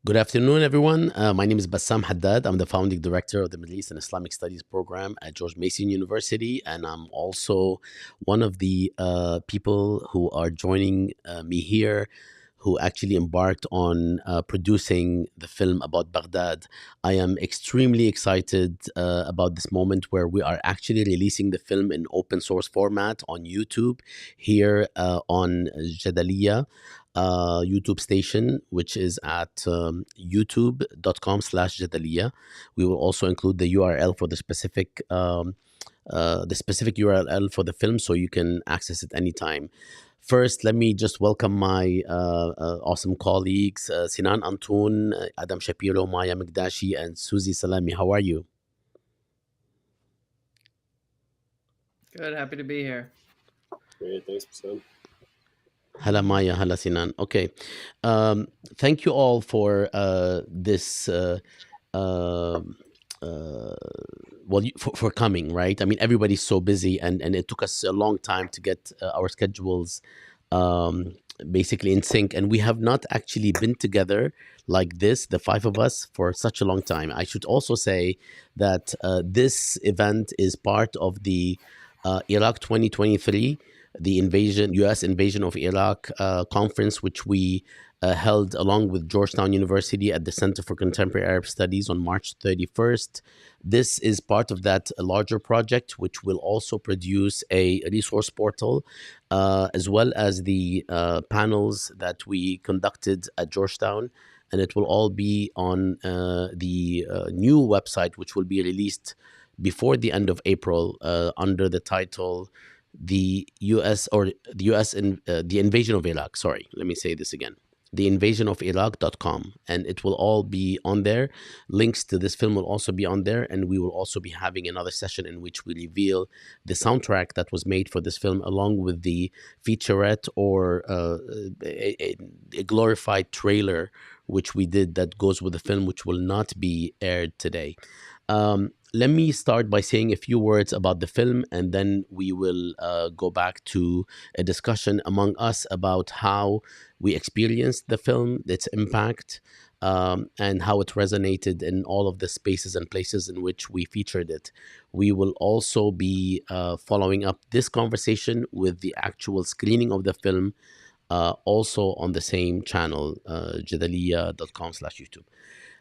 Good afternoon, everyone. My name is Bassam Haddad. I'm the founding director of the Middle East and Islamic Studies program at George Mason University, and I'm also one of the people who are joining me here, who actually embarked on producing the film about Baghdad. I am extremely excited about this moment where we are actually releasing the film in open source format on YouTube here on Jadaliya YouTube station, which is at youtube.com/jadaliya. We will also include the URL for the specific URL for the film, so you can access it anytime. First, let me just welcome my awesome colleagues, Sinand, Antoon, Adam Shapiro, Maya Mikdashi, and Suzy Salamy. How are you? Good, happy to be here. Great, thanks, Sam. Hala Maya, hala Sinan. Okay. Thank you all for this. Um uh, for coming, right? I mean, everybody's so busy, and it took us a long time to get our schedules um, basically in sync, and we have not actually been together like this, the five of us, for such a long time. I should also say that this event is part of the Iraq 2023, the U.S. invasion of Iraq conference, which we held along with Georgetown University at the Center for Contemporary Arab Studies on March 31st. This is part of that larger project, which will also produce a resource portal, as well as the panels that we conducted at Georgetown. And it will all be on the new website, which will be released before the end of April under the title the U.S. or the U.S. the invasion of Iraq. Sorry, let me say this again. The invasion of Iraq.com, and it will all be on there. Links to this film will also be on there, and we will also be having another session in which we reveal the soundtrack that was made for this film, along with the featurette or a glorified trailer which we did that goes with the film, which will not be aired today. Let me start by saying a few words about the film, and then we will go back to a discussion among us about how we experienced the film, its impact, and how it resonated in all of the spaces and places in which we featured it. We will also be following up this conversation with the actual screening of the film, also on the same channel, jadaliya.com/YouTube.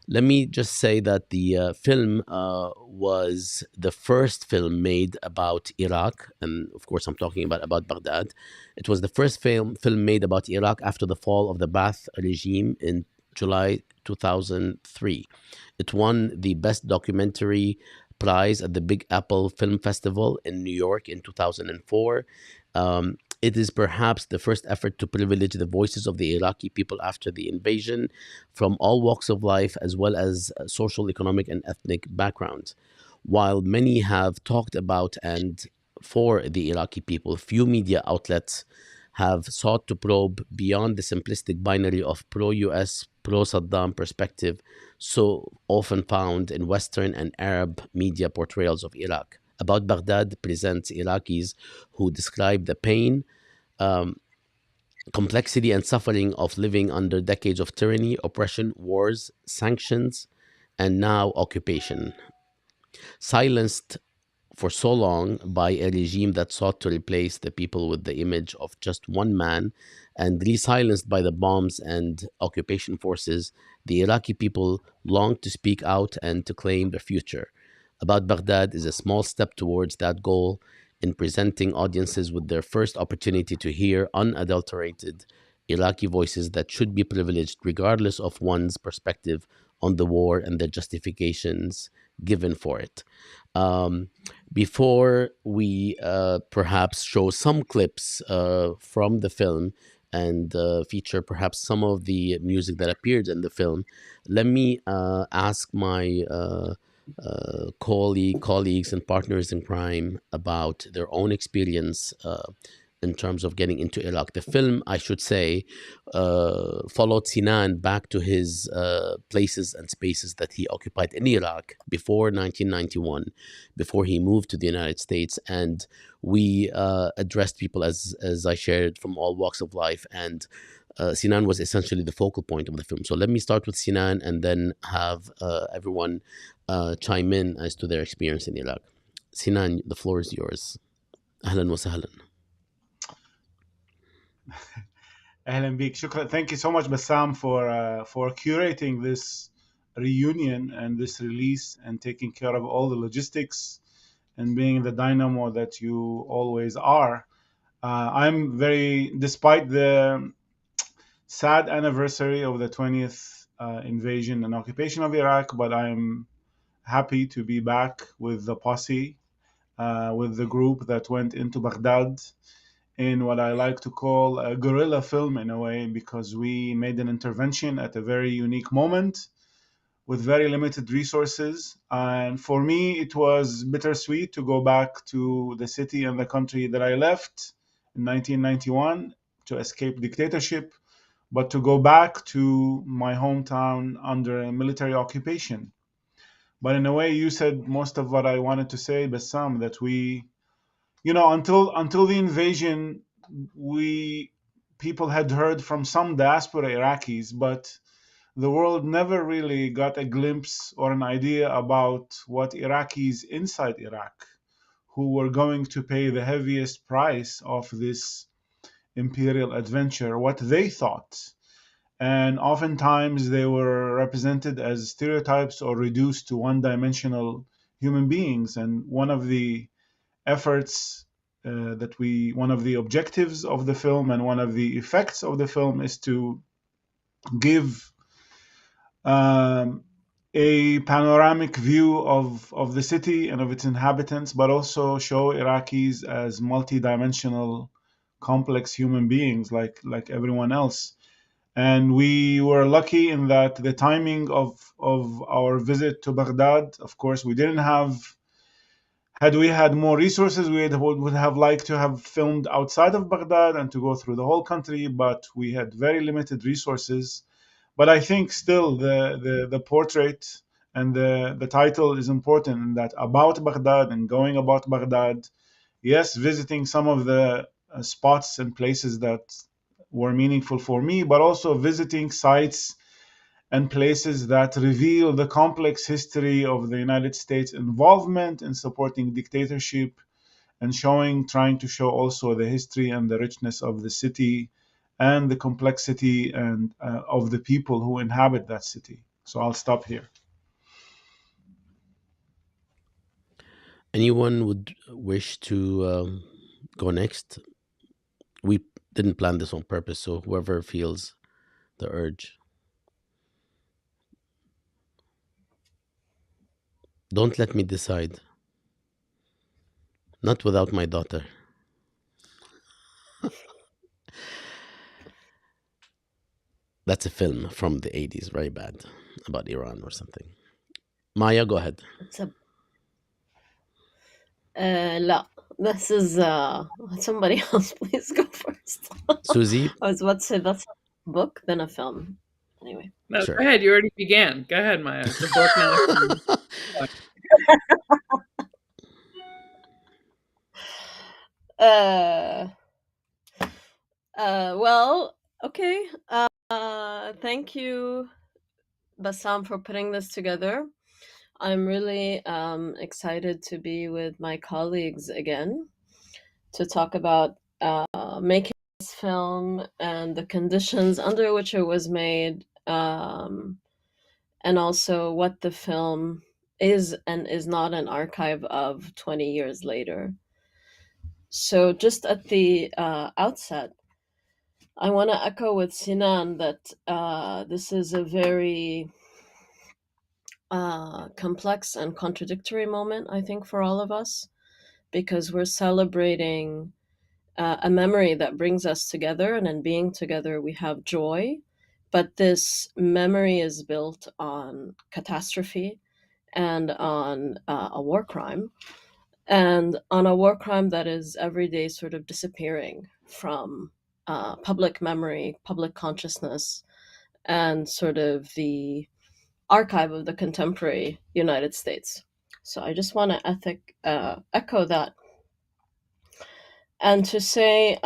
Let me just say that the film was the first film made about Iraq, and of course, I'm talking about Baghdad. It was the first film made about Iraq after the fall of the Ba'ath regime in July 2003. It won the Best Documentary Prize at the Big Apple Film Festival in New York in 2004. It is perhaps the first effort to privilege the voices of the Iraqi people after the invasion from all walks of life, as well as social, economic, and ethnic backgrounds. While many have talked about and for the Iraqi people, few media outlets have sought to probe beyond the simplistic binary of pro US, pro Saddam perspective so often found in Western and Arab media portrayals of Iraq. About Baghdad presents Iraqis who describe the pain, um, complexity, and suffering of living under decades of tyranny, oppression, wars, sanctions, and now occupation. Silenced for so long by a regime that sought to replace the people with the image of just one man, and re-silenced by the bombs and occupation forces, the Iraqi people long to speak out and to claim their future. About Baghdad is a small step towards that goal in presenting audiences with their first opportunity to hear unadulterated Iraqi voices that should be privileged regardless of one's perspective on the war and the justifications given for it. Um, Before we perhaps show some clips from the film and feature perhaps some of the music that appeared in the film, let me ask my colleagues and partners in crime about their own experience in terms of getting into Iraq. The film, I should say, followed Sinan back to his places and spaces that he occupied in Iraq before 1991, before he moved to the United States. And we addressed people, as I shared, from all walks of life. And Sinan was essentially the focal point of the film. So let me start with Sinan and then have everyone chime in as to their experience in Iraq. Sinan, the floor is yours. Ahlan wa sahlan. أهلا بيك. شكرا. Thank you so much, Bassam, for curating this reunion and this release and taking care of all the logistics and being the dynamo that you always are. I'm very, despite the sad anniversary of the 20th invasion and occupation of Iraq, but I'm happy to be back with the posse, with the group that went into Baghdad in what I like to call a guerrilla film in a way, because we made an intervention at a very unique moment with very limited resources. And for me, it was bittersweet to go back to the city and the country that I left in 1991 to escape dictatorship, but to go back to my hometown under a military occupation. But in a way, you said most of what I wanted to say, Bassam, that we, until the invasion, we people had heard from some diaspora Iraqis, but the world never really got a glimpse or an idea about what Iraqis inside Iraq, who were going to pay the heaviest price of this imperial adventure, what they thought. And oftentimes they were represented as stereotypes or reduced to one-dimensional human beings. And one of the efforts one of the objectives of the film and one of the effects of the film is to give a panoramic view of the city and of its inhabitants, but also show Iraqis as multidimensional, complex human beings like everyone else. And we were lucky in that the timing of our visit to Baghdad, of course, we didn't have. Had we had more resources, we would have liked to have filmed outside of Baghdad and to go through the whole country, but we had very limited resources. But I think still the portrait and the title is important in that about Baghdad and going about Baghdad. Yes, visiting some of the spots and places that were meaningful for me, but also visiting sites and places that reveal the complex history of the United States involvement in supporting dictatorship and trying to show also the history and the richness of the city and the complexity and of the people who inhabit that city. So I'll stop here. Anyone would wish to go next? We didn't plan this on purpose, so whoever feels the urge. Don't let me decide. Not without my daughter. That's a film from the 80s, very bad, about Iran or something. Maya, go ahead. لا, this is somebody else. Please go first. Suzy? That's a book, then a film. Anyway. No, Sure. go ahead. You already began. Go ahead, Maya. The book now. Well, okay. Thank you, Bassam, for putting this together. I'm really excited to be with my colleagues again to talk about making this film and the conditions under which it was made, and also what the film is and is not an archive of 20 years later. So just at the outset, I want to echo with Sinan that this is a very complex and contradictory moment, I think, for all of us, because we're celebrating a memory that brings us together, and in being together, we have joy. But this memory is built on catastrophe and on a war crime, and on a war crime that is every day sort of disappearing from public memory, public consciousness, and sort of the archive of the contemporary United States. So I just want to echo that. And to say,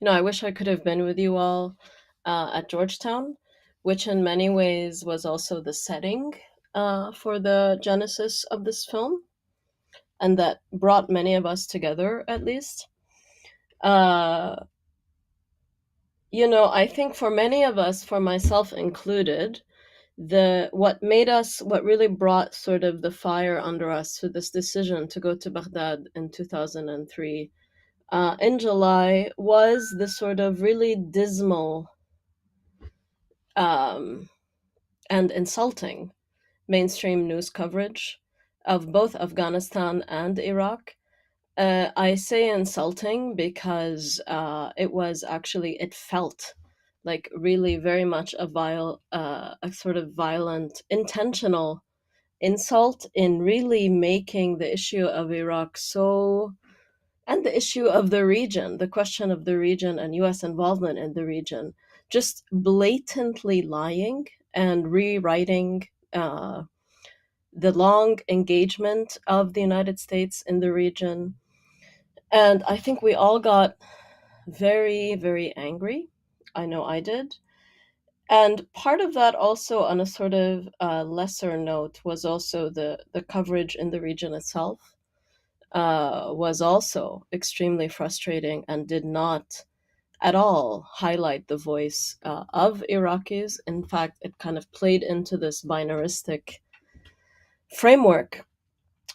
I wish I could have been with you all at Georgetown, which in many ways was also the setting for the genesis of this film, and that brought many of us together, at least. Uh, I think for many of us, for myself included, what really brought sort of the fire under us for this decision to go to Baghdad in 2003 in July was the sort of really dismal um, and insulting mainstream news coverage of both Afghanistan and Iraq. I say insulting because it felt like really very much a sort of violent, intentional insult in really making the issue of Iraq and the issue of the region, the question of the region and US involvement in the region, just blatantly lying and rewriting the long engagement of the United States in the region. And I think we all got very, very angry. I know I did. And part of that also, on a sort of lesser note, was also the coverage in the region itself was also extremely frustrating and did not at all highlight the voice of Iraqis. In fact, it kind of played into this binaristic framework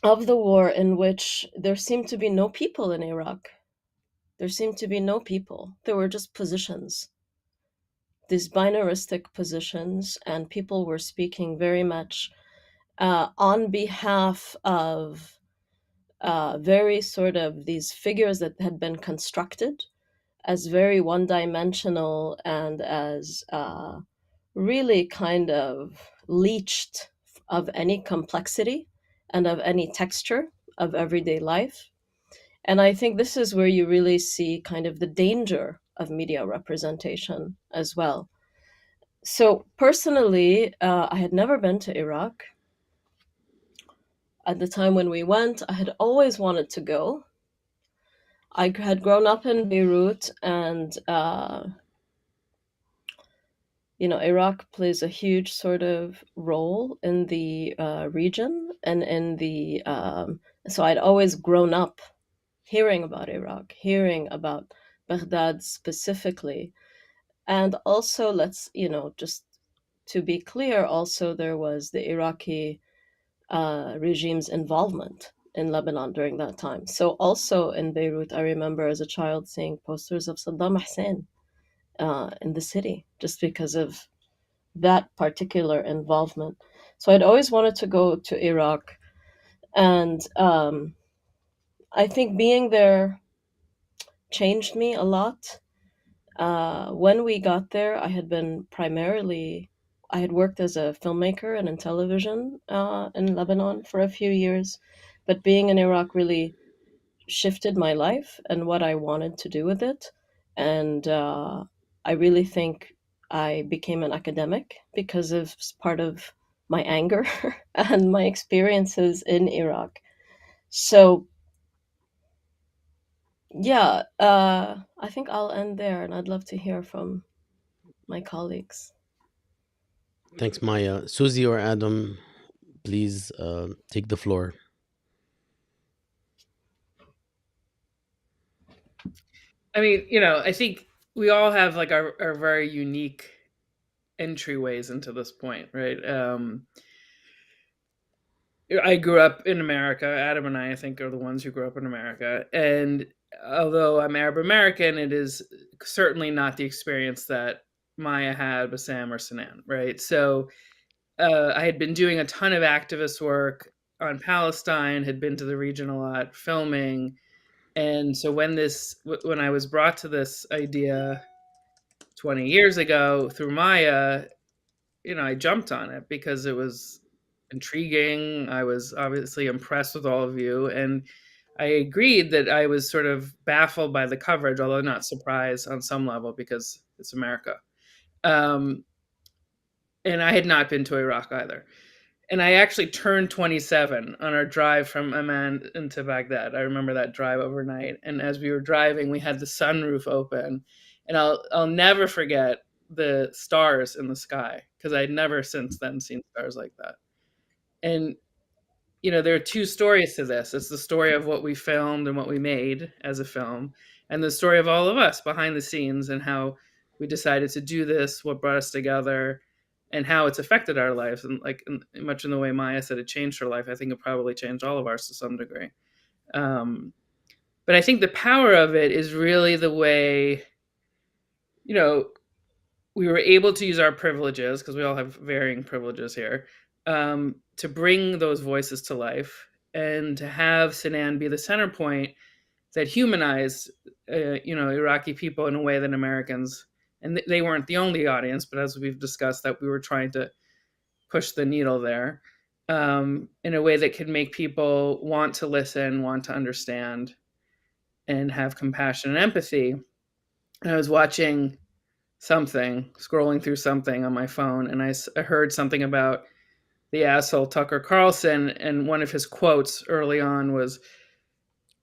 of the war in which there seemed to be no people in Iraq. There seemed to be no people. There were just positions, these binaristic positions, and people were speaking very much on behalf of very sort of these figures that had been constructed as very one dimensional and as really kind of leached of any complexity and of any texture of everyday life. And I think this is where you really see kind of the danger of media representation as well. So, personally, I had never been to Iraq. At the time when we went, I had always wanted to go. I had grown up in Beirut, and Iraq plays a huge sort of role in the region, and in the so I'd always grown up hearing about Iraq, hearing about Baghdad specifically, and also just to be clear, also there was the Iraqi regime's involvement in Lebanon during that time. So also in Beirut, I remember as a child seeing posters of Saddam Hussein in the city, just because of that particular involvement. So I'd always wanted to go to Iraq, and I think being there changed me a lot. When we got there, I had worked as a filmmaker and in television in Lebanon for a few years, but being in Iraq really shifted my life and what I wanted to do with it. And I really think I became an academic because of part of my anger and my experiences in Iraq. So, yeah, I think I'll end there, and I'd love to hear from my colleagues. Thanks, Maya. Suzy or Adam, please take the floor. I mean, I think we all have like our very unique entryways into this point, right? I grew up in America. Adam and I think, are the ones who grew up in America. And although I'm Arab American, it is certainly not the experience that Maya had, Bassam, or Sinand, right? So I had been doing a ton of activist work on Palestine, had been to the region a lot, filming. And so when I was brought to this idea 20 years ago through Maya, I jumped on it because it was intriguing. I was obviously impressed with all of you. And I agreed that I was sort of baffled by the coverage, although not surprised on some level because it's America. And I had not been to Iraq either. And I actually turned 27 on our drive from Amman into Baghdad. I remember that drive overnight. And as we were driving, we had the sunroof open. And I'll never forget the stars in the sky, because I'd never since then seen stars like that. And there are two stories to this. It's the story of what we filmed and what we made as a film, and the story of all of us behind the scenes and how we decided to do this, what brought us together, and how it's affected our lives. And like much in the way Maya said, it changed her life. I think it probably changed all of ours to some degree. But I think the power of it is really the way, we were able to use our privileges, because we all have varying privileges here, to bring those voices to life, and to have Sinand be the center point that humanized, Iraqi people in a way that Americans, and they weren't the only audience, but as we've discussed, that we were trying to push the needle there, in a way that could make people want to listen, want to understand, and have compassion and empathy. And I was watching scrolling through something on my phone, and I heard something about the asshole Tucker Carlson, and one of his quotes early on was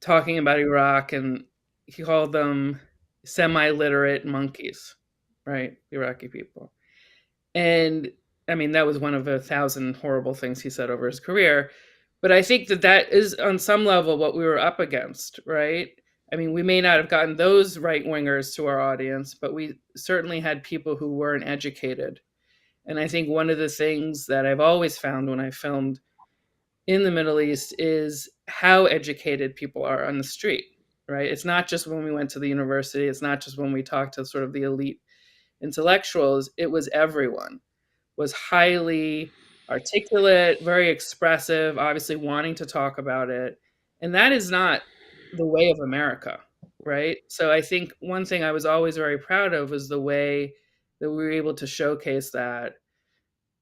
talking about Iraq, and he called them semi-literate monkeys, right? Iraqi people. And I mean, that was one of 1,000 horrible things he said over his career. But I think that is on some level what we were up against, right? I mean, we may not have gotten those right wingers to our audience, but we certainly had people who weren't educated. And I think one of the things that I've always found when I filmed in the Middle East is how educated people are on the street, right? It's not just when we went to the university, it's not just when we talked to sort of the elite intellectuals, it was everyone was highly articulate, very expressive, obviously wanting to talk about it. And that is not the way of America, right? So I think one thing I was always very proud of was the way that we were able to showcase that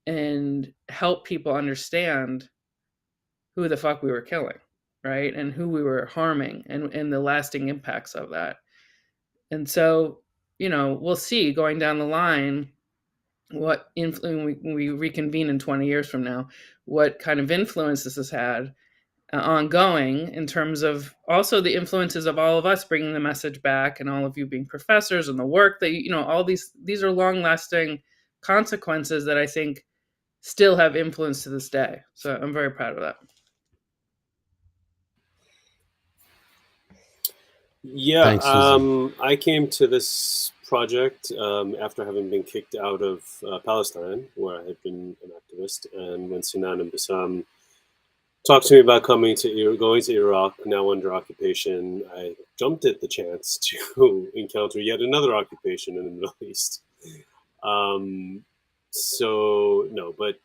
and help people understand who the fuck we were killing, right? And who we were harming, and the lasting impacts of that. And so, we'll see going down the line what influence, when we reconvene in 20 years from now, what kind of influence this has had ongoing, in terms of also the influences of all of us bringing the message back, and all of you being professors, and the work that all these are long lasting consequences that I think still have influence to this day. So I'm very proud of that. Yeah, Thanks, Suzy. I came to this project after having been kicked out of Palestine, where I had been an activist. And when Sinand and Bassam talked to me about going to Iraq, now under occupation, I jumped at the chance to encounter yet another occupation in the Middle East. So no, but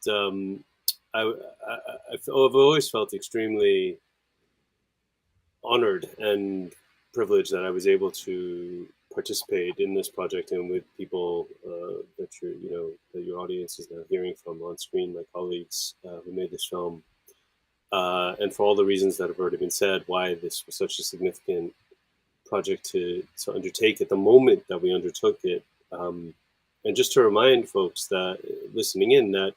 I've always felt extremely honored and privileged that I was able to participate in this project, and with people that your audience is now hearing from on screen, my colleagues who made this film, and for all the reasons that have already been said, why this was such a significant project to undertake at the moment that we undertook it. And just to remind folks that listening in, that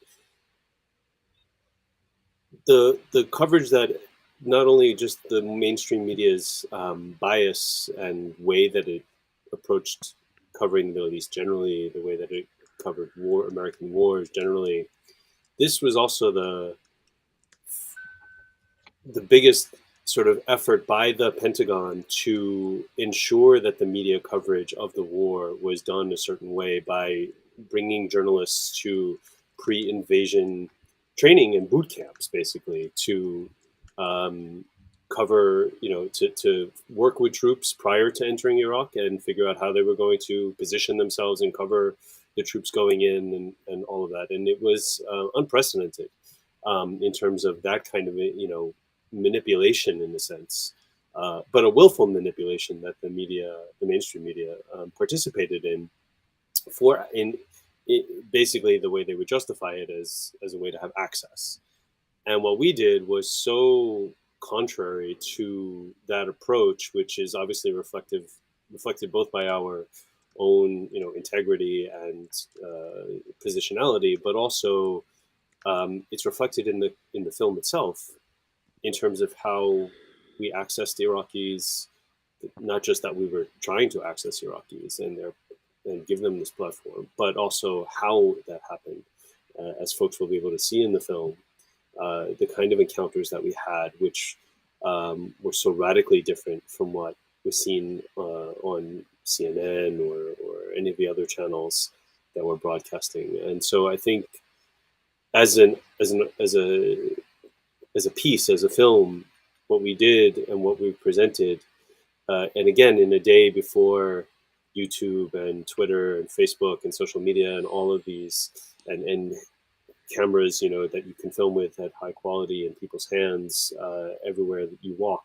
the coverage that not only just the mainstream media's bias and way that it approached covering the Middle East generally, the way that it covered American wars generally, this was also the biggest sort of effort by the Pentagon to ensure that the media coverage of the war was done a certain way, by bringing journalists to pre-invasion training and boot camps, basically, to cover, to work with troops prior to entering Iraq and figure out how they were going to position themselves and cover the troops going in, and all of that. And it was unprecedented in terms of that kind of, manipulation, in a sense, but a willful manipulation that the mainstream media, participated in, basically the way they would justify it as a way to have access. And what we did was so contrary to that approach, which is obviously reflected both by our own, integrity and positionality, but also it's reflected in the film itself in terms of how we accessed Iraqis, not just that we were trying to access Iraqis and give them this platform, but also how that happened, as folks will be able to see in the film, the kind of encounters that we had, which were so radically different from what was seen on CNN or any of the other channels that were broadcasting. And so I think as a piece, as a film, what we did and what we presented, and again, in a day before YouTube and Twitter and Facebook and social media and all of these and cameras, that you can film with at high quality in people's hands everywhere that you walk.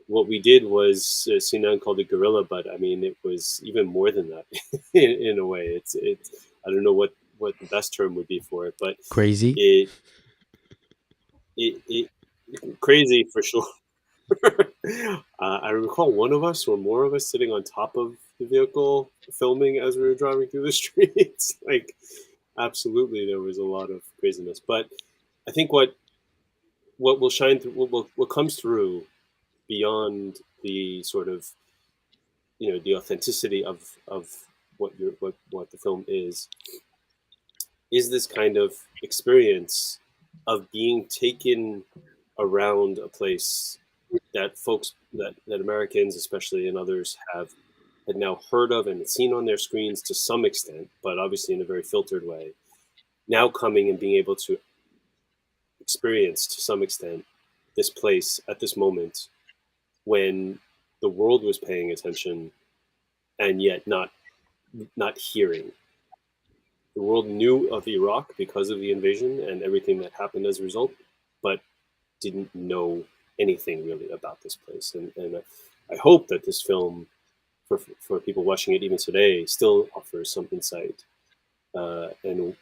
What we did was, Sinand called it guerrilla, but I mean, it was even more than that in a way. It's I don't know what the best term would be for it, but Crazy. it crazy for sure. I recall one of us or more of us sitting on top of the vehicle filming as we were driving through the streets. Like, absolutely, there was a lot of craziness. But I think what will shine through, what comes through beyond the sort of, the authenticity of what the film is this kind of experience of being taken around a place that folks, that Americans especially and others had now heard of and seen on their screens to some extent, but obviously in a very filtered way. Now coming and being able to experience to some extent this place at this moment when the world was paying attention and yet not hearing. The world knew of Iraq because of the invasion and everything that happened as a result, but didn't know anything really about this place. And I hope that this film, for people watching it even today, still offers some insight and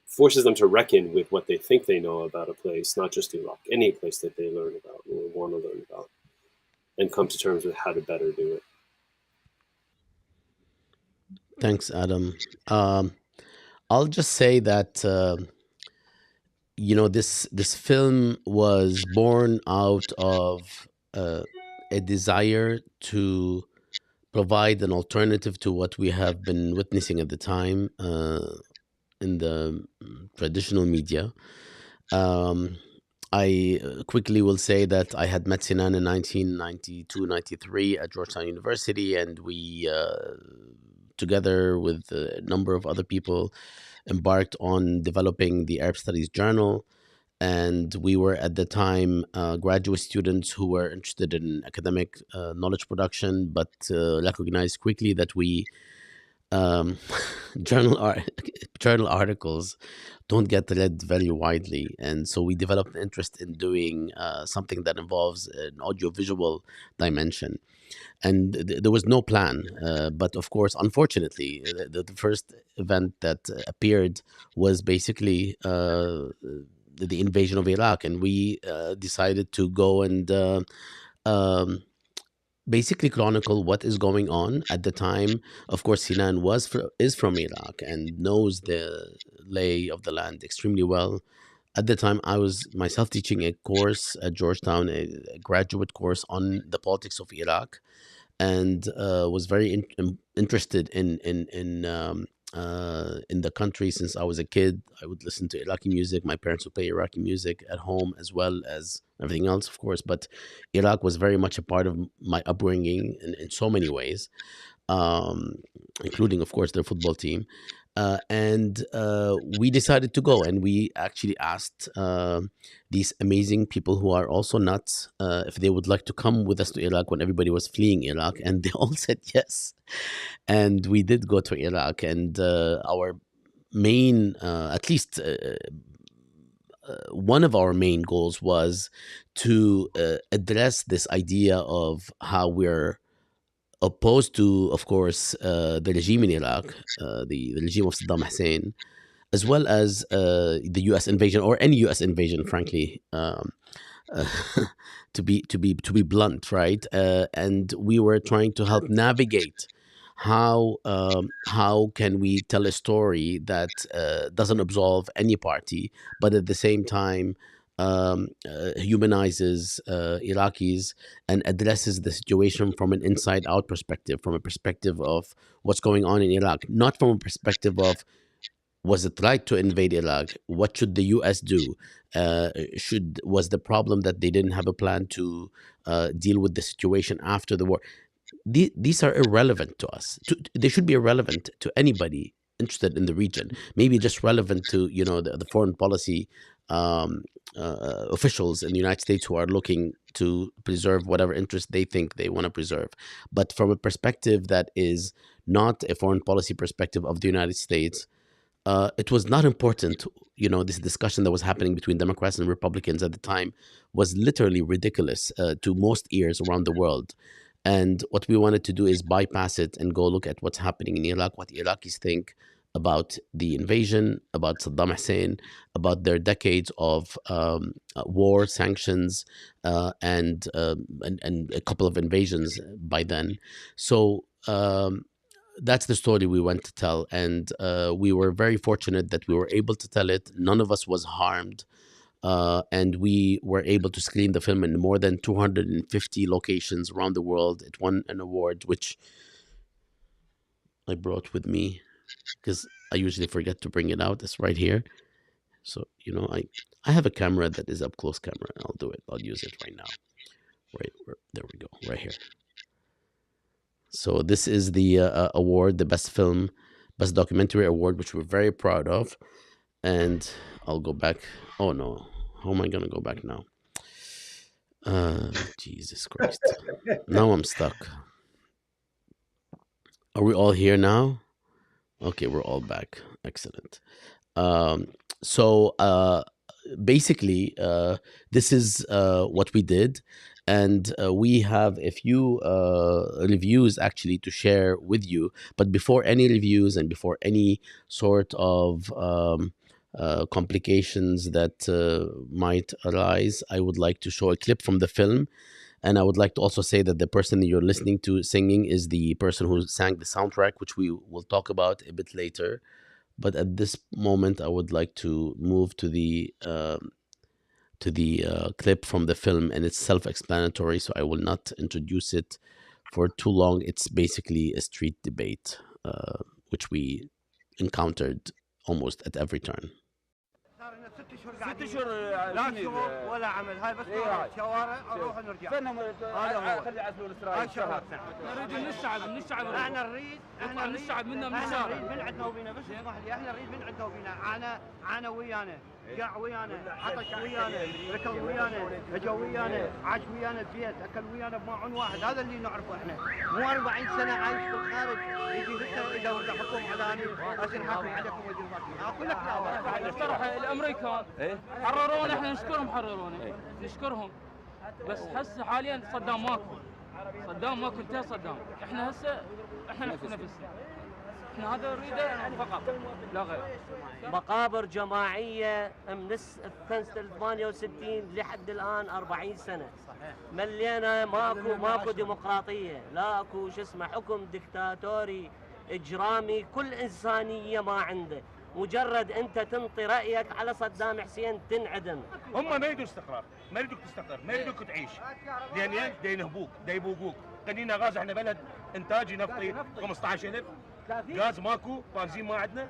forces them to reckon with what they think they know about a place, not just Iraq, any place that they learn about or want to learn about, and come to terms with how to better do it. Thanks, Adam. I'll just say that this film was born out of a desire to provide an alternative to what we have been witnessing at the time in the traditional media. I quickly will say that I had met Sinan in 1992-93 at Georgetown University, and we, together with a number of other people, embarked on developing the Arab Studies Journal. And we were at the time graduate students who were interested in academic knowledge production, but recognized quickly that we journal articles don't get read very widely, and so we developed an interest in doing something that involves an audiovisual dimension. And there was no plan, but of course, unfortunately, the first event that appeared was basically the invasion of Iraq, and we decided to go and basically chronicle what is going on at the time. Of course, Sinan is from Iraq and knows the lay of the land extremely well. At the time, I was myself teaching a course at Georgetown, a graduate course on the politics of Iraq, and was very interested in the country since I was a kid. I would listen to Iraqi music. My parents would play Iraqi music at home as well as everything else, of course. But Iraq was very much a part of my upbringing in so many ways, including, of course, their football team. And we decided to go, and we actually asked these amazing people who are also nuts if they would like to come with us to Iraq when everybody was fleeing Iraq, and they all said yes. And we did go to Iraq, and our main, at least one of our main goals was to address this idea of how we're opposed to, of course, the regime in Iraq, the regime of Saddam Hussein, as well as the U.S. invasion, or any U.S. invasion, frankly, to be blunt, right? And we were trying to help navigate how can we tell a story that doesn't absolve any party, but at the same time humanizes Iraqis and addresses the situation from an inside out perspective, from a perspective of what's going on in Iraq, not from a perspective of was it right to invade Iraq? What should the U.S. do? Was the problem that they didn't have a plan to deal with the situation after the war? These are irrelevant to us. They should be irrelevant to anybody interested in the region. Maybe just relevant to the foreign policy officials in the United States who are looking to preserve whatever interest they think they want to preserve. But from a perspective that is not a foreign policy perspective of the United States, it was not important. This discussion that was happening between Democrats and Republicans at the time was literally ridiculous to most ears around the world. And what we wanted to do is bypass it and go look at what's happening in Iraq, what Iraqis think about the invasion, about Saddam Hussein, about their decades of war, sanctions, and a couple of invasions by then. So that's the story we went to tell, and we were very fortunate that we were able to tell it. None of us was harmed, and we were able to screen the film in more than 250 locations around the world. It won an award, which I brought with me because I usually forget to bring it out. It's right here. So, I have a camera that is up close camera, and I'll do it. I'll use it right now. There we go, right here. So this is the award, the best film, best documentary award, which we're very proud of. And I'll go back. Oh no, how am I gonna go back now? Jesus Christ. Now I'm stuck. Are we all here now? Okay, we're all back. Excellent. So basically, this is what we did. And we have a few reviews actually to share with you. But before any reviews and before any sort of complications that might arise, I would like to show a clip from the film. And I would like to also say that the person that you're listening to singing is the person who sang the soundtrack, which we will talk about a bit later. But at this moment, I would like to move to the clip from the film, and it's self-explanatory, so I will not introduce it for too long. It's basically a street debate, which we encountered almost at every turn. صار لنا 6 اشهر قاعدين 6 اشهر لا شغل ولا عمل. هاي بس شوارع نروح ونرجع. فينهم خلي يعزلوا الاسرائيلي شهر. نريد من الشعب احنا نريد من الشعب منا من الشارع. احنا نريد من عندنا وبينا بس اسمح لي. احنا نريد من عندنا وبينا. عانى ويانا، قاع ويانا، عطش ويانا، ركض ويانا، اجا ويانا، عاش ويانا ببيت، اكل ويانا بماعون واحد. هذا اللي نعرفه احنا. مو 40 سنه عايش بالخارج يجي اذا ورد حكم علاني عشان حاكم عليكم وزير باكر. اقول لك لا اقترح الامريكان حررونا. احنا نشكرهم حررونا، نشكرهم. بس هسه حاليا صدام ماكو، انتهى صدام. احنا هسه نحكي نفسنا. احنا هذا نريده فقط لا غير. مقابر جماعية من سنة 68 لحد الآن 40 سنة. ملينا ماكو ديمقراطية، لا اكو حكم دكتاتوري اجرامي، كل انسانية ما عنده. مجرد انت تنطي رأيك على صدام حسين تنعدم. هم ما يريدوا استقرار، ما يريدوك تستقر، ما يريدوك تعيش. لان ينهبوك، يبوقوك. قنينا غاز، احنا بلد انتاجي نفطي 15,000. غاز ماكو، بنزين ما عندنا،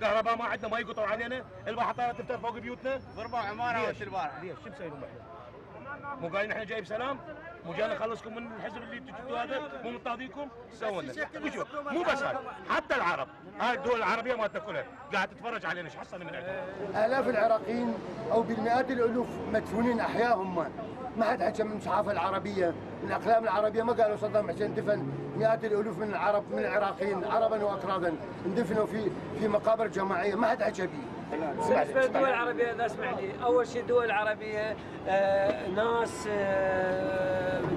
كهرباء ما عندنا، ما يقطعوا علينا، البحطات تفتر فوق بيوتنا. ضربوا عماره وقت البارح. ليش؟ شو مسويين احنا؟ مو قايلين احنا جاي بسلام؟ مو جاي نخلصكم من الحزب اللي تجوا هذا؟ مو مطارديكم؟ سووا لنا. مو بس هاي، حتى العرب، هاي الدول العربيه ما تاكلها، قاعد تتفرج علينا، ايش حصلنا من عندهم؟ آلاف العراقيين او بالمئات الالوف مدفونين احياء هم. ما حد حكى من الصحافه العربيه، من الاقلام العربيه ما قالوا صدام حسين دفن مئات الالوف من العراقيين عربا واكرادا اندفنوا في مقابر جماعيه، ما حد حكى به. بالنسبه للدول العربيه اذا اسمح لي، اول شيء الدول العربيه ناس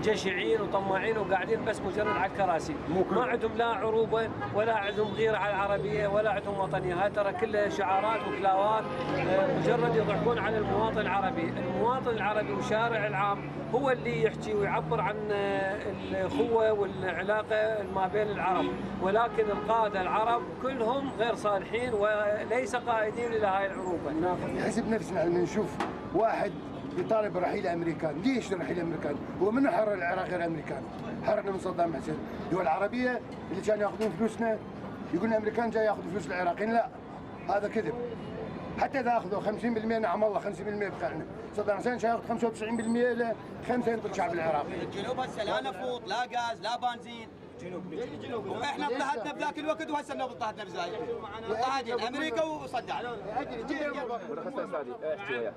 جشعين وطماعين وقاعدين بس مجرد على الكراسي، ما عندهم لا عروبه ولا عندهم غيره على العربيه ولا عندهم وطنيه، هاي ترى كلها شعارات وكلاوات مجرد يضحكون على المواطن العربي. المواطن العربي والشارع العام هو اللي يحكي ويعبر عن الاخوه والعلاقه ما بين العرب، ولكن القاده العرب كلهم غير صالحين وليس قائدين الى هاي العروبه. نحسب نفسنا لما نشوف واحد يطالب برحيل الامريكان، ليش رحيل الامريكان؟ هو من حرر العراق غير الامريكان؟ حررنا من صدام حسين. الدول العربيه اللي كانوا ياخذون فلوسنا يقولون الامريكان جاي ياخذ فلوس العراقيين، لا هذا كذب. حتى اذا اخذوا 50% نعم الله 50% بتاعنا، صدام حسين كان ياخذ 95% الى 5 ينطر شعب العراق. الجنوب هسه لا نفط لا غاز لا بنزين. جنوب واحنا اضطهدنا بذاك الوقت وهسه اضطهدنا بزايد. اضطهدين امريكا وصدام.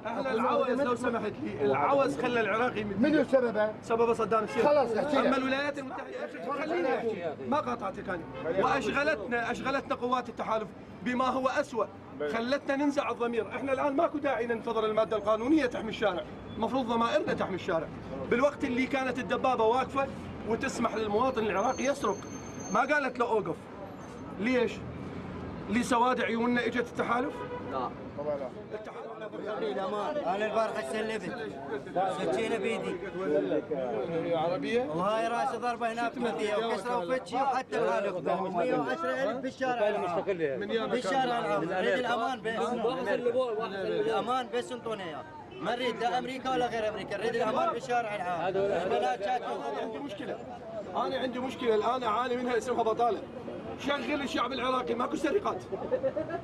اهل العوز لو سمحت لي، العوز خلى العراقي منو سببه؟ سببه صدام حسين. خلاص احكي. اما الولايات المتحده خليني احكي ما قاطعتك انا، واشغلتنا قوات التحالف بما هو اسوء، خلتنا ننزع الضمير. احنا الان ماكو داعي ننتظر الماده القانونيه تحمي الشارع، المفروض ضمائرنا تحمي الشارع. بالوقت اللي كانت الدبابه واقفه وتسمح للمواطن العراقي يسرق، ما قالت له اوقف. ليش؟ لسواد عيوننا اجت التحالف؟ لا طبعا لا. انا البارحه سلفت سكينه بيدي عربيه وهاي راسي ضربه هناك فيها وكسره وفتشي وحتى الغالي 110,000 بالشارع العام. بالشارع العام نريد الامان بس، الامان بس انطونا اياه، ما نريد لا امريكا ولا غير امريكا، نريد الامان بالشارع العام. انا عندي مشكله الان اعاني منها اسمها بطاله. شغل الشعب العراقي ماكو سرقات.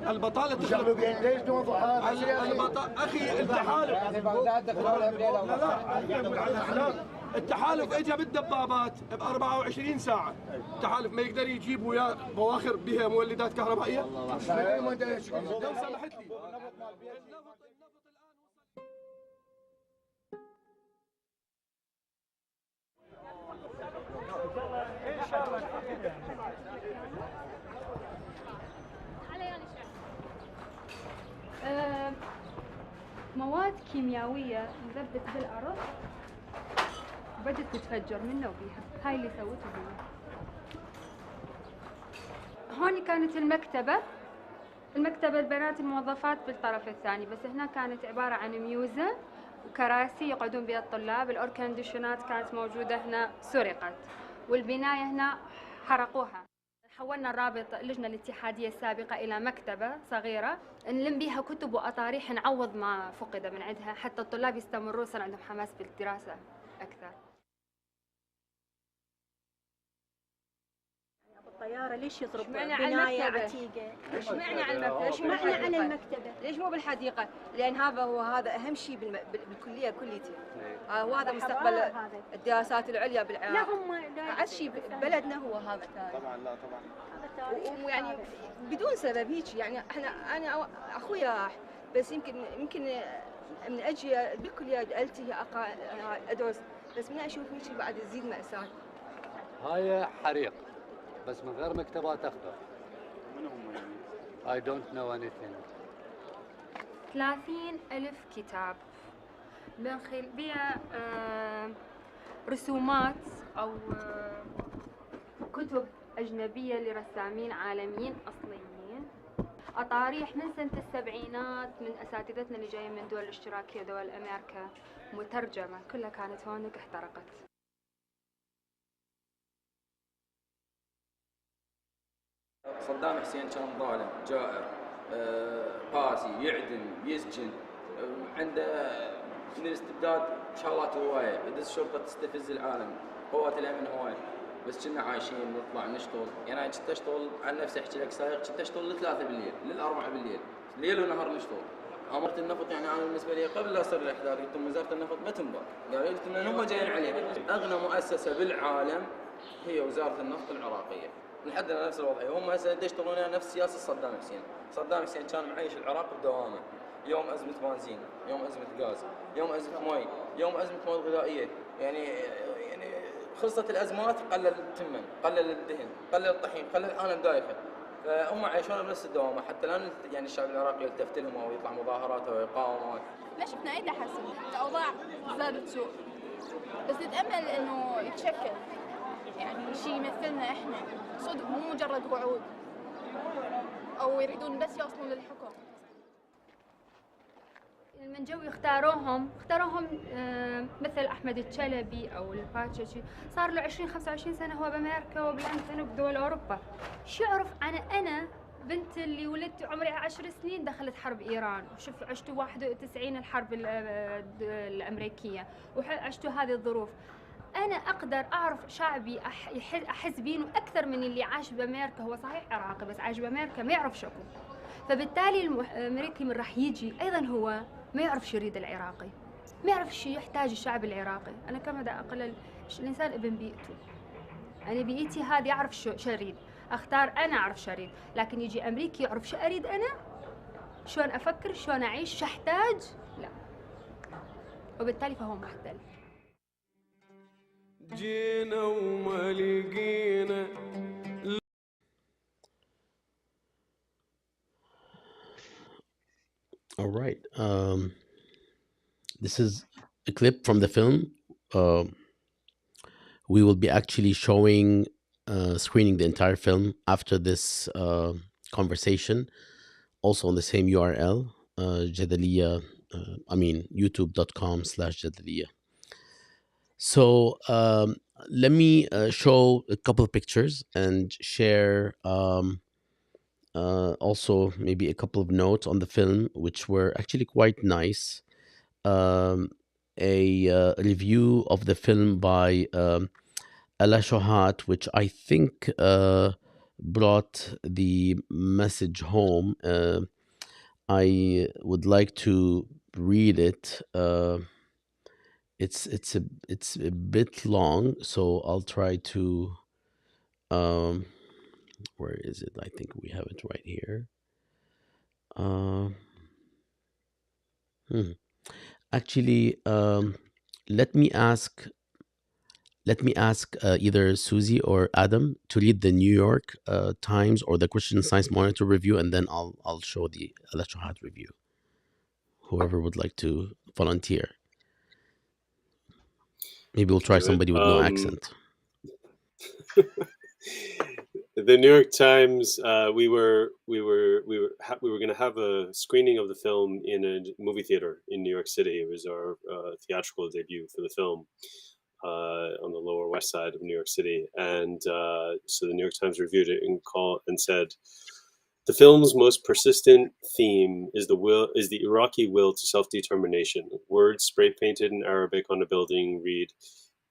البطاله تخرب. ليش توضح هذا؟ اخي التحالف لا التحالف اجى بالدبابات ب 24 ساعه، التحالف ما يقدر يجيب وياه بواخر بها مولدات كهربائيه. لو سمحت لي مواد كيميائية نثبت بالأرض بدت تتفجر منه وبيها، هاي اللي سوته هي. هون كانت المكتبة البنات الموظفات بالطرف الثاني، بس هنا كانت عبارة عن ميوزة وكراسي يقعدون بها الطلاب، الأوركنديشنات كانت موجودة هنا سرقت، والبناية هنا حرقوها. حولنا الرابط اللجنة الاتحادية السابقة إلى مكتبة صغيرة نلم بها كتب وأطاريح نعوض ما فقد من عندها، حتى الطلاب يستمروا صار عندهم حماس بالدراسة أكثر. الطيارة ليش يضرب بناية عتيقة؟ ليش معنى على المكتبة؟ ليش معنى على المكتبة؟ ليش مو بالحديقة؟ لأن هذا أهم شيء بالكلية كليتي. وهذا مستقبل الدراسات العليا بالعراق. لا هم أعز شيء ببلدنا هو هذا التاريخ. طبعا لا طبعا. ويعني بدون سبب هيك، يعني أنا أخوي راح، بس يمكن من أجي بالكلية ألتهي أدرس، بس من أشوف هيك بعد تزيد مأساة. هاي حريق بس من غير مكتبات أخضر. من هم يعني؟ I don't know anything. 30,000 كتاب من بها رسومات أو كتب أجنبية لرسامين عالميين أصليين، أطاريح من سنة السبعينات من أساتذتنا اللي جايين من دول الاشتراكية دول أمريكا مترجمة، كلها كانت هونك احترقت. صدام حسين كان ظالم جائر قاسي، يعدم يسجن، عنده من الاستبداد شغلات هوايه، يدز شرطه تستفز العالم، قوات الامن هوايه، بس كنا عايشين نطلع نشتغل. يعني كنت اشتغل عن نفسي احكي لك سايق، كنت اشتغل ل3 بالليل لل4 بالليل، ليل ونهار نشتغل. امرت النفط يعني انا بالنسبه لي قبل لا يصير الاحداث قلت لهم وزاره النفط ما تنبر، قالوا لي ان هم جايين علينا. اغنى مؤسسه بالعالم هي وزاره النفط العراقيه. لحد الان نفس الوضعيه، هم هسه يشتغلون نفس سياسه صدام حسين. صدام حسين كان معيش العراق بدوامه، يوم ازمه بنزين، يوم ازمه غاز، يوم ازمه مي، يوم ازمه مواد غذائيه، يعني خلصت الازمات قلل التمن، قلل الدهن، قلل الطحين، قلل العالم دايخه. فهم عايشون بنفس الدوامة حتى الآن. يعني الشعب العراقي يلتفت لهم أو يطلع مظاهرات أو إقامة. ما شفنا أي تحسن، الأوضاع زادت سوء، بس نتأمل إنه يتشكل يعني شيء يمثلنا إحنا صدق، مو مجرد وعود أو يريدون بس يوصلون للحكم. من جو اختاروهم مثل أحمد الشلبي أو الباتشي، صار له 20-25 سنة هو بأمريكا وبلندن وبدول أوروبا. شو يعرف أنا بنت اللي ولدت عمري 10 سنين دخلت حرب إيران، وشوف عشتوا 91 الحرب الأمريكية وعشتوا هذه الظروف. أنا أقدر أعرف شعبي أحس بينه أكثر من اللي عاش بأمريكا. هو صحيح عراقي بس عاش بأمريكا ما يعرف شكو، فبالتالي الأمريكي من راح يجي أيضا هو ما يعرف شو يريد العراقي، ما يعرف شو يحتاج الشعب العراقي. أنا كما دا أقول الإنسان ابن بيئته، أنا بيئتي هذه أعرف شو أريد، أختار أنا أعرف شو أريد. لكن يجي أمريكي يعرف شو أريد أنا، شلون أفكر، شلون أعيش، شو أحتاج، لا، وبالتالي فهو محتل. جينا وما لقينا. All right. This is a clip from the film. We will be actually screening the entire film after this conversation, also on the same URL, Jadaliya, youtube.com/Jadaliya. So let me show a couple of pictures and share also maybe a couple of notes on the film, which were actually quite nice. A review of the film by Ala Shohat, which I think brought the message home. I would like to read it. It's a bit long, so I'll try to. Where is it? I think we have it right here. Actually, let me ask either Suzy or Adam to read the New York Times or the Christian Science Monitor review, and then I'll show the Al Shahat review. Whoever would like to volunteer. Maybe we'll try somebody with no accent. The New York Times. We were going to have a screening of the film in a movie theater in New York City. It was our theatrical debut for the film on the Lower West Side of New York City, and so the New York Times reviewed it and said, the film's most persistent theme is the Iraqi will to self-determination. Words spray painted in Arabic on a building read,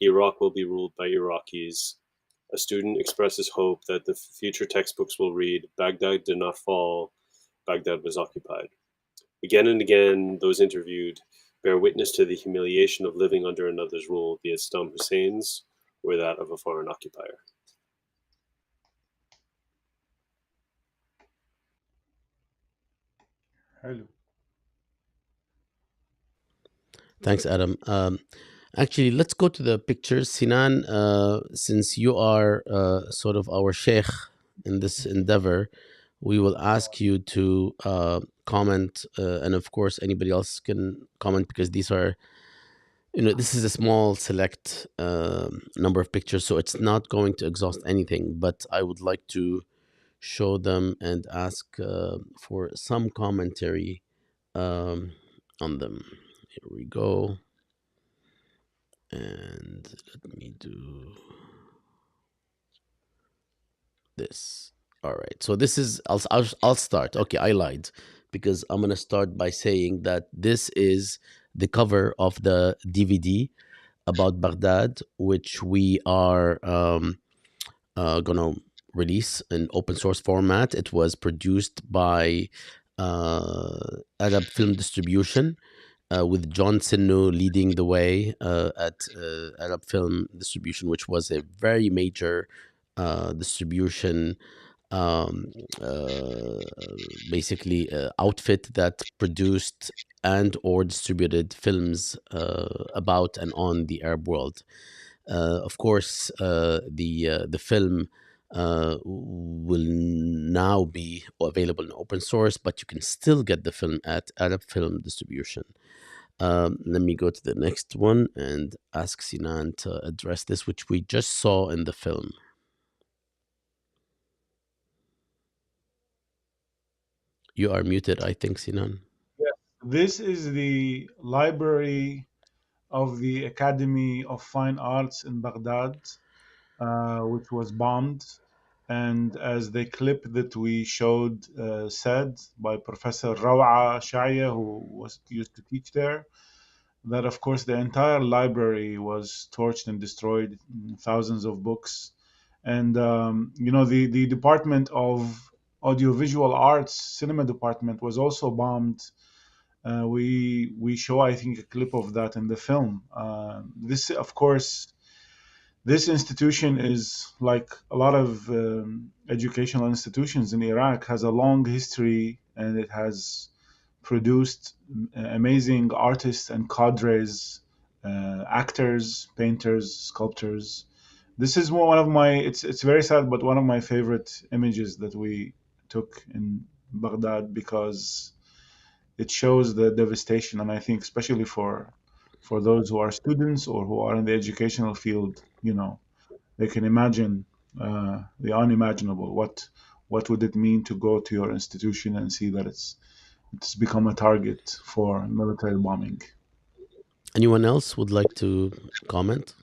"Iraq will be ruled by Iraqis." A student expresses hope that the future textbooks will read, "Baghdad did not fall, Baghdad was occupied." Again and again, those interviewed bear witness to the humiliation of living under another's rule, be it Saddam Hussein's or that of a foreign occupier. Hello. Thanks, Adam. Actually, let's go to the pictures. Sinan, since you are sort of our sheikh in this endeavor, we will ask you to comment, and of course, anybody else can comment, because these are, this is a small select number of pictures, so it's not going to exhaust anything, but I would like to show them and ask for some commentary on them. Here we go. And let me do this. All right. So this is, I'll start. Okay, I lied, because I'm going to start by saying that this is the cover of the DVD about Baghdad, which we are going to release in open source format. It was produced by Arab Film Distribution, with John Sinno leading the way at Arab Film Distribution, which was a very major distribution, basically outfit that produced and or distributed films about and on the Arab world. Of course, the film will now be available in open source, but you can still get the film at Arab Film Distribution. Let me go to the next one and ask Sinan to address this, which we just saw in the film. You are muted, I think, Sinan. Yes. This is the library of the Academy of Fine Arts in Baghdad, which was bombed. And as the clip that we showed said by Professor Rawa Shaya, who used to teach there, that of course the entire library was torched and destroyed, thousands of books. And the Department of Audiovisual Arts, cinema department, was also bombed. We show, I think, a clip of that in the film. This, of course, this institution is like a lot of educational institutions in Iraq, has a long history, and it has produced amazing artists and cadres, actors, painters, sculptors. This is one of my, it's very sad, but one of my favorite images that we took in Baghdad, because it shows the devastation. And I think especially for those who are students or who are in the educational field, they can imagine the unimaginable. What would it mean to go to your institution and see that it's become a target for military bombing? Anyone else would like to comment?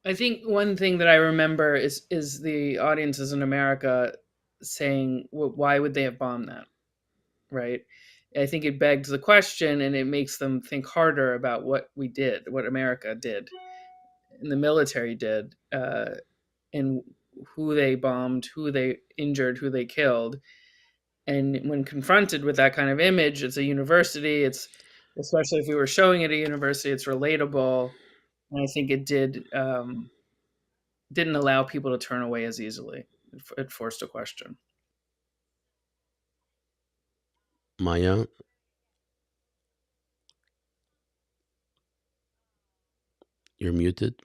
I think one thing that I remember is the audiences in America saying, why would they have bombed that? Right? I think it begs the question, and it makes them think harder about what we did, what America did, and the military did, and who they bombed, who they injured, who they killed. And when confronted with that kind of image, it's a university, it's, especially if we were showing at a university, it's relatable. And I think it didn't allow people to turn away as easily. It forced a question. Maya? You're muted.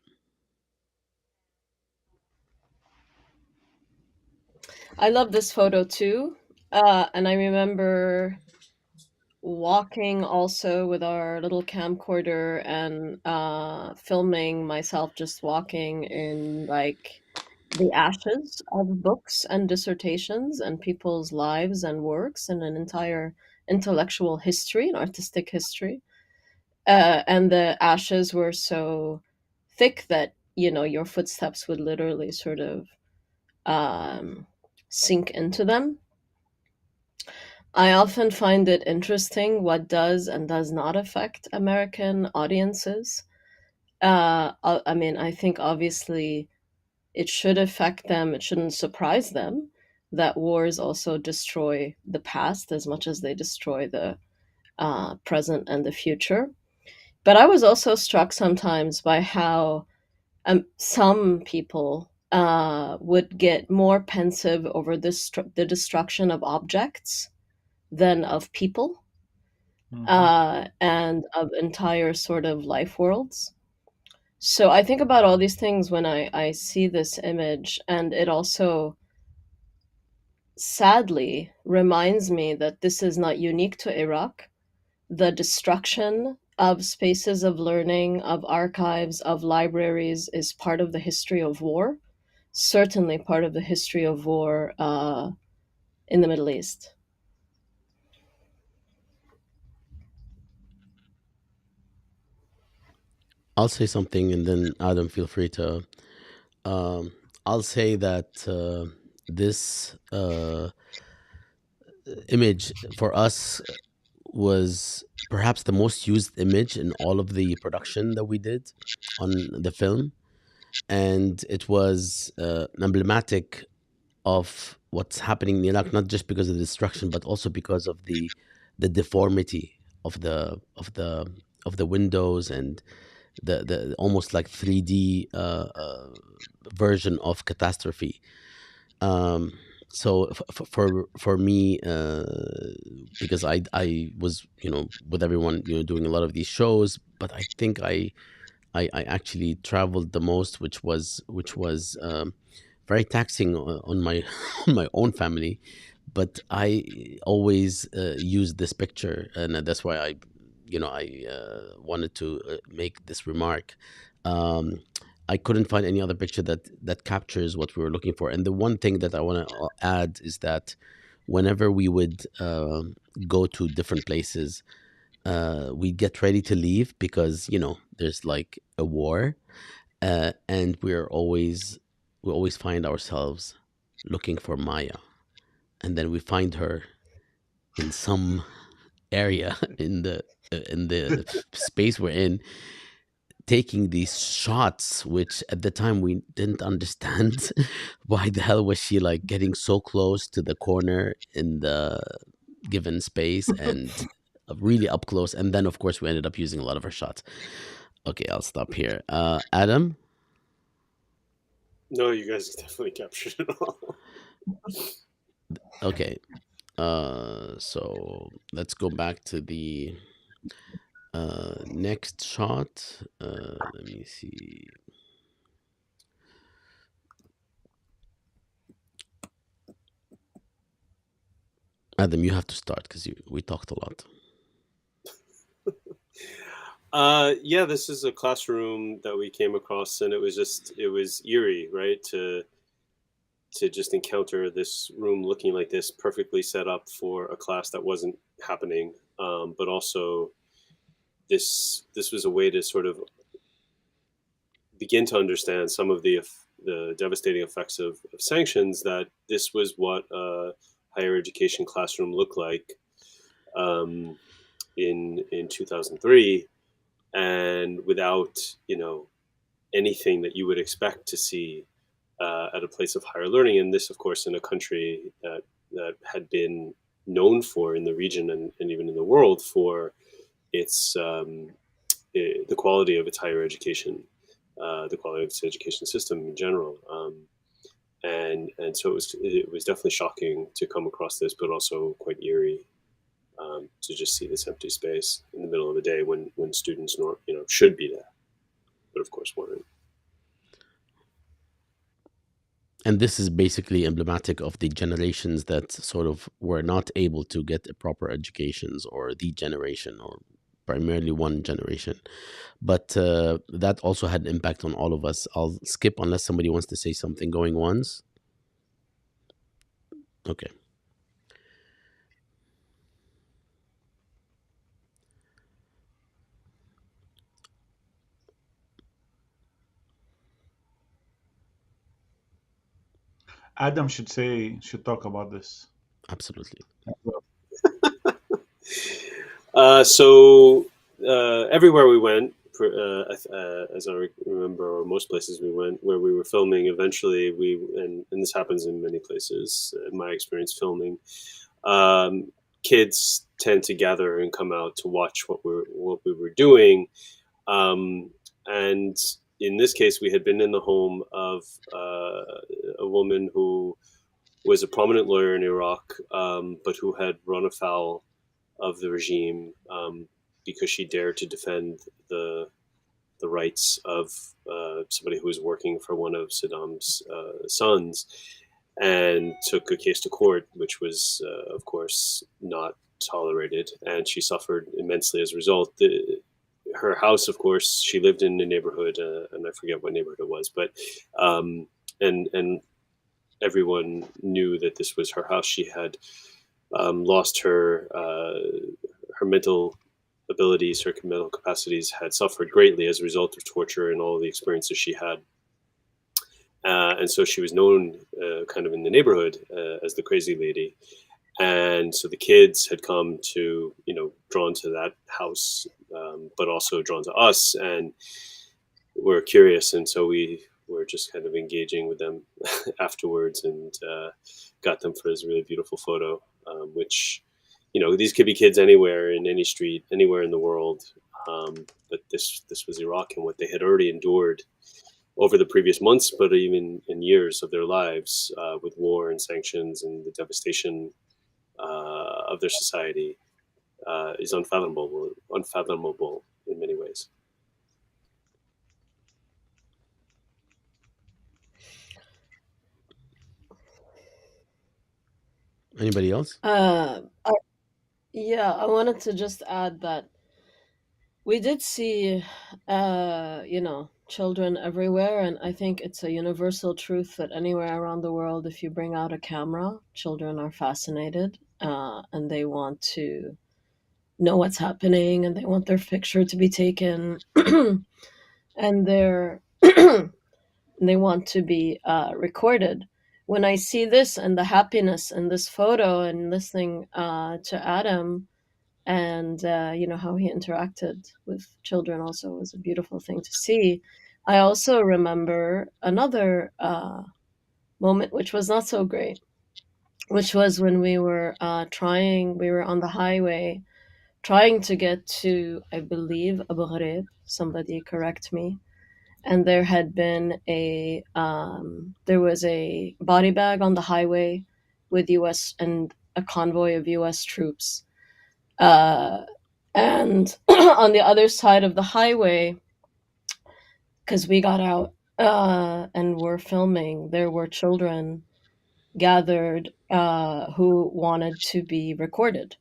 I love this photo too. And I remember walking also with our little camcorder and filming myself just walking in like the ashes of books and dissertations and people's lives and works and an entire intellectual history and artistic history. And the ashes were so thick that, your footsteps would literally sort of sink into them. I often find it interesting what does and does not affect American audiences. I think obviously it should affect them. It shouldn't surprise them that wars also destroy the past as much as they destroy the present and the future. But I was also struck sometimes by how some people would get more pensive over the destruction of objects than of people, and of entire sort of life worlds. So I think about all these things when I see this image, and it also sadly reminds me that this is not unique to Iraq. The destruction of spaces of learning, of archives, of libraries is part of the history of war, certainly part of the history of war in the Middle East. I'll say something, and then Adam, feel free to. I'll say that this image for us was perhaps the most used image in all of the production that we did on the film, and it was emblematic of what's happening in Iraq, not just because of the destruction, but also because of the deformity of the windows and the almost like 3D version of catastrophe. So for me, because I was with everyone doing a lot of these shows, but I think I I actually traveled the most, which was very taxing on my on my own family. But I always use this picture, and that's why I wanted to make this remark. Um, I couldn't find any other picture that captures what we were looking for. And the one thing that I want to add is that whenever we would go to different places, we get ready to leave because there's like a war, and we always find ourselves looking for Maya, and then we find her in some area in the space we're in, taking these shots, which at the time we didn't understand why the hell was she like getting so close to the corner in the given space and really up close. And then of course we ended up using a lot of her shots. Okay, I'll stop here. Adam. No, you guys definitely captured it all. Okay, so let's go back to the next shot. Let me see. Adam, you have to start because we talked a lot. Yeah, this is a classroom that we came across, and it was eerie, right? To just encounter this room looking like this, perfectly set up for a class that wasn't happening, but also this was a way to sort of begin to understand some of the devastating effects of sanctions. That this was what a higher education classroom looked like in 2003, and without anything that you would expect to see at a place of higher learning. And this, of course, in a country that had been known for in the region and even in the world for its the quality of its higher education, the quality of its education system in general. And so it was definitely shocking to come across this, but also quite eerie to just see this empty space in the middle of the day when students should be there, but of course weren't. And this is basically emblematic of the generations that sort of were not able to get a proper educations, or the generation, or primarily one generation. But that also had an impact on all of us. I'll skip unless somebody wants to say something. Going once. Okay. Adam should talk about this. Absolutely. So everywhere we went, as I remember, or most places we went where we were filming, eventually and this happens in many places, in my experience filming, kids tend to gather and come out to watch what we were doing. And in this case, we had been in the home of a woman who was a prominent lawyer in Iraq, but who had run afoul of the regime because she dared to defend the rights of somebody who was working for one of Saddam's sons, and took a case to court, which was, of course, not tolerated, and she suffered immensely as a result. Her house, of course, she lived in a neighborhood, and I forget what neighborhood it was, but and everyone knew that this was her house. She had lost her mental abilities, her mental capacities had suffered greatly as a result of torture and all the experiences she had. And so she was known kind of in the neighborhood as the crazy lady. And so the kids had come to, drawn to that house, but also drawn to us, and were curious. And so we were just kind of engaging with them afterwards, and got them for this really beautiful photo, which, these could be kids anywhere, in any street, anywhere in the world. But this was Iraq, and what they had already endured over the previous months, but even in years of their lives, with war and sanctions and the devastation of their society, is unfathomable in many ways. Anybody else? Yeah, I wanted to just add that we did see, children everywhere, and I think it's a universal truth that anywhere around the world, if you bring out a camera, children are fascinated, and they want to know what's happening, and they want their picture to be taken, and they want to be recorded. When I see this and the happiness in this photo and listening to Adam, and how he interacted with children also was a beautiful thing to see. I also remember another moment which was not so great, which was when we were on the highway trying to get to, I believe, Abu Ghraib. Somebody correct me. And there had been there was a body bag on the highway with U.S. and a convoy of U.S. troops. And on the other side of the highway, because we got out and were filming, there were children gathered who wanted to be recorded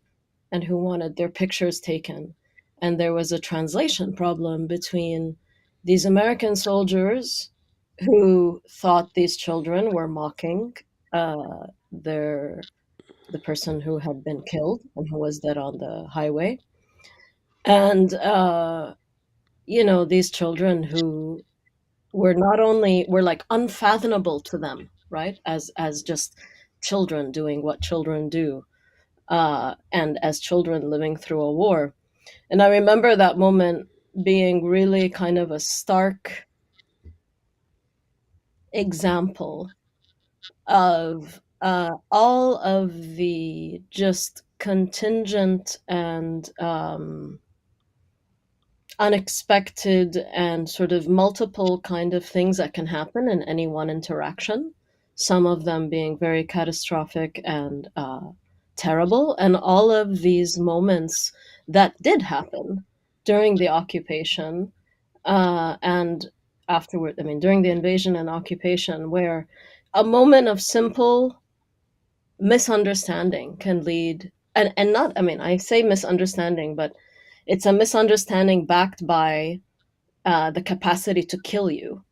and who wanted their pictures taken. And there was a translation problem between these American soldiers who thought these children were mocking the person who had been killed and who was dead on the highway. And these children who were like unfathomable to them, right, as just children doing what children do, and as children living through a war. And I remember that moment being really kind of a stark example of all of the just contingent and unexpected and sort of multiple kind of things that can happen in any one interaction, some of them being very catastrophic and terrible, and all of these moments that did happen during the occupation and afterward, I mean, during the invasion and occupation, where a moment of simple misunderstanding can lead, and not, I mean, I say misunderstanding, but it's a misunderstanding backed by the capacity to kill you.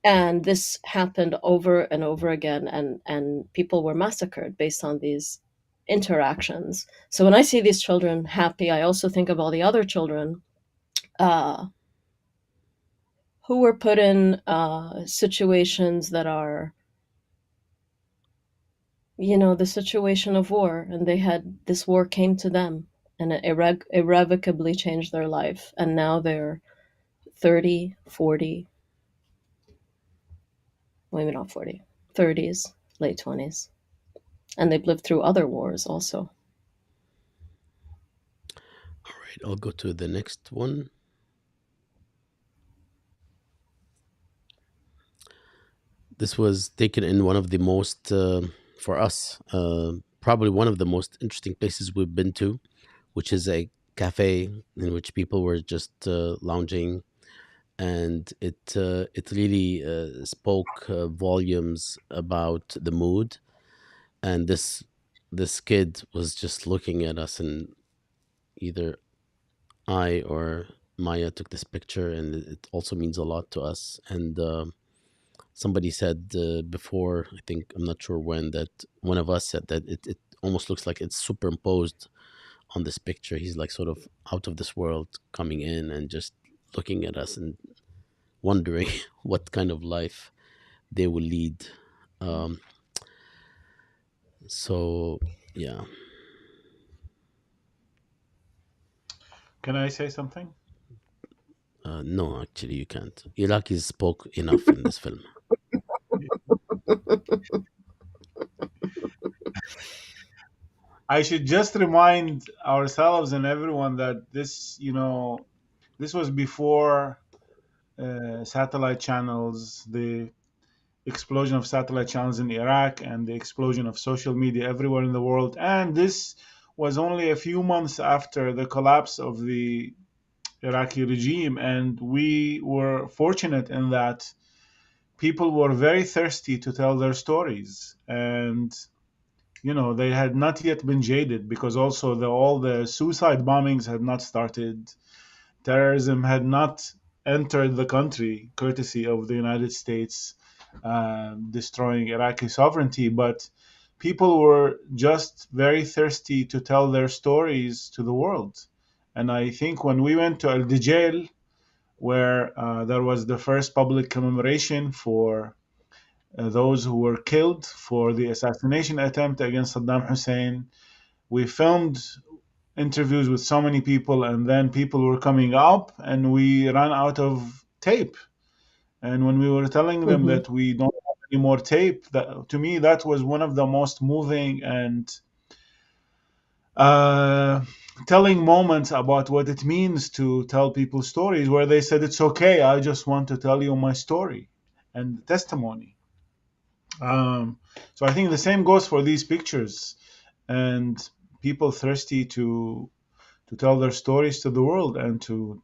And this happened over and over again, and people were massacred based on these interactions. So when I see these children happy, I also think of all the other children who were put in situations that are, the situation of war, and this war came to them and it irrevocably changed their life. And now they're 30, 40, maybe not 40, 30s, late 20s. And they've lived through other wars also. All right, I'll go to the next one. This was taken in one of the most, for us, probably one of the most interesting places we've been to, which is a cafe in which people were just lounging, and it really spoke volumes about the mood. And this kid was just looking at us, and either I or Maya took this picture, and it also means a lot to us. And somebody said before, I think, I'm not sure when, that one of us said that it almost looks like it's superimposed on this picture. He's like sort of out of this world coming in and just looking at us and wondering what kind of life they will lead. So yeah. Can I say something? No, actually you can't. Iraqis spoke enough in this film. I should just remind ourselves and everyone that this was before satellite channels, the explosion of satellite channels in Iraq, and the explosion of social media everywhere in the world. And this was only a few months after the collapse of the Iraqi regime. And we were fortunate in that people were very thirsty to tell their stories. And they had not yet been jaded, because also all the suicide bombings had not started. Terrorism had not entered the country, courtesy of the United States destroying Iraqi sovereignty. But people were just very thirsty to tell their stories to the world. And I think when we went to Al Dijal, where there was the first public commemoration for those who were killed for the assassination attempt against Saddam Hussein, we filmed interviews with so many people, and then people were coming up, and we ran out of tape. And when we were telling them that we don't have any more tape, that, to me, that was one of the most moving and telling moments about what it means to tell people stories, where they said, "It's okay, I just want to tell you my story and testimony." So I think the same goes for these pictures, and people thirsty to tell their stories to the world and to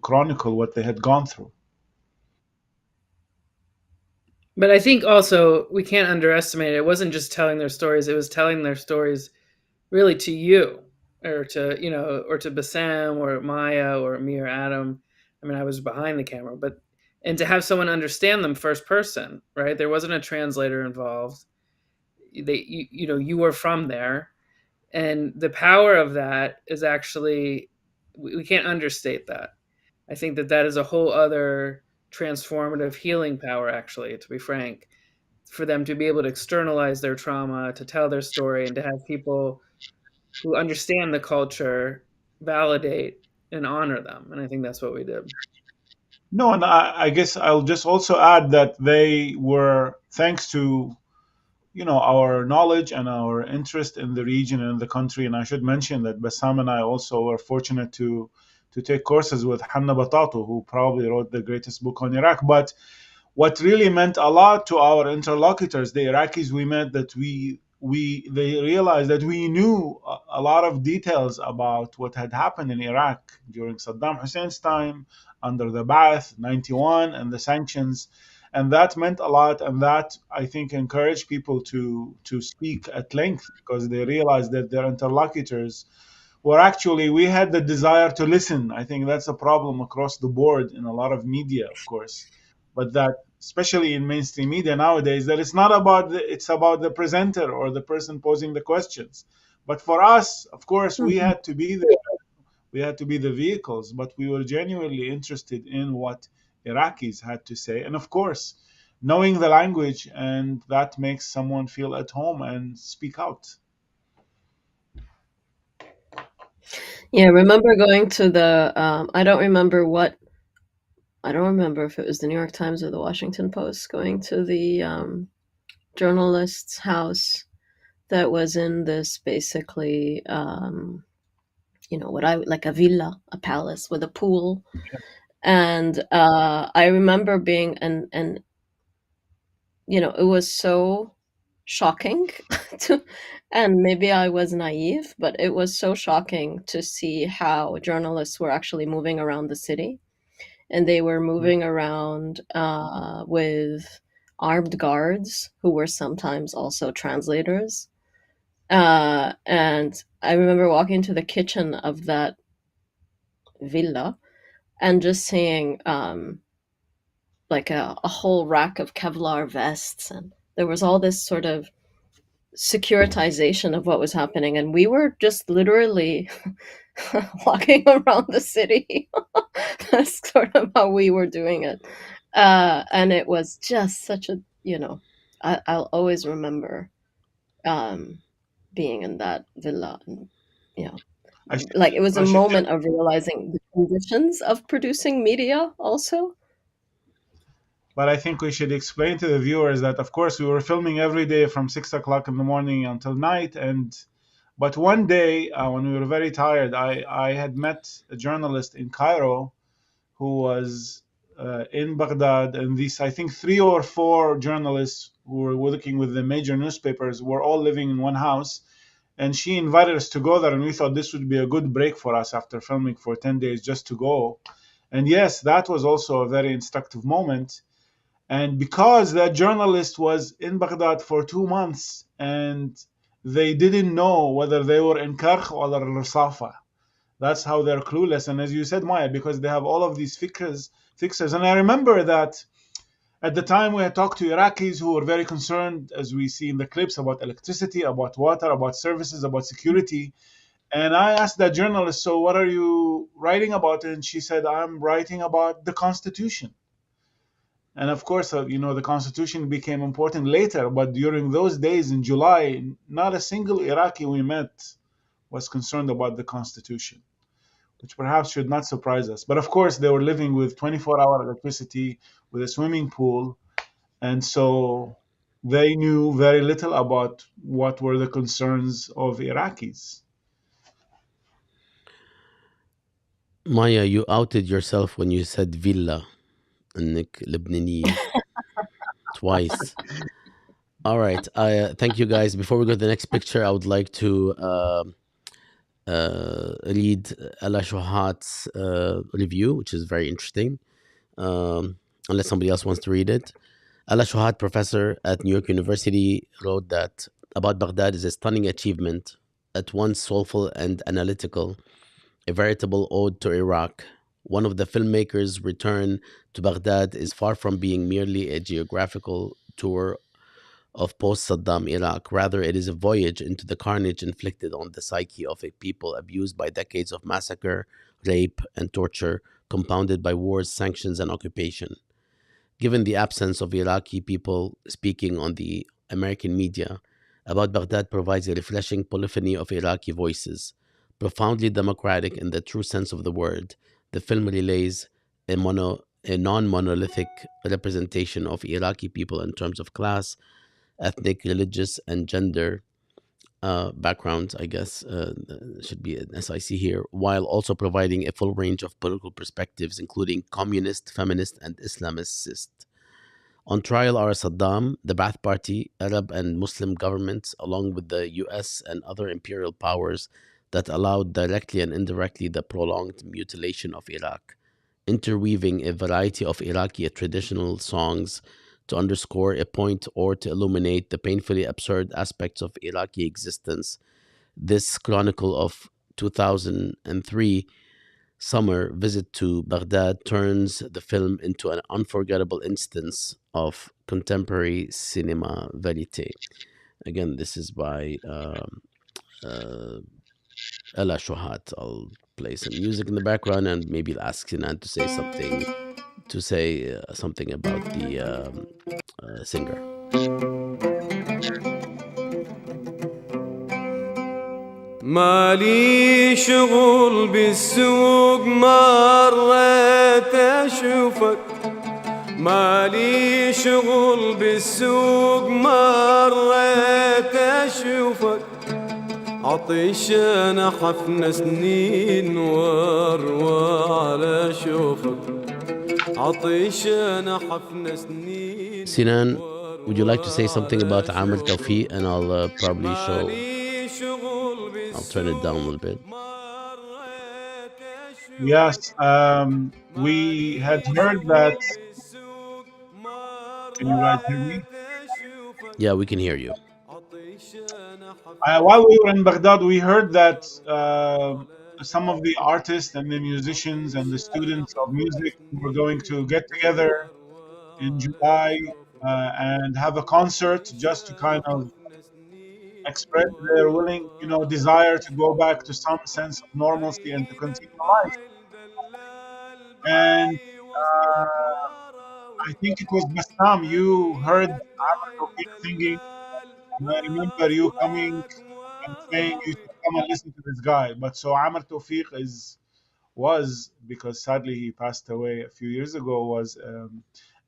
chronicle what they had gone through. But I think also we can't underestimate it. It wasn't just telling their stories; it was telling their stories really to you, or to or to Bassam or Maya or me or Adam. I mean, I was behind the camera, and to have someone understand them first person, right? There wasn't a translator involved. You were from there, and the power of that is actually, we can't understate that. I think that is a whole other transformative healing power, actually, to be frank, for them to be able to externalize their trauma, to tell their story, and to have people who understand the culture validate and honor them. And I think that's what we did. No, and I guess I'll just also add that they were, thanks to our knowledge and our interest in the region and the country. And I should mention that Bassam and I also were fortunate to take courses with Hanna Batatu, who probably wrote the greatest book on Iraq. But what really meant a lot to our interlocutors, the Iraqis we met, that they realized that we knew a lot of details about what had happened in Iraq during Saddam Hussein's time, under the Ba'ath, 91, and the sanctions. And that meant a lot, and that, I think, encouraged people to speak at length, because they realized that their interlocutors were actually, we had the desire to listen. I think that's a problem across the board in a lot of media, of course, but that, especially in mainstream media nowadays, that it's about the presenter or the person posing the questions. But for us, of course, we had to be there. We had to be the vehicles, but we were genuinely interested in what Iraqis had to say. And of course, knowing the language, and that makes someone feel at home and speak out. Yeah, I remember going to the, I don't remember if it was the New York Times or the Washington Post, going to the journalist's house that was in this basically, like a villa, a palace with a pool. And I remember being, and it was so shocking and maybe I was naive, but it was so shocking to see how journalists were actually moving around the city. And they were moving around with armed guards who were sometimes also translators. And I remember walking to the kitchen of that villa and just seeing like a whole rack of Kevlar vests, and there was all this sort of securitization of what was happening, and we were just literally walking around the city. That's sort of how we were doing it, and it was just such a I'll always remember being in that villa, and like it was a moment of realizing the conditions of producing media also. But I think we should explain to the viewers that, of course, we were filming every day from 6 o'clock in the morning until night. But one day, when we were very tired, I had met a journalist in Cairo who was in Baghdad. And these, I think, 3 or 4 journalists who were working with the major newspapers were all living in one house. And she invited us to go there. And we thought this would be a good break for us after filming for 10 days, just to go. And yes, that was also a very instructive moment. And because that journalist was in Baghdad for 2 months and they didn't know whether they were in Karkh or Rasafa. That's how they're clueless. And as you said, Maya, because they have all of these fixers. And I remember that at the time we had talked to Iraqis who were very concerned, as we see in the clips, about electricity, about water, about services, about security. And I asked that journalist, so what are you writing about? And she said, I'm writing about the Constitution. And of course, the Constitution became important later, but during those days in July, not a single Iraqi we met was concerned about the Constitution, which perhaps should not surprise us. But of course, they were living with 24-hour electricity, with a swimming pool, and so they knew very little about what were the concerns of Iraqis. Maya, you outed yourself when you said villa انك لبنانية twice. All right. Thank you guys. Before we go to the next picture, I would like to read Ella Shohat's review, which is very interesting. Unless somebody else wants to read it. Ella Shohat, professor at New York University, wrote that About Baghdad is a stunning achievement, at once soulful and analytical, a veritable ode to Iraq. One of the filmmakers' return to Baghdad is far from being merely a geographical tour of post Saddam Iraq. Rather, it is a voyage into the carnage inflicted on the psyche of a people abused by decades of massacre, rape, and torture, compounded by wars, sanctions, and occupation. Given the absence of Iraqi people speaking on the American media, About Baghdad provides a refreshing polyphony of Iraqi voices. Profoundly democratic in the true sense of the word, the film relays a non-monolithic representation of Iraqi people in terms of class, ethnic, religious, and gender backgrounds, I guess, should be an SIC here, while also providing a full range of political perspectives, including communist, feminist, and Islamist. On trial are Saddam, the Ba'ath Party, Arab and Muslim governments, along with the US and other imperial powers that allowed directly and indirectly the prolonged mutilation of Iraq, interweaving a variety of Iraqi traditional songs to underscore a point or to illuminate the painfully absurd aspects of Iraqi existence. This chronicle of 2003 summer visit to Baghdad turns the film into an unforgettable instance of contemporary cinema verite. Again, this is by Ella Shohat. I'll play some music in the background and maybe ask Sinand to say something about the singer. مالي شغل بالسوق مريت أشوفك مالي شغل بالسوق مريت أشوفك عطشان حفن سنين واروى على شوفك عطشان حفن سنين. Sinan, would you like to say something about Amr Tawfiq, and I'll probably show. I'll turn it down a little bit. Yes, we had heard that. Can you guys hear me? Yeah, we can hear you. While we were in Baghdad, we heard that some of the artists and the musicians and the students of music were going to get together in July and have a concert just to kind of express their desire to go back to some sense of normalcy and to continue life. And I think it was Bassam, you heard Amr Tawfiq singing, and I remember you coming and saying you should come and listen to this guy. But so Amr Tawfiq was, because sadly he passed away a few years ago, was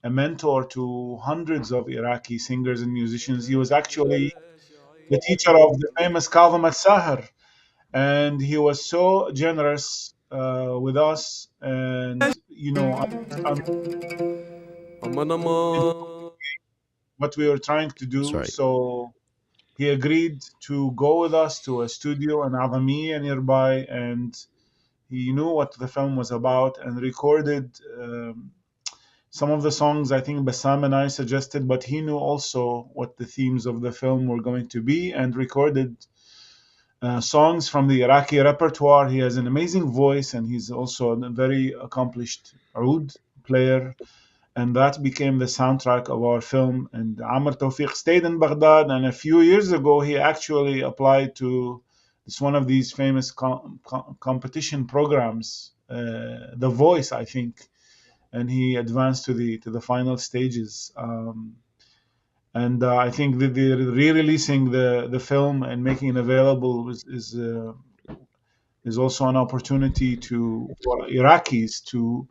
a mentor to hundreds of Iraqi singers and musicians. He was actually the teacher of the famous Kazim al-Sahir, and he was so generous with us, and what we were trying to do. Sorry. So he agreed to go with us to a studio in Azamiya nearby, and he knew what the film was about and recorded Some of the songs I think Bassam and I suggested, but he knew also what the themes of the film were going to be and recorded songs from the Iraqi repertoire. He has an amazing voice, and he's also a very accomplished oud player. And that became the soundtrack of our film. And Amr Tawfiq stayed in Baghdad, and a few years ago, he actually applied to it's one of these famous competition programs, The Voice, I think, and he advanced to the final stages. And I think that the re-releasing the film and making it available is also an opportunity for Iraqis to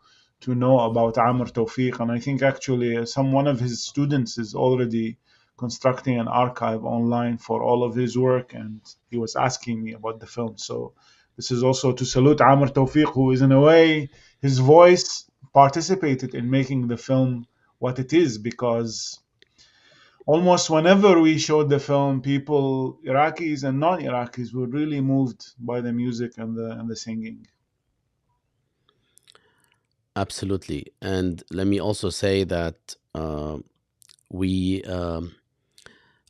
know about Amr Tawfiq. And I think actually one of his students is already constructing an archive online for all of his work, and he was asking me about the film. So this is also to salute Amr Tawfiq, who is in a way, his voice participated in making the film what it is, because almost whenever we showed the film, people, Iraqis and non-Iraqis, were really moved by the music and the singing. Absolutely. And let me also say that we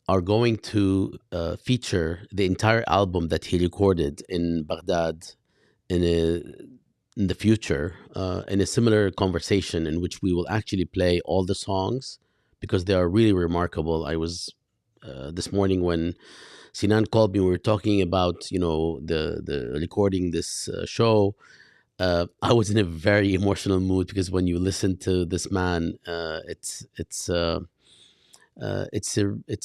are going to feature the entire album that he recorded in Baghdad in the future, in a similar conversation in which we will actually play all the songs because they are really remarkable. I was this morning when Sinand called me, we were talking about the recording this show. I was in a very emotional mood because when you listen to this man, it's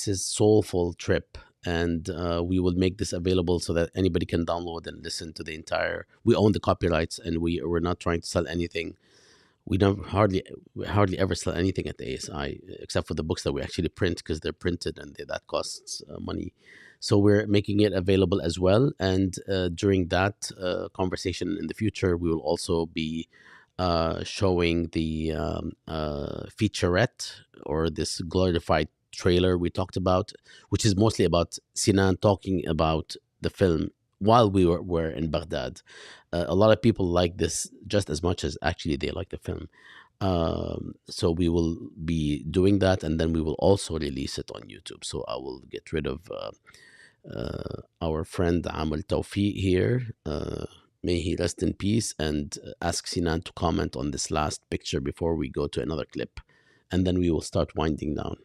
a soulful trip, and we will make this available so that anybody can download and listen to the entire. We own the copyrights, and we're not trying to sell anything. We hardly ever sell anything at the ASI except for the books that we actually print because they're printed and that costs money. So we're making it available as well. And during that conversation in the future, we will also be showing the featurette, or this glorified trailer we talked about, which is mostly about Sinan talking about the film while we were in Baghdad. A lot of people like this just as much as actually they like the film. So we will be doing that, and then we will also release it on YouTube. So I will get rid of our friend Amal Tawfiq here. May he rest in peace, and ask Sinan to comment on this last picture before we go to another clip. And then we will start winding down.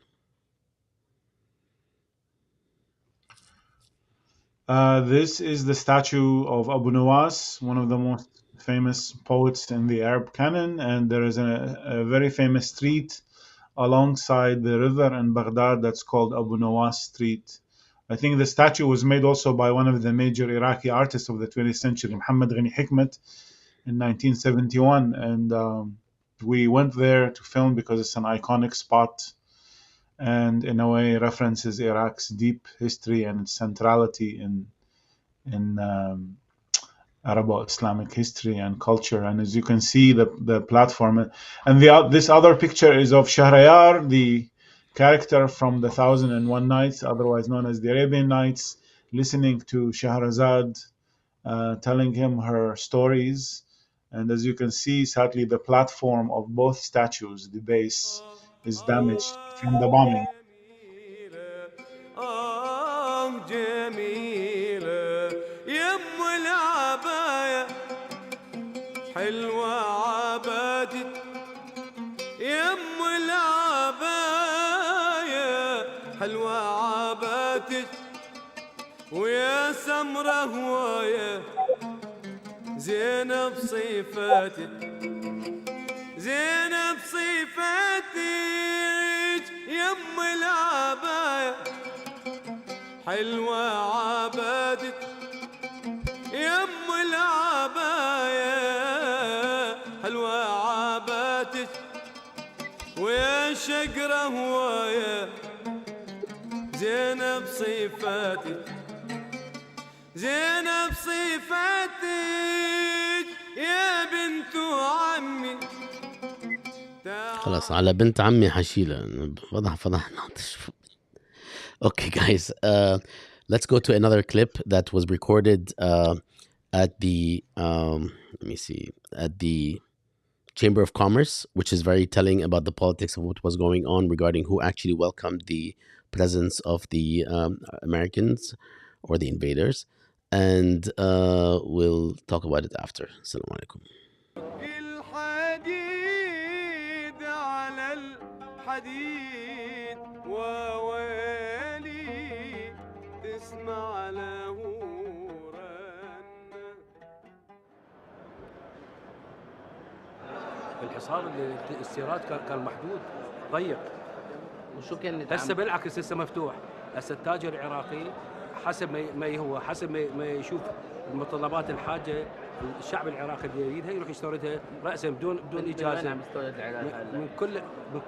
This is the statue of Abu Nawas, one of the most famous poets in the Arab canon, and there is a very famous street alongside the river in Baghdad that's called Abu Nawas Street. I think the statue was made also by one of the major Iraqi artists of the 20th century, Muhammad Ghani Hikmat, in 1971. And we went there to film because it's an iconic spot and in a way references Iraq's deep history and its centrality in Arabo-Islamic history and culture. And as you can see, the platform. And this other picture is of Shahrayar, the character from the 1001 Nights, otherwise known as the Arabian Nights, listening to Shahrazad, telling him her stories. And as you can see, sadly, the platform of both statues, the base, is damaged from the bombing. حلوة عبادت يم العباية حلوة عبادت ويا سمرة هواية زينب صفاتك زينب صفاتك يم العباية حلوة عبادت يم العباية حلوة عبادت ويا شقرة هواية زينب صفاتك زينب صفاتك يا بنت عمي. خلاص على بنت عمي حشيلة فضحنا. Okay, guys, let's go to another clip that was recorded at the let me see, at the Chamber of Commerce, which is very telling about the politics of what was going on regarding who actually welcomed the presence of the Americans or the invaders. And we'll talk about it after. Assalamu alaikum. الحديد على الحديد ووالي تسمع له الحصار الاستيراد كان محدود ضيق. وشو كان هسه بالعكس هسه مفتوح. هسه التاجر العراقي حسب ما يشوف المتطلبات الحاجه الشعب العراقي اللي يريدها يروح يستوردها راسا بدون اجازه. من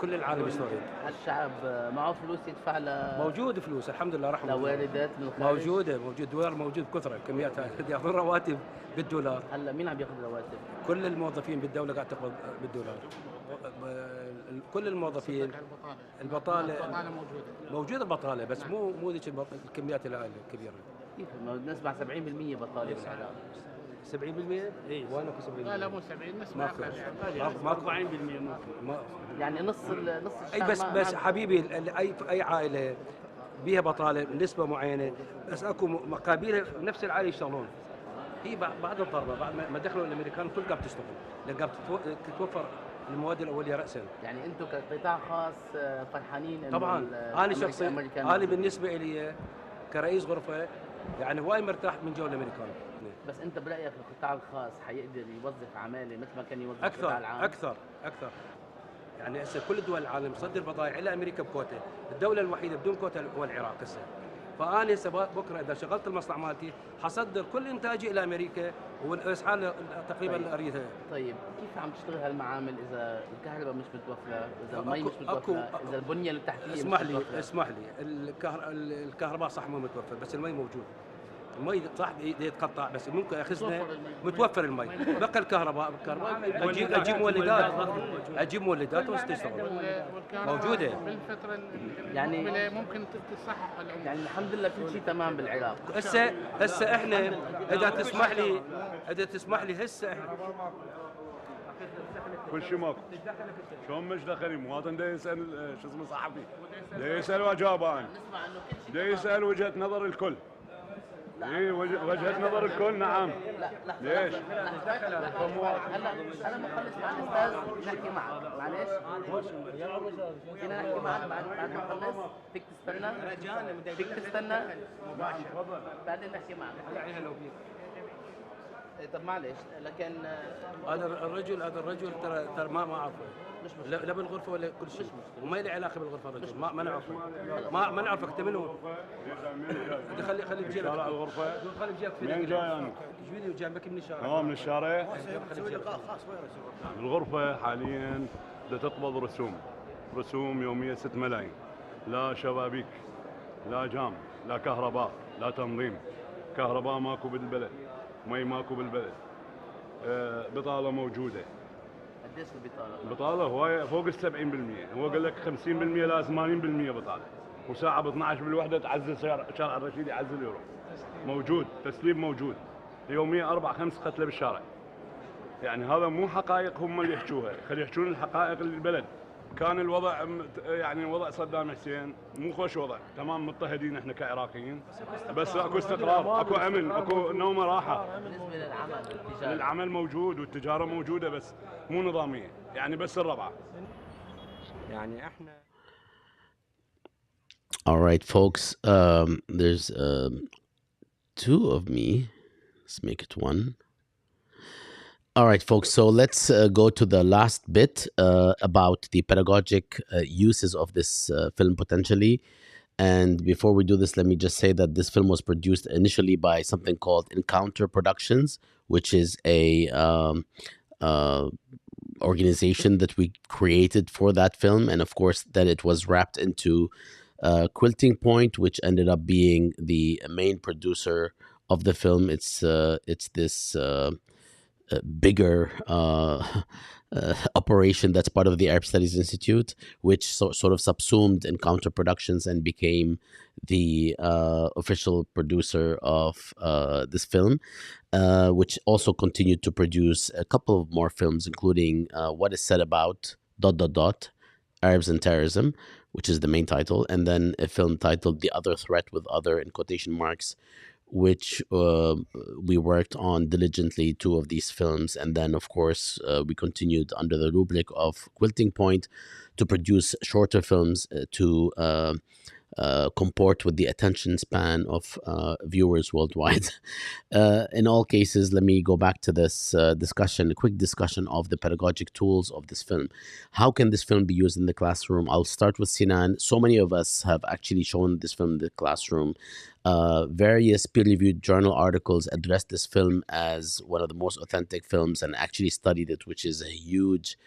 كل العالم يستورد. الشعب معه فلوس يدفع موجود فلوس الحمد لله رحمه الله. لواردات من الخارج موجود دولار موجود بكثره كميات ياخذون رواتب بالدولار. هلا مين عم ياخذ رواتب؟ كل الموظفين بالدوله قاعد تقبض بالدولار. كل الموظفين. البطاله موجوده البطاله بس مو ذيك الكميات الكبيره. كيف نسمع 70% بطاله بالعراق. 70%؟ اي وين اكو 70%؟ لا مو 70 نسمع ماكو 40% يعني نص الشعب. اي بس حبيبي اي عائله بيها بطاله بنسبه معينه بس اكو مقابلها نفس العائله يشتغلون. هي بعد الضربه بعد ما دخلوا الامريكان كل قاعد تشتغل لان قاعد تتوفر المواد الاوليه راسا. يعني انتم كقطاع خاص فرحانين طبعا. انا شخصيا انا بالنسبه لي كرئيس غرفه يعني هواي مرتاح من جو الامريكان. بس انت برايك القطاع الخاص حيقدر يوظف عماله مثل ما كان يوظف القطاع العام؟ اكثر يعني هسه كل دول العالم تصدر بضائع الى امريكا بكوتا، الدوله الوحيده بدون كوتا هو العراق هسه. فانا هسه بكره اذا شغلت المصنع مالتي حصدر كل انتاجي الى امريكا والاسعار تقريبا اريدها. طيب كيف عم تشتغل هالمعامل اذا الكهرباء مش متوفره، اذا المي مش متوفره، اذا البنيه التحتيه اسمح لي الكهرباء صح مو متوفر بس المي موجود. المي صح يتقطع بس ممكن اخذنا متوفر المي بقى الكهرباء اجيب مولدات وتشتغل موجوده بالفتره يعني ممكن تصحح الامور. يعني الحمد لله كل شيء تمام بالعراق. هسه احنا اذا تسمح لي هسه احنا كل شيء ماكو. شلون مش دخلي مواطن دا يسال شو اسمه صحفي دا يسال وجابان دا يسال وجهه نظر الكل. اي وجهه نظر الكل نعم. ليش؟ هلا انا بخلص مع الاستاذ نحكي معك معلش. فينا نحكي معك بعد ما نخلص؟ فيك تستنى؟ بعدين نحكي معك. طب معلش لكن هذا الرجل ترى ما اعرفه لا بالغرفه ولا كل شيء وما له علاقه بالغرفه الرجل ما نعرفه ما نعرفك انت منو. خلي بجيبك الغرفه خلي بجيبك من جاي انا؟ ايش جاي بك من الشارع؟ من الشارع. الغرفه حاليا تقبض رسوم يوميه 6 ملايين. لا شبابيك لا جام لا كهرباء لا تنظيم. كهرباء ماكو بالبلد مي ماكو بالبلد. بطاله موجوده. قديش البطاله؟ البطاله هوايه فوق ال 70%. هو قال لك 50% لا 80% بطاله. وساعه ب 12 بالوحده تعزل شارع الرشيد يعزل يروح. موجود تسليب موجود. يوميا 4-5 قتله بالشارع. يعني هذا مو حقائق هم اللي يحكوها، خلي يحكون الحقائق اللي بالبلد. كان الوضع يعني وضع صدام حسين مو خوش وضع، تمام مضطهدين احنا كعراقيين، بس اكو استقرار، اكو امن، اكو نومه راحه. بالنسبه للعمل والتجاره العمل موجود والتجاره موجوده بس مو نظاميه، يعني بس الربعه. يعني احنا All right, folks. There's two of me. Let's make it one. All right, folks. So let's go to the last bit about the pedagogic uses of this film potentially. And before we do this, let me just say that this film was produced initially by something called Encounter Productions, which is a organization that we created for that film. And of course, that it was wrapped into Quilting Point, which ended up being the main producer of the film. It's this bigger operation that's part of the Arab Studies Institute, which sort of subsumed Encounter Productions and became the official producer of this film, which also continued to produce a couple of more films, including What Is Said About ... Arabs and Terrorism, which is the main title, and then a film titled The Other Threat, with other in quotation marks, which we worked on diligently, two of these films. And then, of course, we continued under the rubric of Quilting Point to produce shorter films to comport with the attention span of viewers worldwide. In all cases, let me go back to this discussion, a quick discussion of the pedagogic tools of this film. How can this film be used in the classroom? I'll start with Sinan. So many of us have actually shown this film in the classroom. Various peer-reviewed journal articles addressed this film as one of the most authentic films and actually studied it, which is a huge,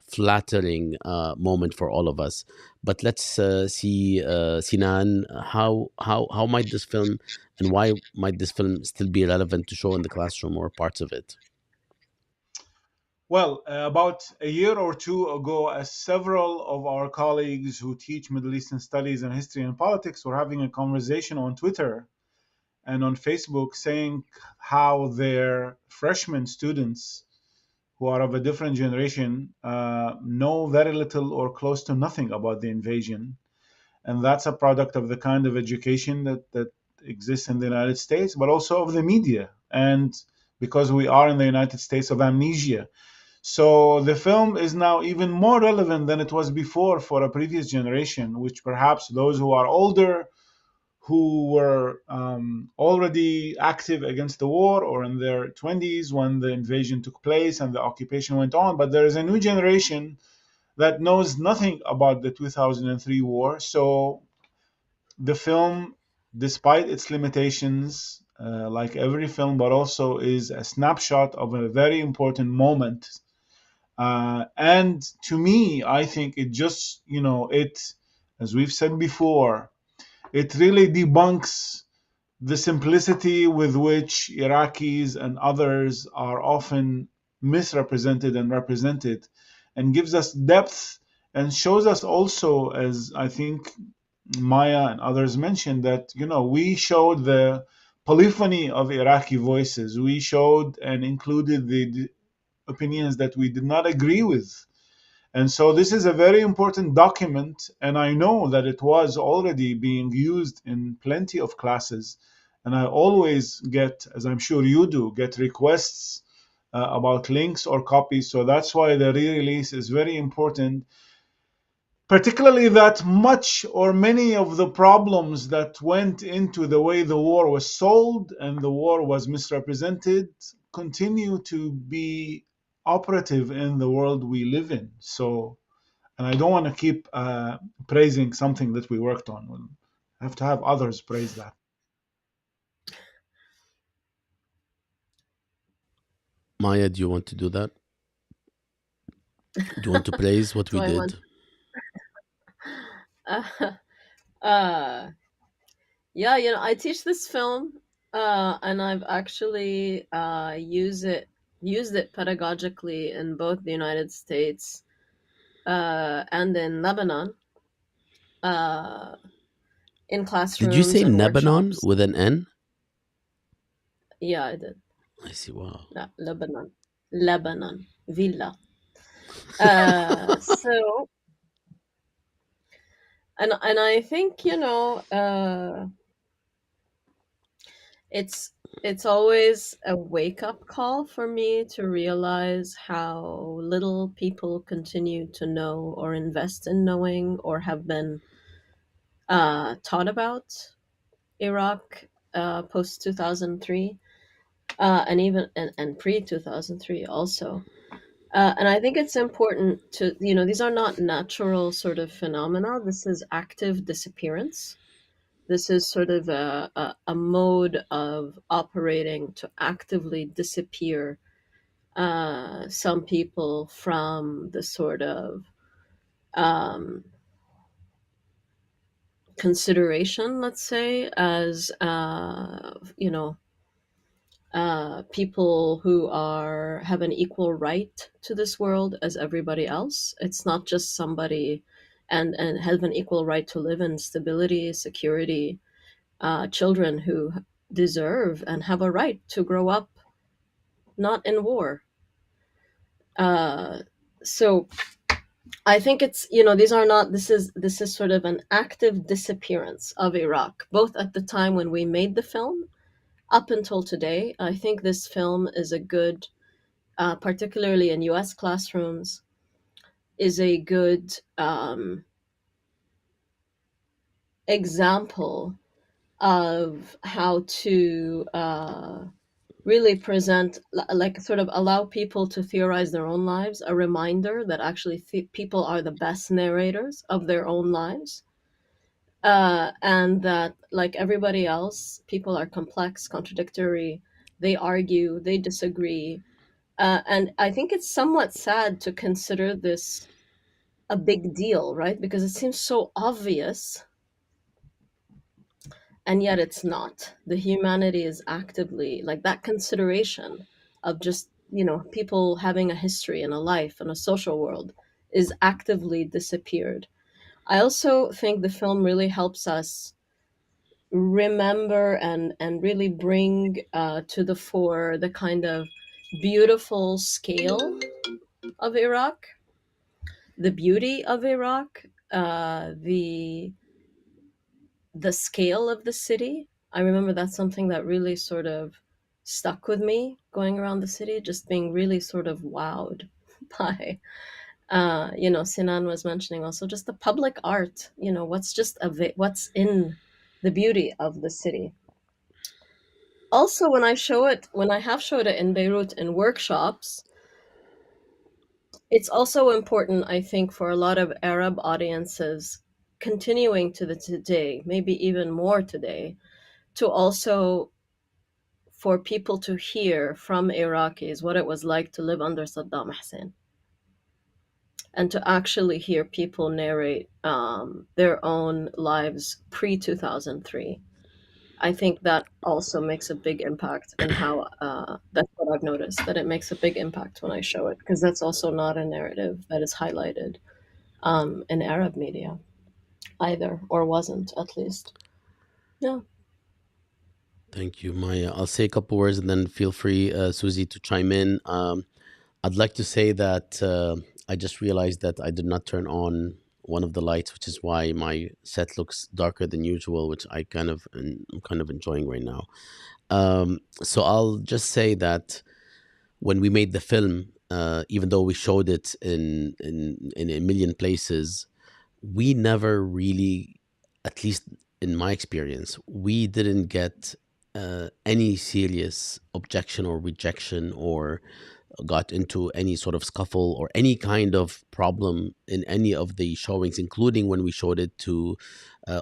flattering moment for all of us. But let's see, Sinan, how might this film and why might this film still be relevant to show in the classroom or parts of it? Well, about a year or two ago, as several of our colleagues who teach Middle Eastern studies and history and politics were having a conversation on Twitter and on Facebook saying how their freshman students who are of a different generation know very little or close to nothing about the invasion. And that's a product of the kind of education that exists in the United States, but also of the media. And because we are in the United States, of amnesia. So the film is now even more relevant than it was before for a previous generation, which perhaps those who are older, who were already active against the war or in their 20s when the invasion took place and the occupation went on. But there is a new generation that knows nothing about the 2003 war. So the film, despite its limitations, like every film, but also is a snapshot of a very important moment. And to me, I think it just, as we've said before, it really debunks the simplicity with which Iraqis and others are often misrepresented and represented, and gives us depth and shows us also, as I think Maya and others mentioned, that we showed the polyphony of Iraqi voices. We showed and included the opinions that we did not agree with. And so this is a very important document, and I know that it was already being used in plenty of classes. And I always get, as I'm sure you do, get requests about links or copies. So that's why the re-release is very important, particularly that much or many of the problems that went into the way the war was sold and the war was misrepresented continue to be operative in the world we live in. So, and I don't want to keep praising something that we worked on. We'll have to have others praise that. Maya, do you want to do that? Do you want to praise what we did? Yeah, I teach this film, and I've actually used it pedagogically in both the United States and in Lebanon, in classrooms. Did you say and Lebanon workshops. with an N? Yeah, I did. I see. Wow. Yeah, Lebanon, Villa. So, and I think it's always a wake-up call for me to realize how little people continue to know or invest in knowing or have been taught about Iraq post 2003, and even and pre 2003 also. And I think it's important to, these are not natural sort of phenomena. This is active disappearance. This is sort of a mode of operating to actively disappear some people from the sort of consideration, let's say, as people who have an equal right to this world as everybody else. It's not just somebody and have an equal right to live in stability, security, children who deserve and have a right to grow up not in war. So I think it's, this is sort of an active disappearance of Iraq, both at the time when we made the film up until today. I think this film is a good, particularly in US classrooms, is a good example of how to really present, like sort of allow people to theorize their own lives, a reminder that actually people are the best narrators of their own lives. And that, like everybody else, people are complex, contradictory, they argue, they disagree. And I think it's somewhat sad to consider this a big deal, right? Because it seems so obvious, and yet it's not. The humanity is actively, like, that consideration of just, people having a history and a life and a social world is actively disappeared. I also think the film really helps us remember and really bring to the fore the kind of beautiful scale of Iraq, the beauty of Iraq, the scale of the city. I remember that's something that really sort of stuck with me going around the city, just being really sort of wowed by, Sinan was mentioning also just the public art, what's in the beauty of the city. Also, when I have showed it in Beirut in workshops, it's also important, I think, for a lot of Arab audiences continuing to the today, maybe even more today, to also for people to hear from Iraqis what it was like to live under Saddam Hussein, and to actually hear people narrate their own lives pre-2003. I think that also makes a big impact in how, that's what I've noticed, that it makes a big impact when I show it, because that's also not a narrative that is highlighted in Arab media either, or wasn't at least. Yeah. Thank you, Maya. I'll say a couple words and then feel free, Suzy, to chime in. I'd like to say that I just realized that I did not turn on one of the lights, which is why my set looks darker than usual, which I'm kind of enjoying right now. So I'll just say that when we made the film, even though we showed it in a million places, we never really, at least in my experience, we didn't get any serious objection or rejection, or got into any sort of scuffle or any kind of problem in any of the showings, including when we showed it to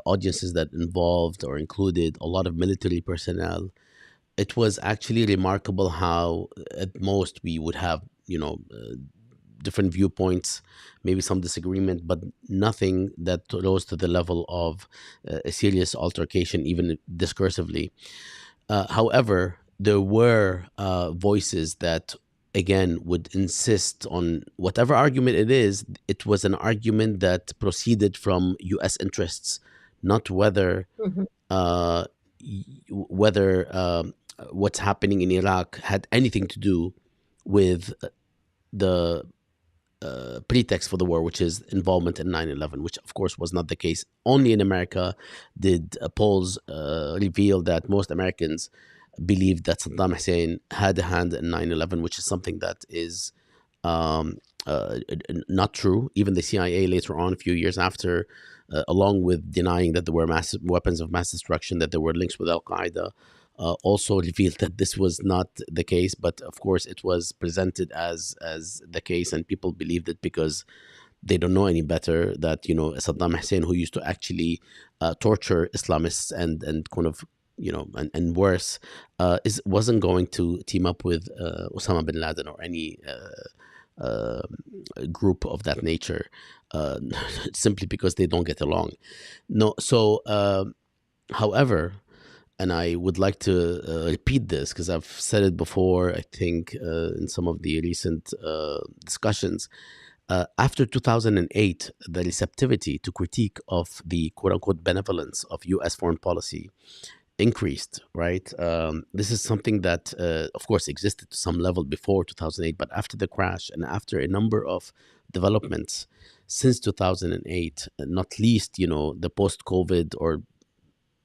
audiences that involved or included a lot of military personnel. It was actually remarkable how at most we would have, different viewpoints, maybe some disagreement, but nothing that rose to the level of a serious altercation, even discursively. However, there were voices that, again, would insist on whatever argument it is. It was an argument that proceeded from U.S. interests, not whether what's happening in Iraq had anything to do with the pretext for the war, which is involvement in 9/11, which of course was not the case. Only in America did polls reveal that most Americans believed that Saddam Hussein had a hand in 9/11, which is something that is not true. Even the CIA later on, a few years after, along with denying that there were massive weapons of mass destruction, that there were links with Al-Qaeda, also revealed that this was not the case. But of course, it was presented as the case, and people believed it because they don't know any better. That Saddam Hussein, who used to actually torture Islamists and kind of and worse, wasn't going to team up with Osama bin Laden or any group of that nature, simply because they don't get along. No, so however, and I would like to repeat this because I've said it before, I think, in some of the recent discussions. After 2008, the receptivity to critique of the quote-unquote benevolence of U.S. foreign policy increased, right? This is something that, of course, existed to some level before 2008, but after the crash and after a number of developments since 2008, not least, the post-COVID or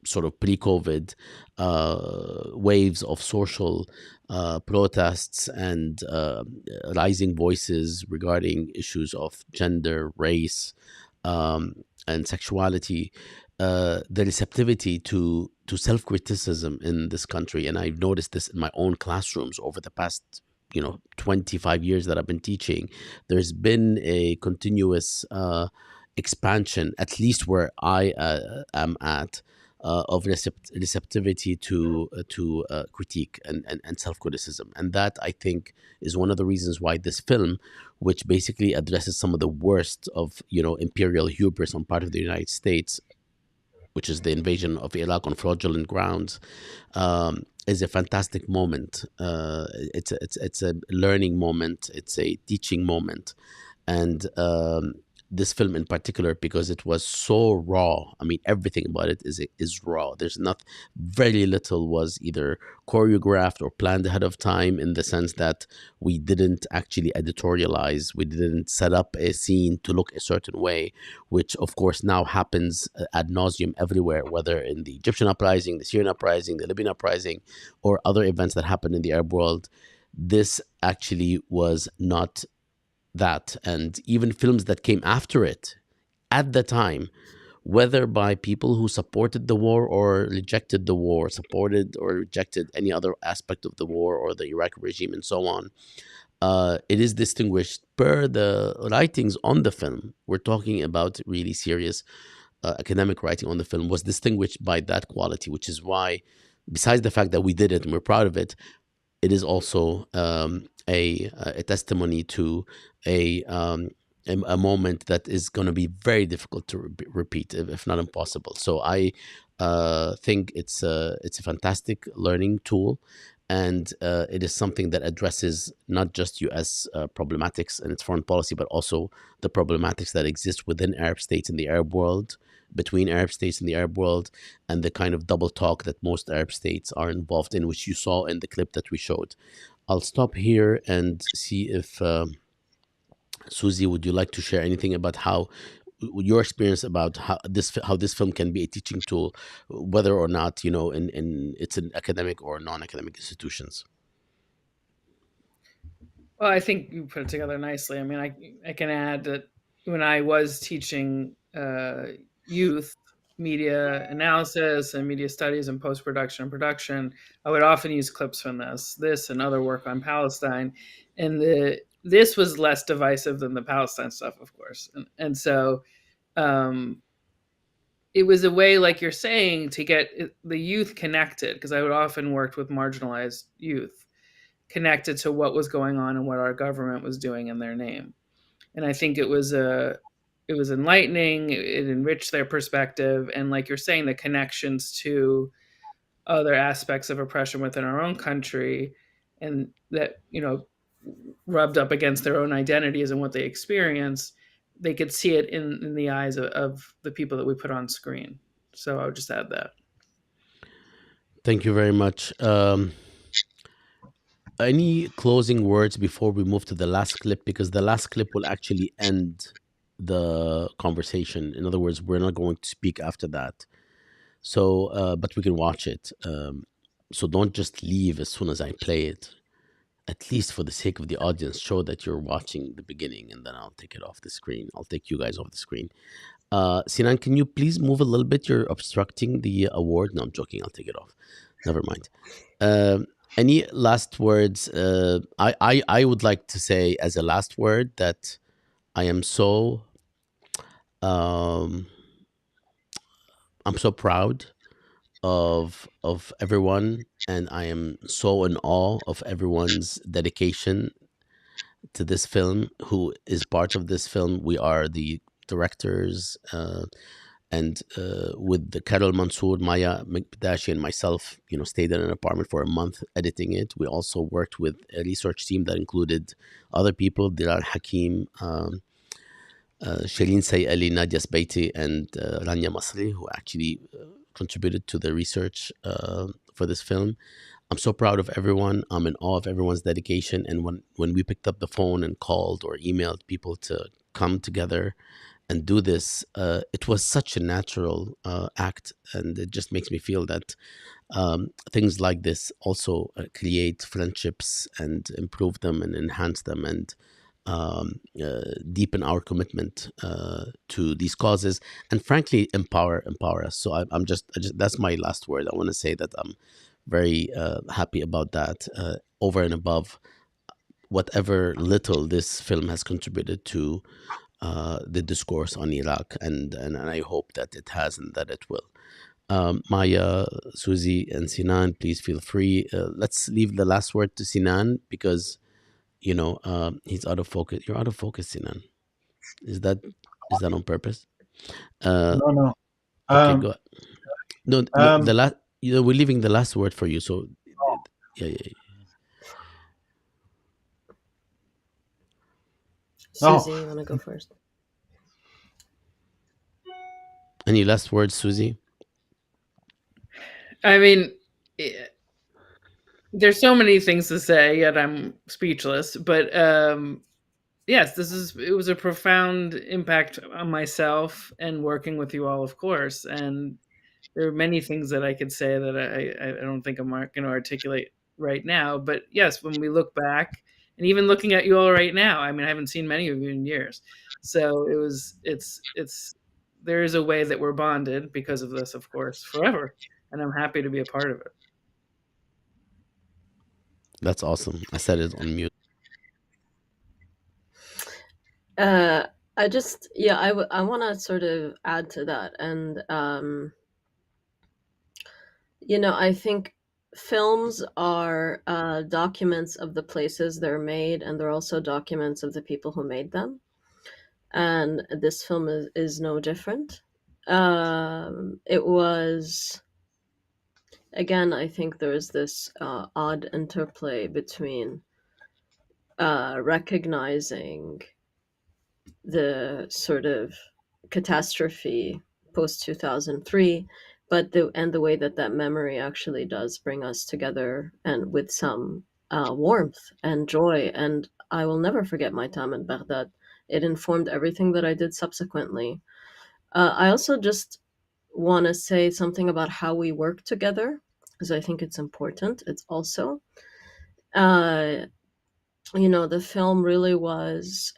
sort of pre-COVID waves of social protests and rising voices regarding issues of gender, race, and sexuality, the receptivity to self-criticism in this country. And I've noticed this in my own classrooms over the past 25 years that I've been teaching. There's been a continuous expansion, at least where I am at, of receptivity to critique and self-criticism. And that, I think, is one of the reasons why this film, which basically addresses some of the worst of imperial hubris on part of the United States, which is the invasion of Iraq on fraudulent grounds, is a fantastic moment. It's a learning moment. It's a teaching moment. And this film in particular, because it was so raw. I mean, everything about it is raw. There's not very little was either choreographed or planned ahead of time, in the sense that we didn't actually editorialize. We didn't set up a scene to look a certain way, which of course now happens ad nauseum everywhere, whether in the Egyptian uprising, the Syrian uprising, the Libyan uprising, or other events that happen in the Arab world. This actually was not that. And even films that came after it at the time, whether by people who supported the war or rejected the war, supported or rejected any other aspect of the war or the Iraqi regime and so on, it is distinguished per the writings on the film. We're talking about really serious academic writing on the film, was distinguished by that quality, which is why, besides the fact that we did it and we're proud of it, it is also a testimony to a moment that is going to be very difficult to repeat, if not impossible. So I think it's a fantastic learning tool, and it is something that addresses not just U.S. Problematics and its foreign policy, but also the problematics that exist within Arab states in the Arab world, between Arab states in the Arab world, and the kind of double talk that most Arab states are involved in, which you saw in the clip that we showed. I'll stop here and see if Suzy, would you like to share anything about how your experience about how this film can be a teaching tool, whether or not it's in academic or non-academic institutions? Well, I think you put it together nicely. I mean, I can add that when I was teaching youth media analysis and media studies and post-production and production, I would often use clips from this and other work on Palestine. And this was less divisive than the Palestine stuff, of course. And so it was a way, like you're saying, to get the youth connected, because I would often work with marginalized youth, connected to what was going on and what our government was doing in their name. And I think it was enlightening. It enriched their perspective. And like you're saying, the connections to other aspects of oppression within our own country, and that, rubbed up against their own identities and what they experience, they could see it in the eyes of the people that we put on screen. So I would just add that. Thank you very much. Any closing words before we move to the last clip? Because the last clip will actually end the conversation. In other words, we're not going to speak after that. So, but we can watch it. So don't just leave as soon as I play it. At least for the sake of the audience, show that you're watching the beginning, and then I'll take it off the screen. I'll take you guys off the screen. Sinand, can you please move a little bit? You're obstructing the award. No, I'm joking. I'll take it off. Never mind. Any last words? I would like to say as a last word that I am so I'm so proud of everyone, and I am so in awe of everyone's dedication to this film, who is part of this film. We are the directors, And with the Carol Mansour, Maya Mikdashi, and myself, stayed in an apartment for a month editing it. We also worked with a research team that included other people, Dirar Hakim, Shireen Sayali, Nadia Sbeiti, and Rania Masri, who actually contributed to the research for this film. I'm so proud of everyone. I'm in awe of everyone's dedication. And when we picked up the phone and called or emailed people to come together and do this, it was such a natural act. And it just makes me feel that things like this also create friendships and improve them and enhance them and deepen our commitment to these causes, and frankly empower us. So I'm just that's my last word. I want to say that I'm very happy about that, over and above whatever little this film has contributed to the discourse on Iraq, and I hope that it has and that it will. Maya, Suzy, and Sinan, please feel free. Let's leave the last word to Sinan, because he's out of focus. You're out of focus, Sinan. Is that on purpose? No. Okay, go ahead. No, the last. We're leaving the last word for you. So, yeah. Suzy, you want to go first? Any last words, Suzy? I mean, there's so many things to say, yet I'm speechless. But yes, it was a profound impact on myself and working with you all, of course. And there are many things that I could say that I don't think I'm going to articulate right now. But yes, when we look back, and even looking at you all right now, I mean, I haven't seen many of you in years. So there is a way that we're bonded because of this, of course, forever. And I'm happy to be a part of it. That's awesome. I said it on mute. I want to sort of add to that. And, I think films are documents of the places they're made, and they're also documents of the people who made them. And this film is no different. It was, again, I think there's this odd interplay between recognizing the sort of catastrophe post 2003, but the way that memory actually does bring us together, and with some warmth and joy. And I will never forget my time in Baghdad. It informed everything that I did subsequently. I also just want to say something about how we work together, because I think it's important. It's also, the film really was,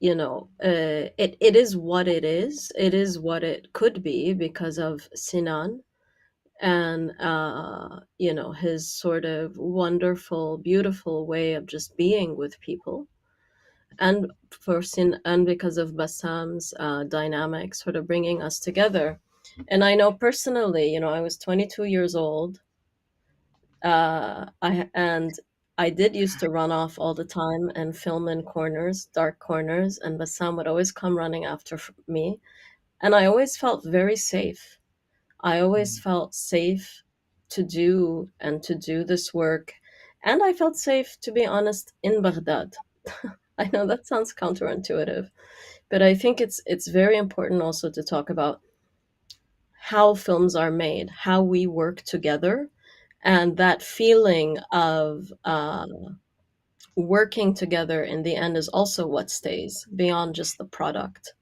it is what it is. It is what it could be because of Sinan and, his sort of wonderful, beautiful way of just being with people. And because of Bassam's dynamic sort of bringing us together. And I know personally, I was 22 years old. I did used to run off all the time and film in corners, dark corners, and Bassam would always come running after me. And I always felt very safe. I always felt safe to do this work. And I felt safe, to be honest, in Baghdad. I know that sounds counterintuitive, but I think it's very important also to talk about how films are made, how we work together, and that feeling of working together in the end is also what stays beyond just the product.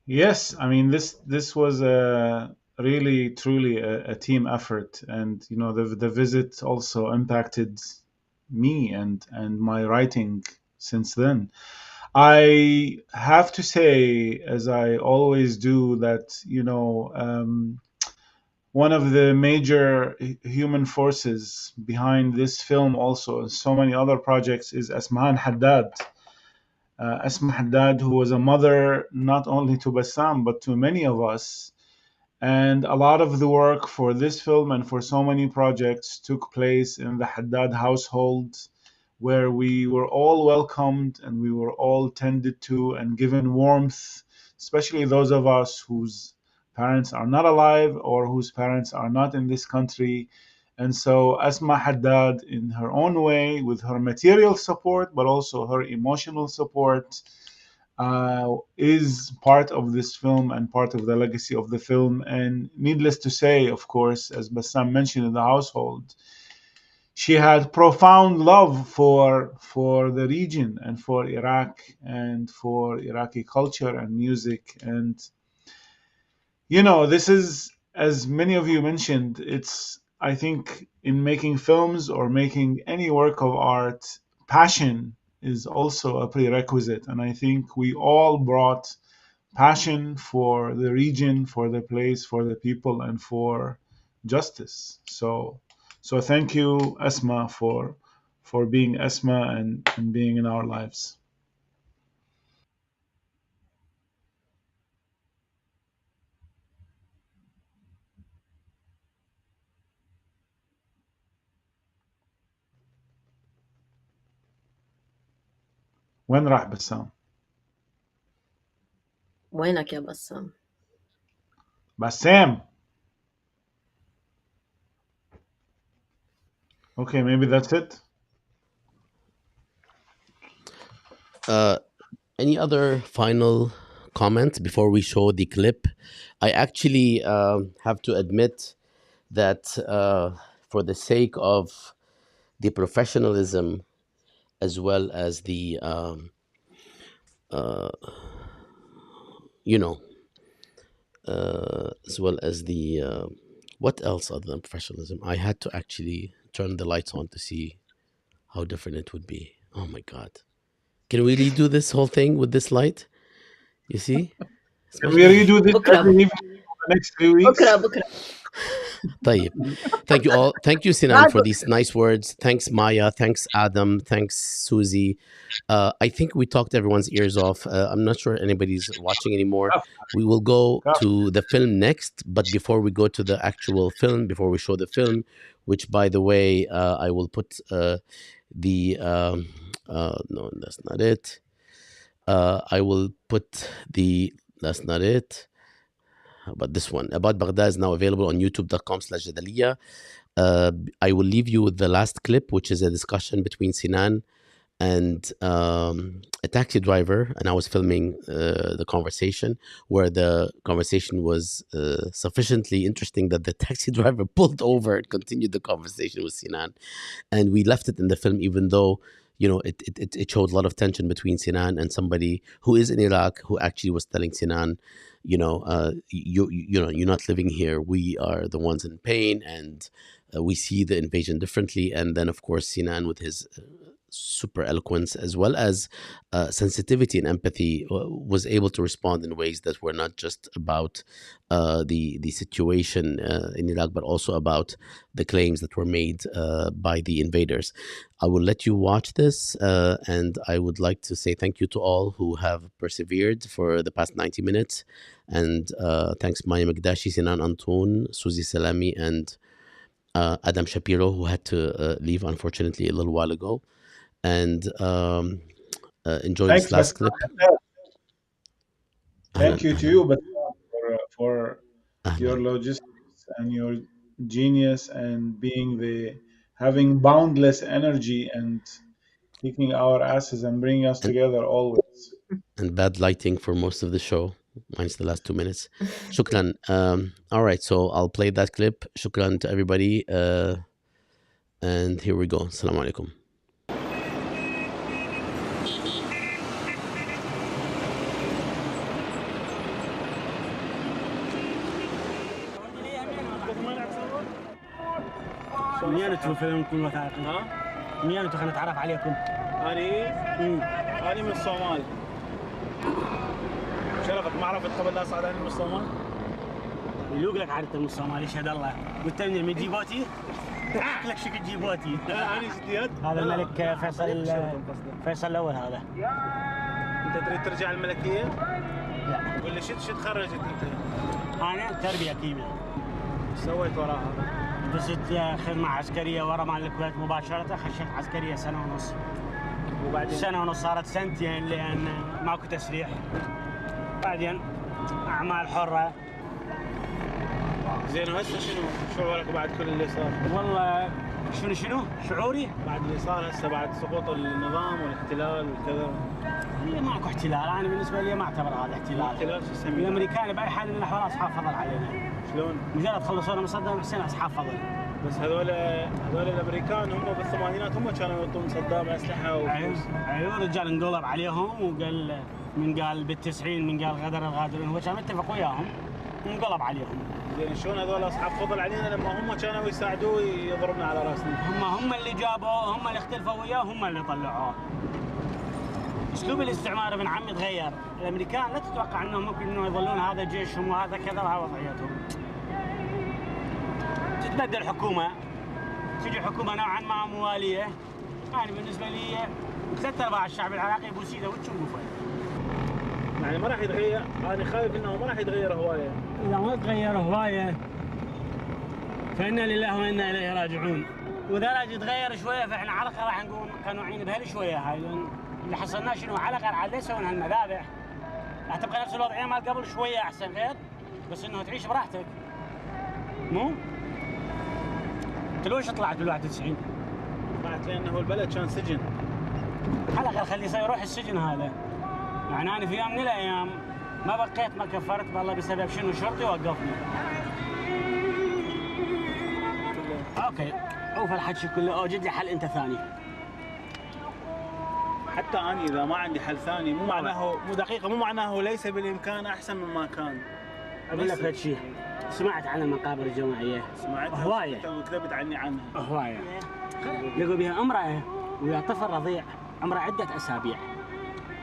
Yes, I mean this was a really truly a team effort, and the visit also impacted me and my writing since then. I have to say, as I always do, that one of the major human forces behind this film, also and so many other projects, is Asmahan Haddad. Asma Haddad, who was a mother not only to Bassam but to many of us. And a lot of the work for this film and for so many projects took place in the Haddad household, where we were all welcomed and we were all tended to and given warmth, especially those of us whose parents are not alive or whose parents are not in this country. And so Asma Haddad, in her own way, with her material support, but also her emotional support, is part of this film and part of the legacy of the film. And needless to say, of course, as Bassam mentioned in the household, she had profound love for the region and for Iraq and for Iraqi culture and music. And this is, as many of you mentioned, it's, I think, in making films or making any work of art, passion is also a prerequisite. And I think we all brought passion for the region, for the place, for the people, and for justice. So thank you, Asma, for being Asma and being in our lives. وين راح بسام؟ وينك يا بسام؟ Bassam. Okay, maybe that's it. Any other final comments before we show the clip? I actually have to admit that for the sake of the professionalism as well as the as well as the what else other than professionalism, I had to actually turn the lights on to see how different it would be. Oh my god, can we redo this whole thing with this light? You see, can we redo this every evening for the next 3 weeks? بكرة طيب. Thank you all. Thank you, Sinand, for these nice words. Thanks, Maya. Thanks, Adam. Thanks, Suzy. I think we talked everyone's ears off. I'm not sure anybody's watching anymore. We will go to the film next, but before we go to the actual film, before we show the film, which, by the way, I will put the no, that's not it. I will put the, that's not it. But this one, About Baghdad, is now available on youtube.com/Jadaliya. I will leave you with the last clip, which is a discussion between Sinan and a taxi driver. And I was filming the conversation, where the conversation was sufficiently interesting that the taxi driver pulled over and continued the conversation with Sinan. And we left it in the film, even though it showed a lot of tension between Sinan and somebody who is in Iraq, who actually was telling Sinan, you're not living here. We are the ones in pain, and we see the invasion differently. And then, of course, Sinan, with his super eloquence as well as sensitivity and empathy, was able to respond in ways that were not just about the situation in Iraq, but also about the claims that were made by the invaders. I will let you watch this, and I would like to say thank you to all who have persevered for the past 90 minutes. And thanks Maya Mikdashi, Sinan Antoon, Suzy Salamy, and Adam Shapiro, who had to leave, unfortunately, a little while ago. And enjoy this last clip. Thank you to you, but for your logistics and your genius and having boundless energy and kicking our asses and bringing us together always. And bad lighting for most of the show, minus the last 2 minutes. Shukran. All right, so I'll play that clip. Shukran to everybody. And here we go. Assalamu alaikum. منين انتم فيلمكم وثائقي؟ منين انتم خلينا نتعرف عليكم؟ أنا من الصومال. شرفك ما عرفت قبل لا صعد أنا من الصومال؟ يلوق لك عادة من الصومال يشهد الله. وأنت من جيبوتي؟ لك شكل جيبوتي. أنا جديد. هذا الملك فيصل الأول هذا. أنت تريد ترجع الملكية؟ لا. ولا شو تخرجت أنت؟ أنا تربية كيمياء. ايش سويت وراها؟ فزت خدمة عسكرية ورا مال الكويت مباشرة، خشيت عسكرية سنة ونص، وبعدين سنة ونص صارت سنتين لأن ماكو تسليح. بعدين أعمال حرة. زين وهسه شنو شعورك بعد كل اللي صار؟ والله شنو شعوري بعد اللي صار هسه بعد سقوط النظام والاحتلال وكذا؟ اللي ماكو احتلال، انا بالنسبه لي ما اعتبر هذا احتلال. احتلال شو تسميه؟ الامريكان باي حال من الاحوال اصحاب فضل علينا. شلون؟ مجرد خلصونا من صدام حسين اصحاب فضل. بس هذول الامريكان هم بالثمانينات هم كانوا يعطون صدام اسلحه وفلوس. ايوه رجال انقلب عليهم وقال من قال بال90 من قال غدر الغادرين، هو كان متفق وياهم وانقلب عليهم. زين شلون هذول اصحاب فضل علينا لما هم كانوا يساعدوه يضربنا على راسنا؟ هم اللي جابوه، هم اللي اختلفوا وياه، هم اللي طلعوه. اسلوب الاستعمار ابن عمي تغير، الامريكان لا تتوقع انهم ممكن انه يظلون هذا جيشهم وهذا كذا وهذا وضعيتهم. تتبدل حكومه، تجي حكومه نوعا ما مواليه، يعني بالنسبه لي 3/4 الشعب العراقي يبوس ايده وتشوفه. يعني ما راح يتغير، انا خايف انه ما راح يتغير هوايه. اذا ما تغير هوايه فانا لله وانا اليه راجعون، واذا راح يتغير شويه فاحنا على الاقل راح نكون قنوعين بهالشويه هاي، لان اللي حصلناه شنو على الاقل عاد يسوون هالمذابح، راح تبقى نفس الوضعيه مال قبل شويه احسن غير، بس انه تعيش براحتك. مو؟ انت ليش طلعت بال91؟ طلعت لانه البلد كان سجن. على الاقل خليه يروح السجن هذا. يعني انا في يوم من الايام ما بقيت ما كفرت بالله بسبب شنو شرطي وقفني. اوكي عوف الحكي كله، اوجد لي حل انت ثاني. حتى أنا إذا ما عندي حل ثاني مو معناه مو دقيقة، مو معناه ليس بالإمكان أحسن مما كان. أقول لك هيك شيء، سمعت عن المقابر الجماعية؟ سمعتها هواية وكتبت عني عنها. هواية. لقوا بها امرأة ويا طفل رضيع عمره عدة أسابيع،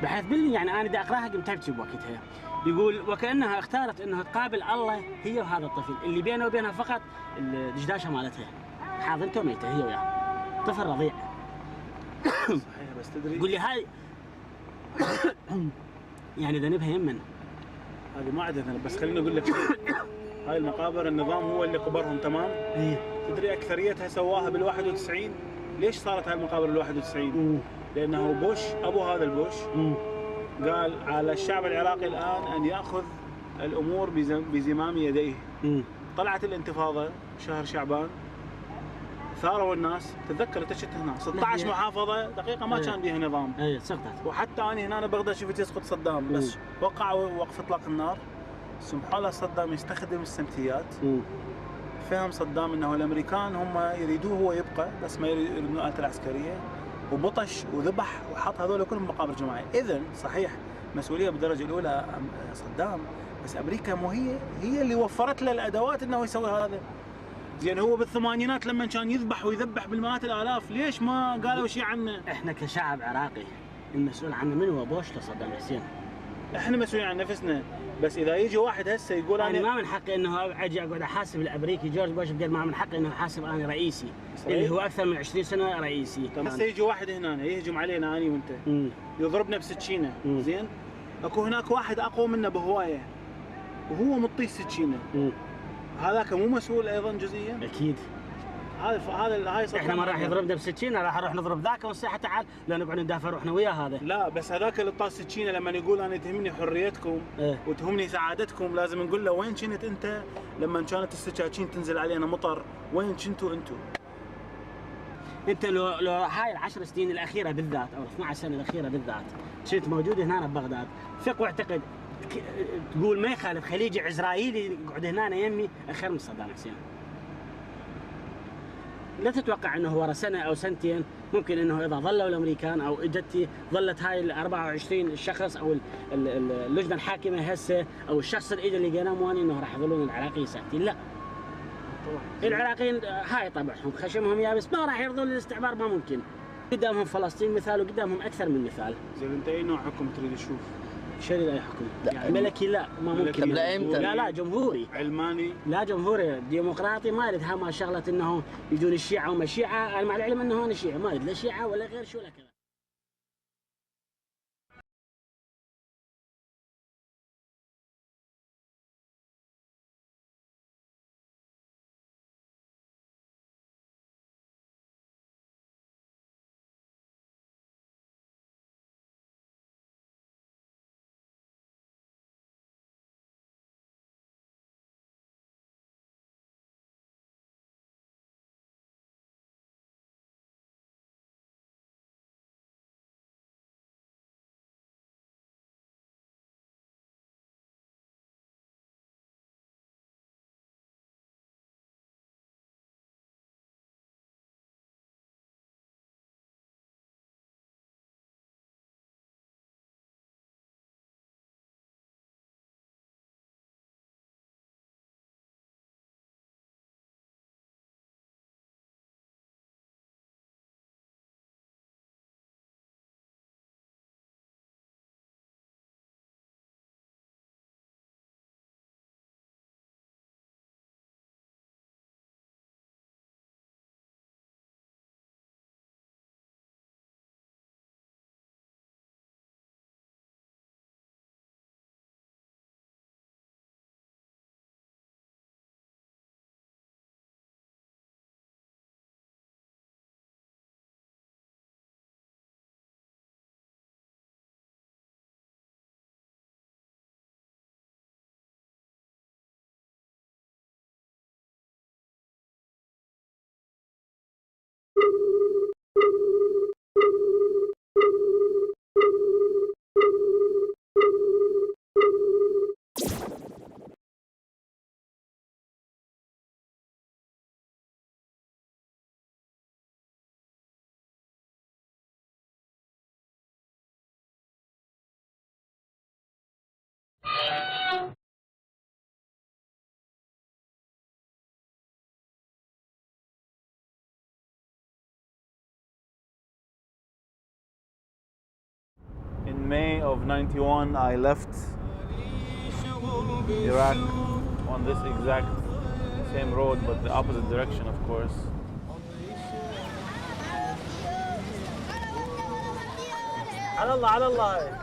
بحيث يعني أنا دا أقراها قمت أبكي بوقتها. يقول وكأنها اختارت أنها تقابل الله هي وهذا الطفل اللي بينه وبينها فقط الدشداشة مالتها، حاضنته ميتة هي وياه، طفل رضيع. صحيح بس تدري قول لي هاي يعني ذنبها يمن. هذه ما عندها ذنب، بس خليني اقول لك هاي المقابر النظام هو اللي قبرهم تمام. ايه تدري اكثريتها سواها بال91. ليش صارت هاي المقابر بال91؟ لانه بوش ابو هذا البوش قال على الشعب العراقي الان ان ياخذ الامور بزمام يديه. طلعت الانتفاضه شهر شعبان، ثاروا الناس، تتذكر انت شفت هنا 16 محافظه دقيقه ما كان بيها نظام. اي سقطت. وحتى انا هنا بغداد شفت يسقط صدام، بس وقعوا وقف اطلاق النار، سمحوا له صدام يستخدم السمتيات. فهم صدام انه الامريكان هم يريدوه هو يبقى، بس ما يريدون الآلة العسكريه، وبطش وذبح وحط هذول كلهم مقابر جماعيه. اذا صحيح مسؤوليه بالدرجه الاولى صدام، بس امريكا مو هي اللي وفرت له الادوات انه يسوي هذا. زين هو بالثمانينات لما كان يذبح ويذبح بالمئات الالاف، ليش ما قالوا شيء عنه؟ احنا كشعب عراقي المسؤول عنه من هو؟ بوش لصدام حسين. احنا مسؤولين عن نفسنا، بس اذا يجي واحد هسه يقول انا ما من حقي انه اجي اقعد احاسب الامريكي جورج بوش، بقد ما من حقي انه احاسب انا رئيسي صحيح. اللي هو اكثر من 20 سنه رئيسي. هسه يجي واحد هنا يهجم علينا انا وانت، يضربنا بسكينه، زين؟ اكو هناك واحد اقوى منا بهوايه وهو مطي السكينه، هذاك مو مسؤول ايضا جزئيا؟ اكيد. هاي احنا ما راح يضربنا بسكينه، راح نروح نضرب ذاك ونصيحه تعال لا نقعد ندافع روحنا وياه هذا. لا بس هذاك اللي طاس السكينه لما يقول انا تهمني حريتكم وتهمني سعادتكم، لازم نقول له وين كنت انت لما كانت السكاكين تنزل علينا مطر؟ وين كنتوا انتم؟ انت لو هاي ال10 سنين الاخيره بالذات او 12 سنه الاخيره بالذات كنت موجود هنا ببغداد، ثق واعتقد تقول ما يخالف خليجي عزرائيلي يقعد هنا يمي اخر من صدام حسين. لا تتوقع انه ورا سنه او سنتين ممكن انه اذا ظلوا الامريكان او اجت ظلت هاي ال 24 الشخص او اللجنه الحاكمه هسه او الشخص اللي اجى اللي لقيناه مواني انه راح يظلون العراقيين ساكتين، لا. العراقيين هاي طبعهم خشمهم يابس، ما راح يرضون للاستعمار، ما ممكن. قدامهم فلسطين مثال وقدامهم اكثر من مثال. زين انت اي نوع حكم تريد تشوف؟ شريد اي حكم؟ يعني ملكي لا ما ممكن. طب لا امتى؟ لا جمهوري. علماني؟ لا جمهوري ديمقراطي، ما اريد ما شغله انه يجون الشيعه وما الشيعه، انا مع العلم انه انا شيعي، ما اريد لا شيعه ولا غير شو ولا كذا. May of 91, I left Iraq on this exact same road, but the opposite direction, of course. على الله على الله.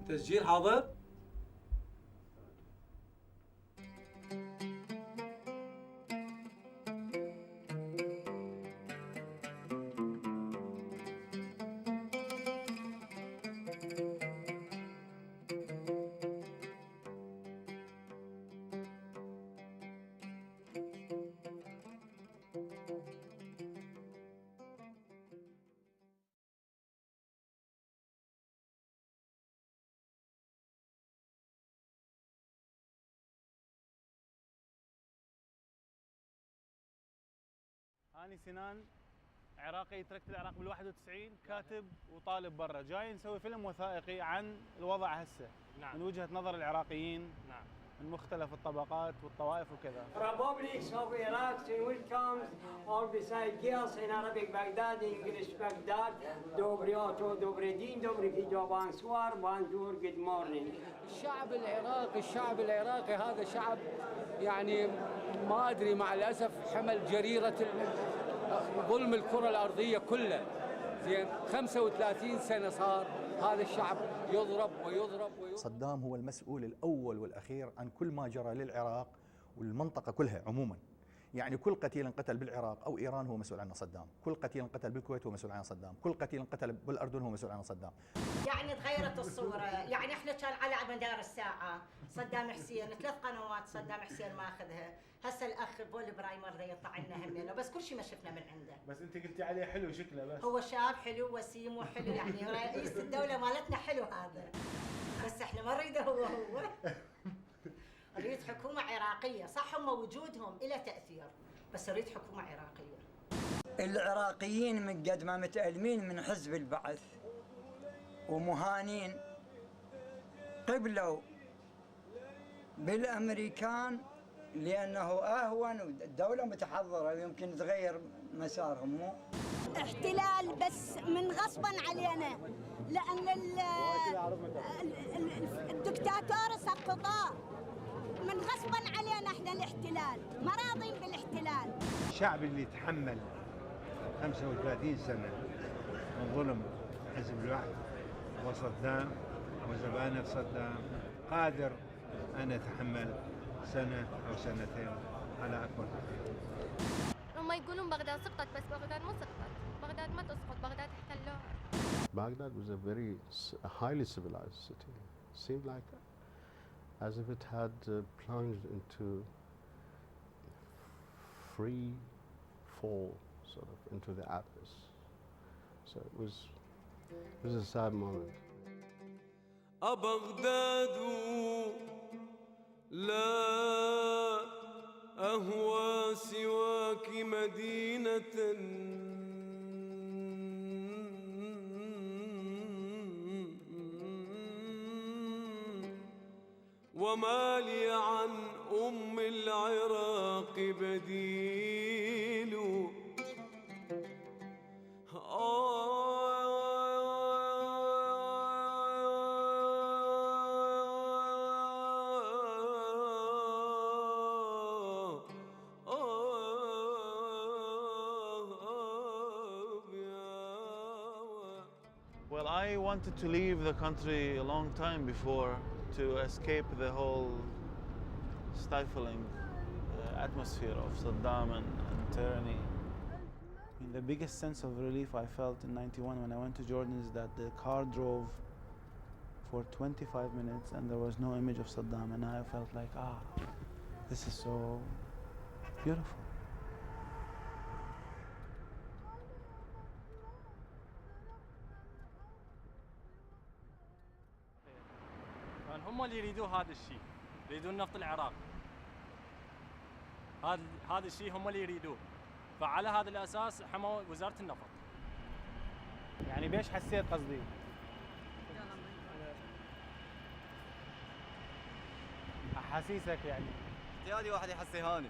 تسجيل حاضر؟ أنا سنان، عراقي، تركت العراق بال91، كاتب وطالب برا، جاي نسوي فيلم وثائقي عن الوضع هسه. نعم. من وجهة نظر العراقيين. نعم. من مختلف الطبقات والطوائف وكذا. Republics of Iraq in which comes all beside girls in Arabic Baghdad, English Baghdad, Dobri Oto, Dobri Din, Dobri Kijo Banswar, Bandur, good morning. الشعب العراقي هذا شعب يعني ما أدري مع الأسف حمل جريرة ظلم الكرة الأرضية كلها. زين 35 سنة صار هذا الشعب يضرب ويضرب. صدام هو المسؤول الأول والأخير عن كل ما جرى للعراق والمنطقة كلها عموما. يعني كل قتيل انقتل بالعراق أو إيران هو مسؤول عنه صدام، كل قتيل انقتل بالكويت هو مسؤول عنه صدام، كل قتيل انقتل بالأردن هو مسؤول عنه صدام. يعني تغيرت الصورة، يعني احنا كان على مدار الساعة صدام حسين 3 قنوات صدام حسين ماخذها، هسه الأخ بول برايمر ذا يطلع لنا همنا، بس كل شيء ما شفنا من عنده. بس أنت قلتي عليه حلو شكله بس. هو شاب حلو وسيم وحلو، يعني رئيس الدولة مالتنا حلو هذا. بس احنا ما نريده هو نريد حكومة عراقية، صح هم وجودهم إلى تأثير، بس نريد حكومة عراقية. العراقيين من قد ما متألمين من حزب البعث ومهانين قبلوا بالأمريكان لأنه أهون والدولة متحضرة ويمكن تغير مسارهم. مو احتلال بس من غصبا علينا، لأن الدكتاتور سقطوه من غصبا علينا احنا الاحتلال، ما راضين بالاحتلال. الشعب اللي تحمل 35 سنة من ظلم حزب الوحد وصدام وزبانة صدام قادر أن يتحمل سنة أو سنتين على أكبر تقدير. هم يقولون بغداد سقطت، بس بغداد ما سقطت، بغداد ما تسقط، بغداد احتلوها. Baghdad was a very highly civilized city. It seemed like as if it had plunged into free fall, sort of into the abyss. So it was a sad moment. بغداد لا أهوى سواك مدينة وما لي عن أم العراق بديل. Well, I wanted to leave the country a long time before to escape the whole stifling atmosphere of Saddam and tyranny. The biggest sense of relief I felt in '91 when I went to Jordan is that the car drove for 25 minutes and there was no image of Saddam, and I felt like, this is so beautiful. هم اللي يريدوا هذا الشيء، يريدون نفط العراق. هذا الشيء هم اللي يريدوه، فعلى هذا الاساس حموا وزاره النفط. يعني بيش حسيت قصدي؟ احاسيسك يعني اعتيادي واحد يحس يهاني.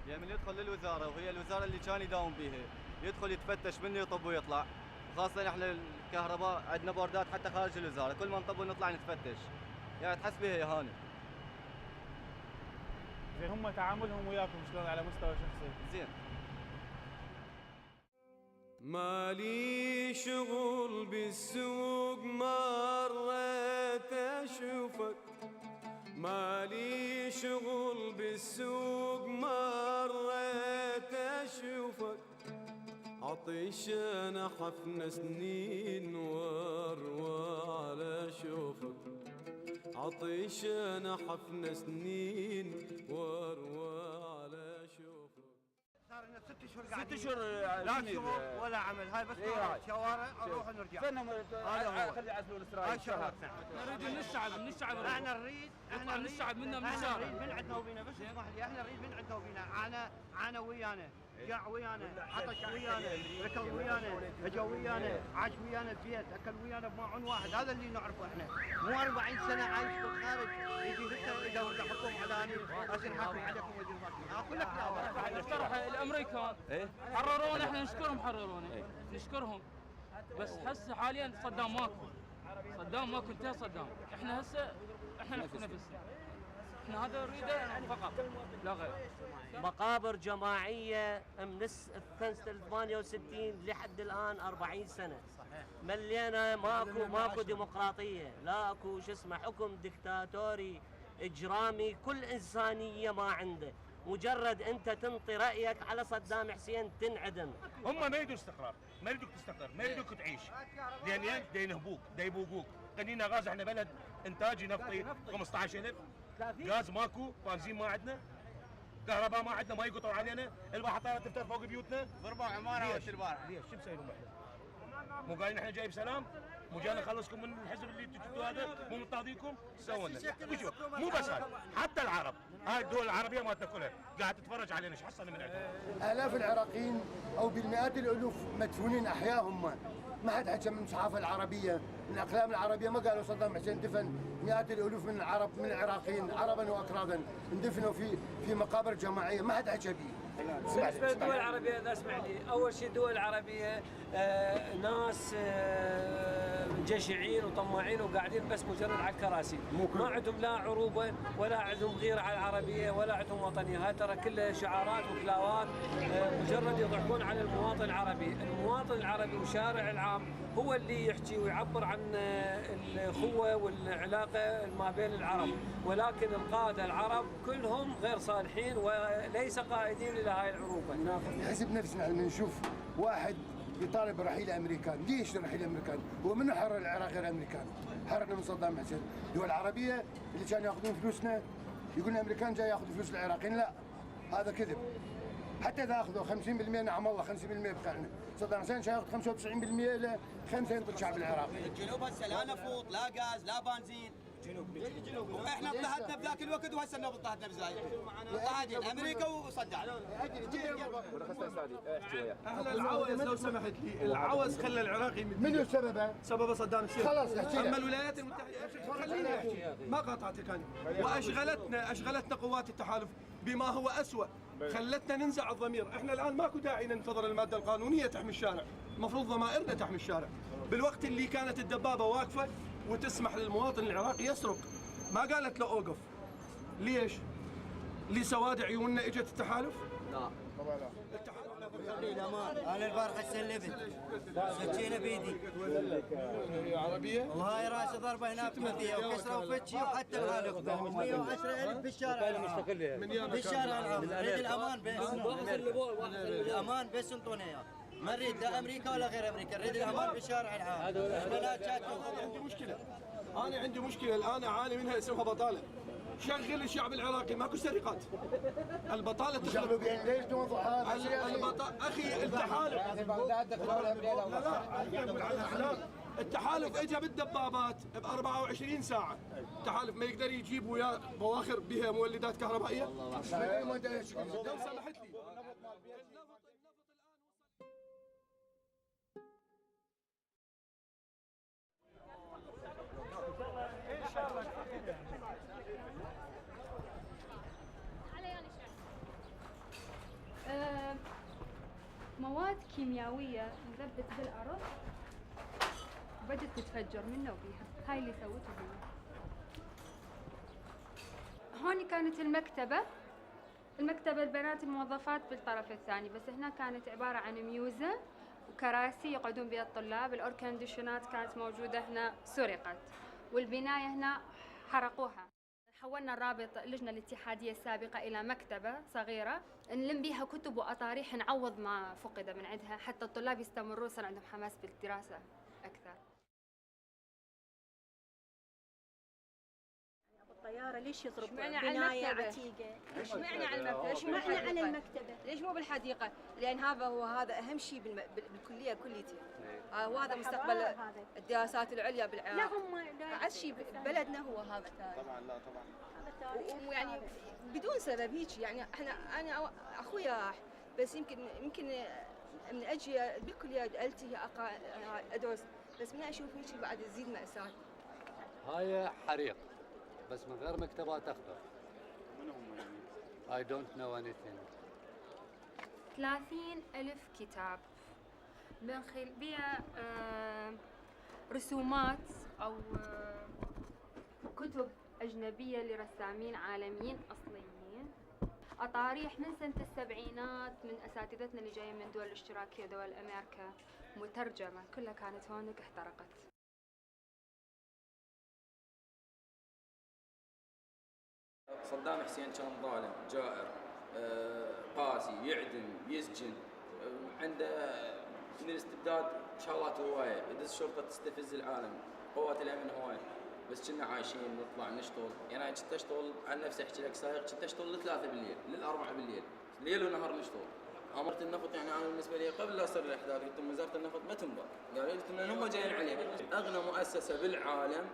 يعني من يدخل للوزاره وهي الوزاره اللي كان يداوم بيها، يدخل يتفتش منه يطب ويطلع. خاصه احنا الكهرباء عندنا بوردات حتى خارج الوزاره، كل ما نطب ونطلع نتفتش. يعني تحس بها يهاني. زين هم تعاملهم وياكم شلون على مستوى شخصي؟ زين. مالي شغل بالسوق مريت اشوفك، مالي شغل بالسوق مريت اشوفك، عطيشان حفن سنين واروى على شوفك، عطيشان حفن سنين واروى على شوفك. صار لنا 6 اشهر قاعدين 6 اشهر لا شغل ولا عمل. هاي بس شوارع نروح ونرجع. هذا هو خلي يعزلوا الاسرائيلي. نريد من الشعب احنا نريد من الشعب منا من الشارع. نريد من عندنا وبينا. بس اسمح لي، احنا نريد من عندنا وبينا. عانى ويانا، جاع ويانا، عطش ويانا، ركض ويانا، اجا ويانا، عاش ويانا البيت، اكل ويانا بماعون واحد. هذا اللي نعرفه احنا. مو 40 سنه عايش في الخارج يجي انت اذا ودي احطهم علاني عشان نحاكم عليكم وزير الخارجيه. كلك لا اقترح الامريكان حررونا، احنا نشكرهم حررونا نشكرهم. بس هسه حاليا صدام ماكو انتهى صدام. احنا هسه احنا نحكي نفسنا، احنا هذا نريده فقط لا غير. مقابر جماعيه من سنه 68 لحد الان 40 سنه. ملينا ماكو ديمقراطيه، لا اكو شو اسمه حكم دكتاتوري اجرامي، كل انسانيه ما عنده. مجرد انت تنطي رايك على صدام حسين تنعدم. هم ما يريدوا استقرار، ما يريدوك تستقر، ما يريدوك تعيش. لان دا ينهبوك، دا يبوقوك. قنينا غاز، احنا بلد انتاجي نفطي 15,000. غاز ماكو، بنزين ما عندنا، كهرباء ما عندنا، ما يقطعوا علينا، البحطات تفتر فوق بيوتنا. ضربوا عماره وقت البارحه. ليش؟ شو مسوي لهم احنا؟ مو قايلين احنا جاي بسلام؟ مو جاي نخلصكم من الحزب اللي تجدوا هذا؟ مو مطارديكم؟ سووا لنا. مو بس هذا، حتى العرب، هاي الدول العربيه ما كلها قاعد تتفرج علينا. ايش حصلنا من عندهم؟ آلاف العراقيين او بالمئات الالوف مدفونين احياء هم. ما حد حكى من الصحافه العربيه، من الاقلام العربيه ما قالوا صدام حسين دفن مئات الالوف من العرب، من العراقيين عربا واكرادا اندفنوا في مقابر جماعيه، ما حد حكى به. بالنسبه للدول العربيه اذا اسمح لي، اول شيء الدول العربيه ناس جشعين وطماعين وقاعدين بس مجرد على الكراسي، ما عندهم لا عروبه ولا عندهم غيره على العربيه ولا عندهم وطنيه. هاي ترى كلها شعارات وكلاوات مجرد يضحكون على المواطن العربي. المواطن العربي والشارع العام هو اللي يحكي ويعبر عن الاخوه والعلاقه ما بين العرب، ولكن القاده العرب كلهم غير صالحين وليس قائدين الى هاي العروبه. نحسب نفسنا لما نشوف واحد يطالب برحيل الامريكان. ليش رحيل الامريكان؟ هو من حرر العراق غير الامريكان؟ حررنا من صدام حسين. الدول العربيه اللي كانوا ياخذون فلوسنا يقولون الامريكان جاي ياخذ فلوس العراقيين، لا هذا كذب. حتى اذا اخذوا 50% نعم الله 50% بخيرنا. صدام حسين كان ياخذ 95% الى 5 ينطي الشعب العراقي. الجنوب هسه لا نفط لا غاز لا بنزين. واحنا اضطهدنا بذاك الوقت وهسه اضطهدنا بزايد. اضطهدين امريكا وصدام. اهل العوز لو سمحت لي، العوز خلى العراقي منو سببه؟ سببه صدام حسين. خلاص احكي اما الولايات المتحده خليني احكي ما قاطعتك انا. واشغلتنا قوات التحالف بما هو اسوء، خلتنا ننزع الضمير. احنا الان ماكو داعي ننتظر الماده القانونيه تحمي الشارع، المفروض ضمائرنا تحمي الشارع. بالوقت اللي كانت الدبابه واقفه وتسمح للمواطن العراقي يسرق، ما قالت له اوقف. ليش؟ لسواد عيوننا اجت التحالف؟ لا طبعا لا. الامان انا البارحه سلفت سكينه بيدي عربيه وهاي راس ضربه هناك مديه وكسره وفتشي وحتى الغالق 110,000 بالشارع بالشارع العام. نريد الامان بس، الامان بس انطونا اياه. ما نريد لا امريكا ولا غير امريكا، نريد الامان بالشارع العام. عندي مشكله، انا عندي مشكله الان اعاني منها اسمها بطاله. شغل الشعب العراقي ماكو سرقات. البطاله تشغلوا بين ليش توظفوا اخي التحالف التحالف اجى بالدبابات ب 24 ساعه. التحالف ما يقدر يجيب وياه بواخر بها مولدات كهربائيه. لو سمحت لي مواد كيميائية نثبت بالأرض بدت تتفجر منه وبيها. هاي اللي سوته هي. هون كانت المكتبة البنات الموظفات بالطرف الثاني، بس هنا كانت عبارة عن ميوزة وكراسي يقعدون بها الطلاب. الأوركنديشنات كانت موجودة هنا سرقت، والبناية هنا حرقوها. حولنا الرابط اللجنة الاتحادية السابقة إلى مكتبة صغيرة نلم بها كتب وأطاريح نعوض ما فقد من عندها، حتى الطلاب يستمرون، صار عندهم حماس بالدراسة أكثر. الطيارة ليش يضرب بناية عتيقة؟ ليش معنى على المكتبة؟ ليش معنى على المكتبة؟ ليش مو بالحديقة؟ لأن هذا أهم شيء بالكلية كليتي. وهذا مستقبل الدراسات العليا بالعراق. لا هم أعز شيء ببلدنا هو هذا التاريخ. طبعا لا طبعا. ويعني بدون سبب هيك، يعني أنا أخوي راح، بس يمكن من أجي بالكلية ألتهي أدرس، بس من أشوف هيك بعد تزيد مأساة. هاي حريق بس من غير مكتبات أخضر. من هم يعني؟ I don't know anything. 30,000 كتاب بها رسومات أو كتب أجنبية لرسامين عالميين أصليين، أطاريح من سنة السبعينات من أساتذتنا اللي جايين من دول الاشتراكية، دول أمريكا، مترجمة كلها كانت هونك احترقت. صدام حسين كان ظالم جائر قاسي، يعدم يسجن، عنده من الاستبداد شغلات هوايه، يدز شرطه تستفز العالم، قوات الامن هوايه، بس كنا عايشين نطلع نشتغل. يعني انا كنت اشتغل عن نفسي احكي لك سايق، كنت اشتغل ل3 بالليل لل4 بالليل، ليل ونهار نشتغل. امرت النفط يعني انا بالنسبه لي قبل لا يصير الاحداث قلت لهم وزاره النفط ما تنبغى، قالوا لي ان هم جايين عليها. اغنى مؤسسه بالعالم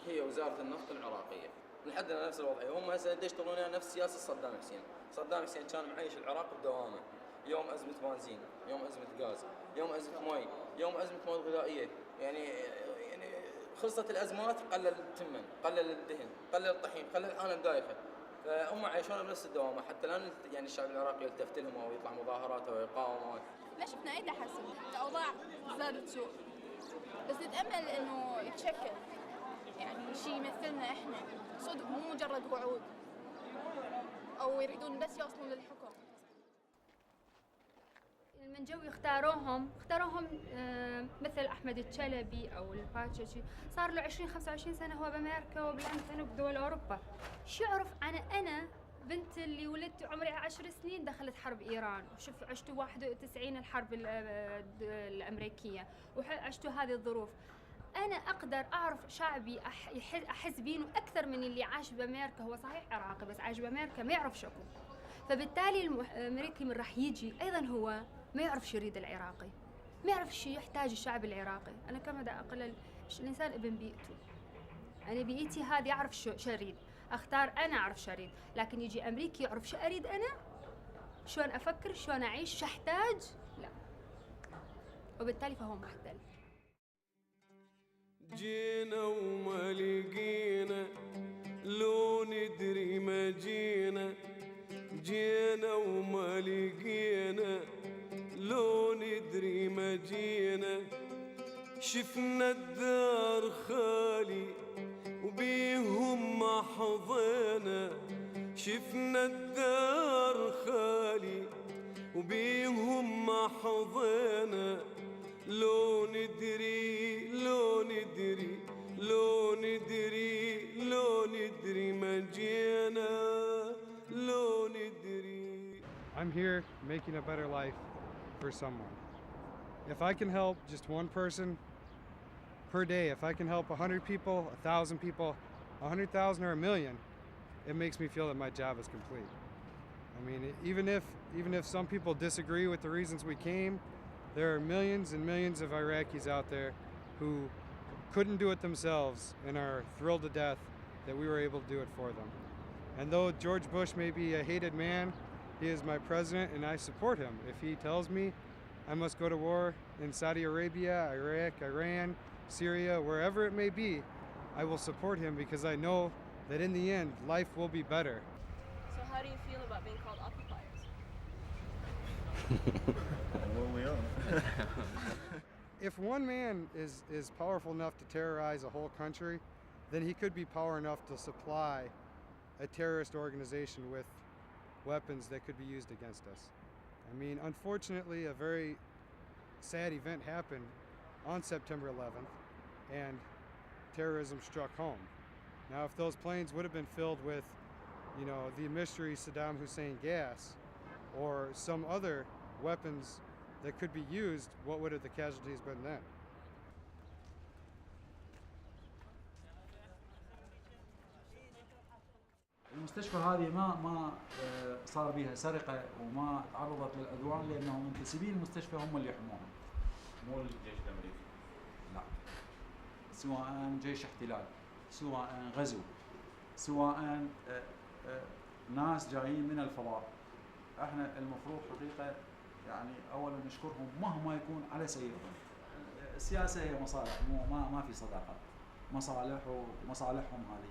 هي وزاره النفط العراقيه، لحد نفس الوضعيه. هم هسه يشتغلون نفس سياسه صدام حسين. صدام حسين كان معيش العراق بدوامه، يوم ازمه بنزين، يوم ازمه غاز، يوم ازمه مي، يوم ازمه مواد غذائيه، يعني خلصت الازمات قلل الثمن، قلل الدهن، قلل الطحين، خلى العالم دايخه. فهم عايشون بنفس الدوامه، حتى الان يعني الشعب العراقي يلتفت لهم او يطلع مظاهرات او يقاوم. ما شفنا اي تحسن، الاوضاع زادت سوء، بس نتامل انه يتشكل يعني شيء يمثلنا احنا صدق، مو مجرد وعود او يريدون بس يوصلون للحكم. من جو اختاروهم مثل احمد الشلبي او الباتشي، صار له 20-25 سنه هو بامريكا وبالامثال وبدول اوروبا. شو يعرف انا بنت اللي ولدت عمري 10 سنين دخلت حرب ايران، وشوف عشت 91 الحرب الامريكيه، وعشت هذه الظروف. أنا أقدر أعرف شعبي أحس بينه أكثر من اللي عاش بأمريكا. هو صحيح عراقي بس عايش بأمريكا ما يعرف شكو، فبالتالي الأمريكي من راح يجي أيضا هو ما يعرف شو يريد العراقي، ما يعرف شو يحتاج الشعب العراقي. أنا كما دا أقول الإنسان ابن بيئته، أنا بيئتي هذه أعرف شو أريد، أختار أنا أعرف شو أريد، لكن يجي أمريكي يعرف شو أريد أنا، شلون أفكر، شلون أعيش، شو أحتاج، لا، وبالتالي فهو محتل. جينا وما لقينا لو ندري ما جينا، جينا وما لقينا لو ندري ما جينا، شفنا الدار خالي وبيهم ما حظينا، شفنا الدار خالي وبيهم ما حظينا، لو ندري لو ندري لو ندري لو ندري ما جينا لو ندري. I'm here making a better life for someone. If I can help just one person per day, if I can help 100 people, 1,000 people, 100,000 or a million, it makes me feel that my job is complete. I mean, even if some people disagree with the reasons we came, there are millions and millions of Iraqis out there who couldn't do it themselves and are thrilled to death that we were able to do it for them. And though George Bush may be a hated man, he is my president and I support him. If he tells me I must go to war in Saudi Arabia, Iraq, Iran, Syria, wherever it may be, I will support him because I know that in the end, life will be better. So how do you feel about being called occupiers? If one man is powerful enough to terrorize a whole country, then he could be power enough to supply a terrorist organization with weapons that could be used against us. I mean, unfortunately, a very sad event happened on September 11th, and terrorism struck home. Now, if those planes would have been filled with, you know, the mystery Saddam Hussein gas or some other weapons that could be used, what would have the casualties been then? المستشفى هذه ما صار بها سرقة وما تعرضت للعدوان لأنهم منتسبين المستشفى هم اللي يحموها. مو الجيش الأمريكي. لا. سواء جيش احتلال، سواء غزو، سواء ناس جايين من الفضاء. احنا المفروض حقيقة يعني أولا نشكرهم مهما يكون على سيئهم. السياسة هي مصالح، ما في صداقات. مصالح ومصالحهم هذه.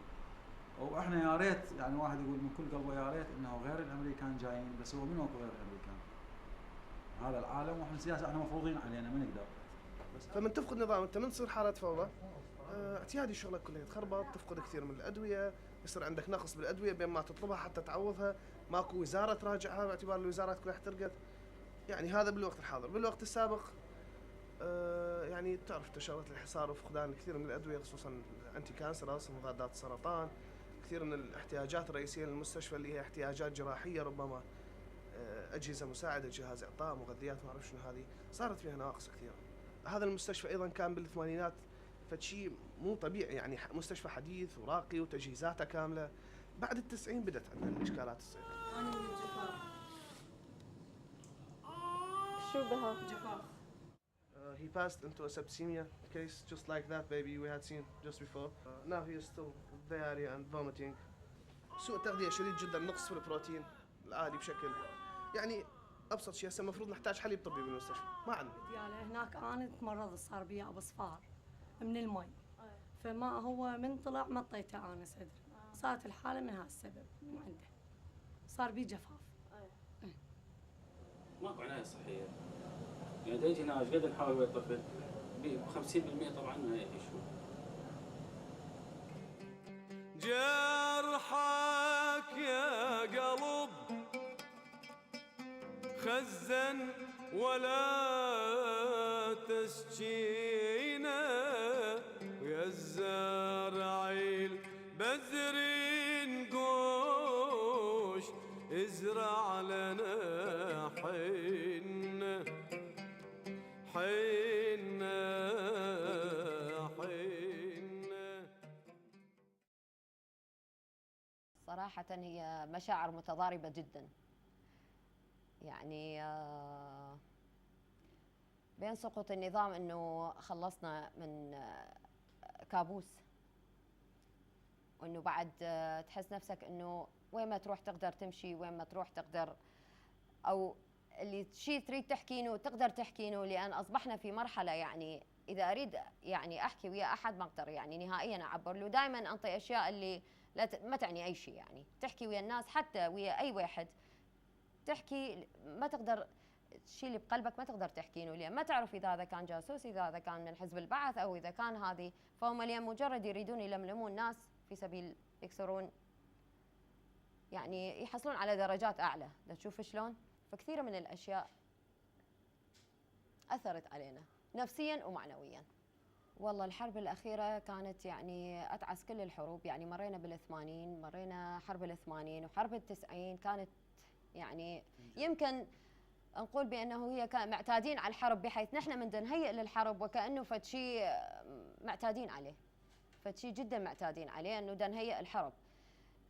واحنا يا ريت يعني واحد يقول من كل قلبه يا ريت انه غير الامريكان جايين، بس هو منو غير الامريكان؟ هذا العالم واحنا السياسه احنا مفروضين علينا ما نقدر. بس فمن تفقد نظام انت من تصير حاله فوضى اعتيادي شغلك كله يتخربط، تفقد كثير من الادويه، يصير عندك نقص بالادويه بين ما تطلبها حتى تعوضها، ماكو وزاره تراجعها باعتبار الوزارات كلها احترقت. يعني هذا بالوقت الحاضر، بالوقت السابق يعني تعرف انتشرت الحصار وفقدان الكثير من الادويه خصوصا الانتي كانسرس مضادات السرطان، كثير من الاحتياجات الرئيسيه للمستشفى اللي هي احتياجات جراحيه ربما اجهزه مساعده، جهاز اعطاء، مغذيات، ما اعرف شنو هذه، صارت فيها نواقص كثيره. هذا المستشفى ايضا كان بالثمانينات فشي مو طبيعي، يعني مستشفى حديث وراقي وتجهيزاته كامله. بعد ال90 بدت عندنا الاشكالات تصير. انا من الجفاف. شو بها؟ جفاف. He passed into a septicemia case just like that baby we had seen just before. Now he is still diarrhea and vomiting. سوء تغذية شديد جدا، نقص في البروتين العالي بشكل يعني ابسط شيء. هسه المفروض نحتاج حليب طبي بالمستشفى، ما عندنا. يعني هناك انا تمرض صار بي بصفار من المي، فما هو من طلع ما اعطيته انا صدر، صارت الحالة من هالسبب من عنده، صار بي جفاف. ماكو عناية صحية. يعني تجي هنا ايش قد نحاول ويا الطفل ب 50% طبعا ما يعيشون. جرحك يا قلب خزن ولا تسكينه، ويا الزرعيل بزرين قوش ازرع لنا حنه حنه حنه. صراحة هي مشاعر متضاربة جدا، يعني بين سقوط النظام انه خلصنا من كابوس، وانه بعد تحس نفسك انه وين ما تروح تقدر تمشي، وين ما تروح تقدر، او اللي شيء تريد تحكينه تقدر تحكينه، لان اصبحنا في مرحلة يعني اذا اريد يعني احكي ويا احد ما اقدر يعني نهائيا اعبر له، دائما انطي اشياء اللي ما تعني اي شيء، يعني تحكي ويا الناس حتى ويا اي واحد تحكي ما تقدر الشيء اللي بقلبك ما تقدر تحكينه، لان ما تعرف اذا هذا كان جاسوس، اذا هذا كان من حزب البعث، او اذا كان هذه، فهم لان مجرد يريدون يلملمون الناس في سبيل يكسرون يعني يحصلون على درجات اعلى. تشوف شلون؟ فكثير من الاشياء اثرت علينا نفسيا ومعنويا. والله الحرب الأخيرة كانت يعني أتعس كل الحروب، يعني مرينا بال80، مرينا حرب ال80 وحرب ال90، كانت يعني يمكن نقول بأنه هي كان معتادين على الحرب، بحيث نحن من نهيئ للحرب وكأنه فد شيء معتادين عليه، فد شيء جدا معتادين عليه أنه دا نهيئ الحرب،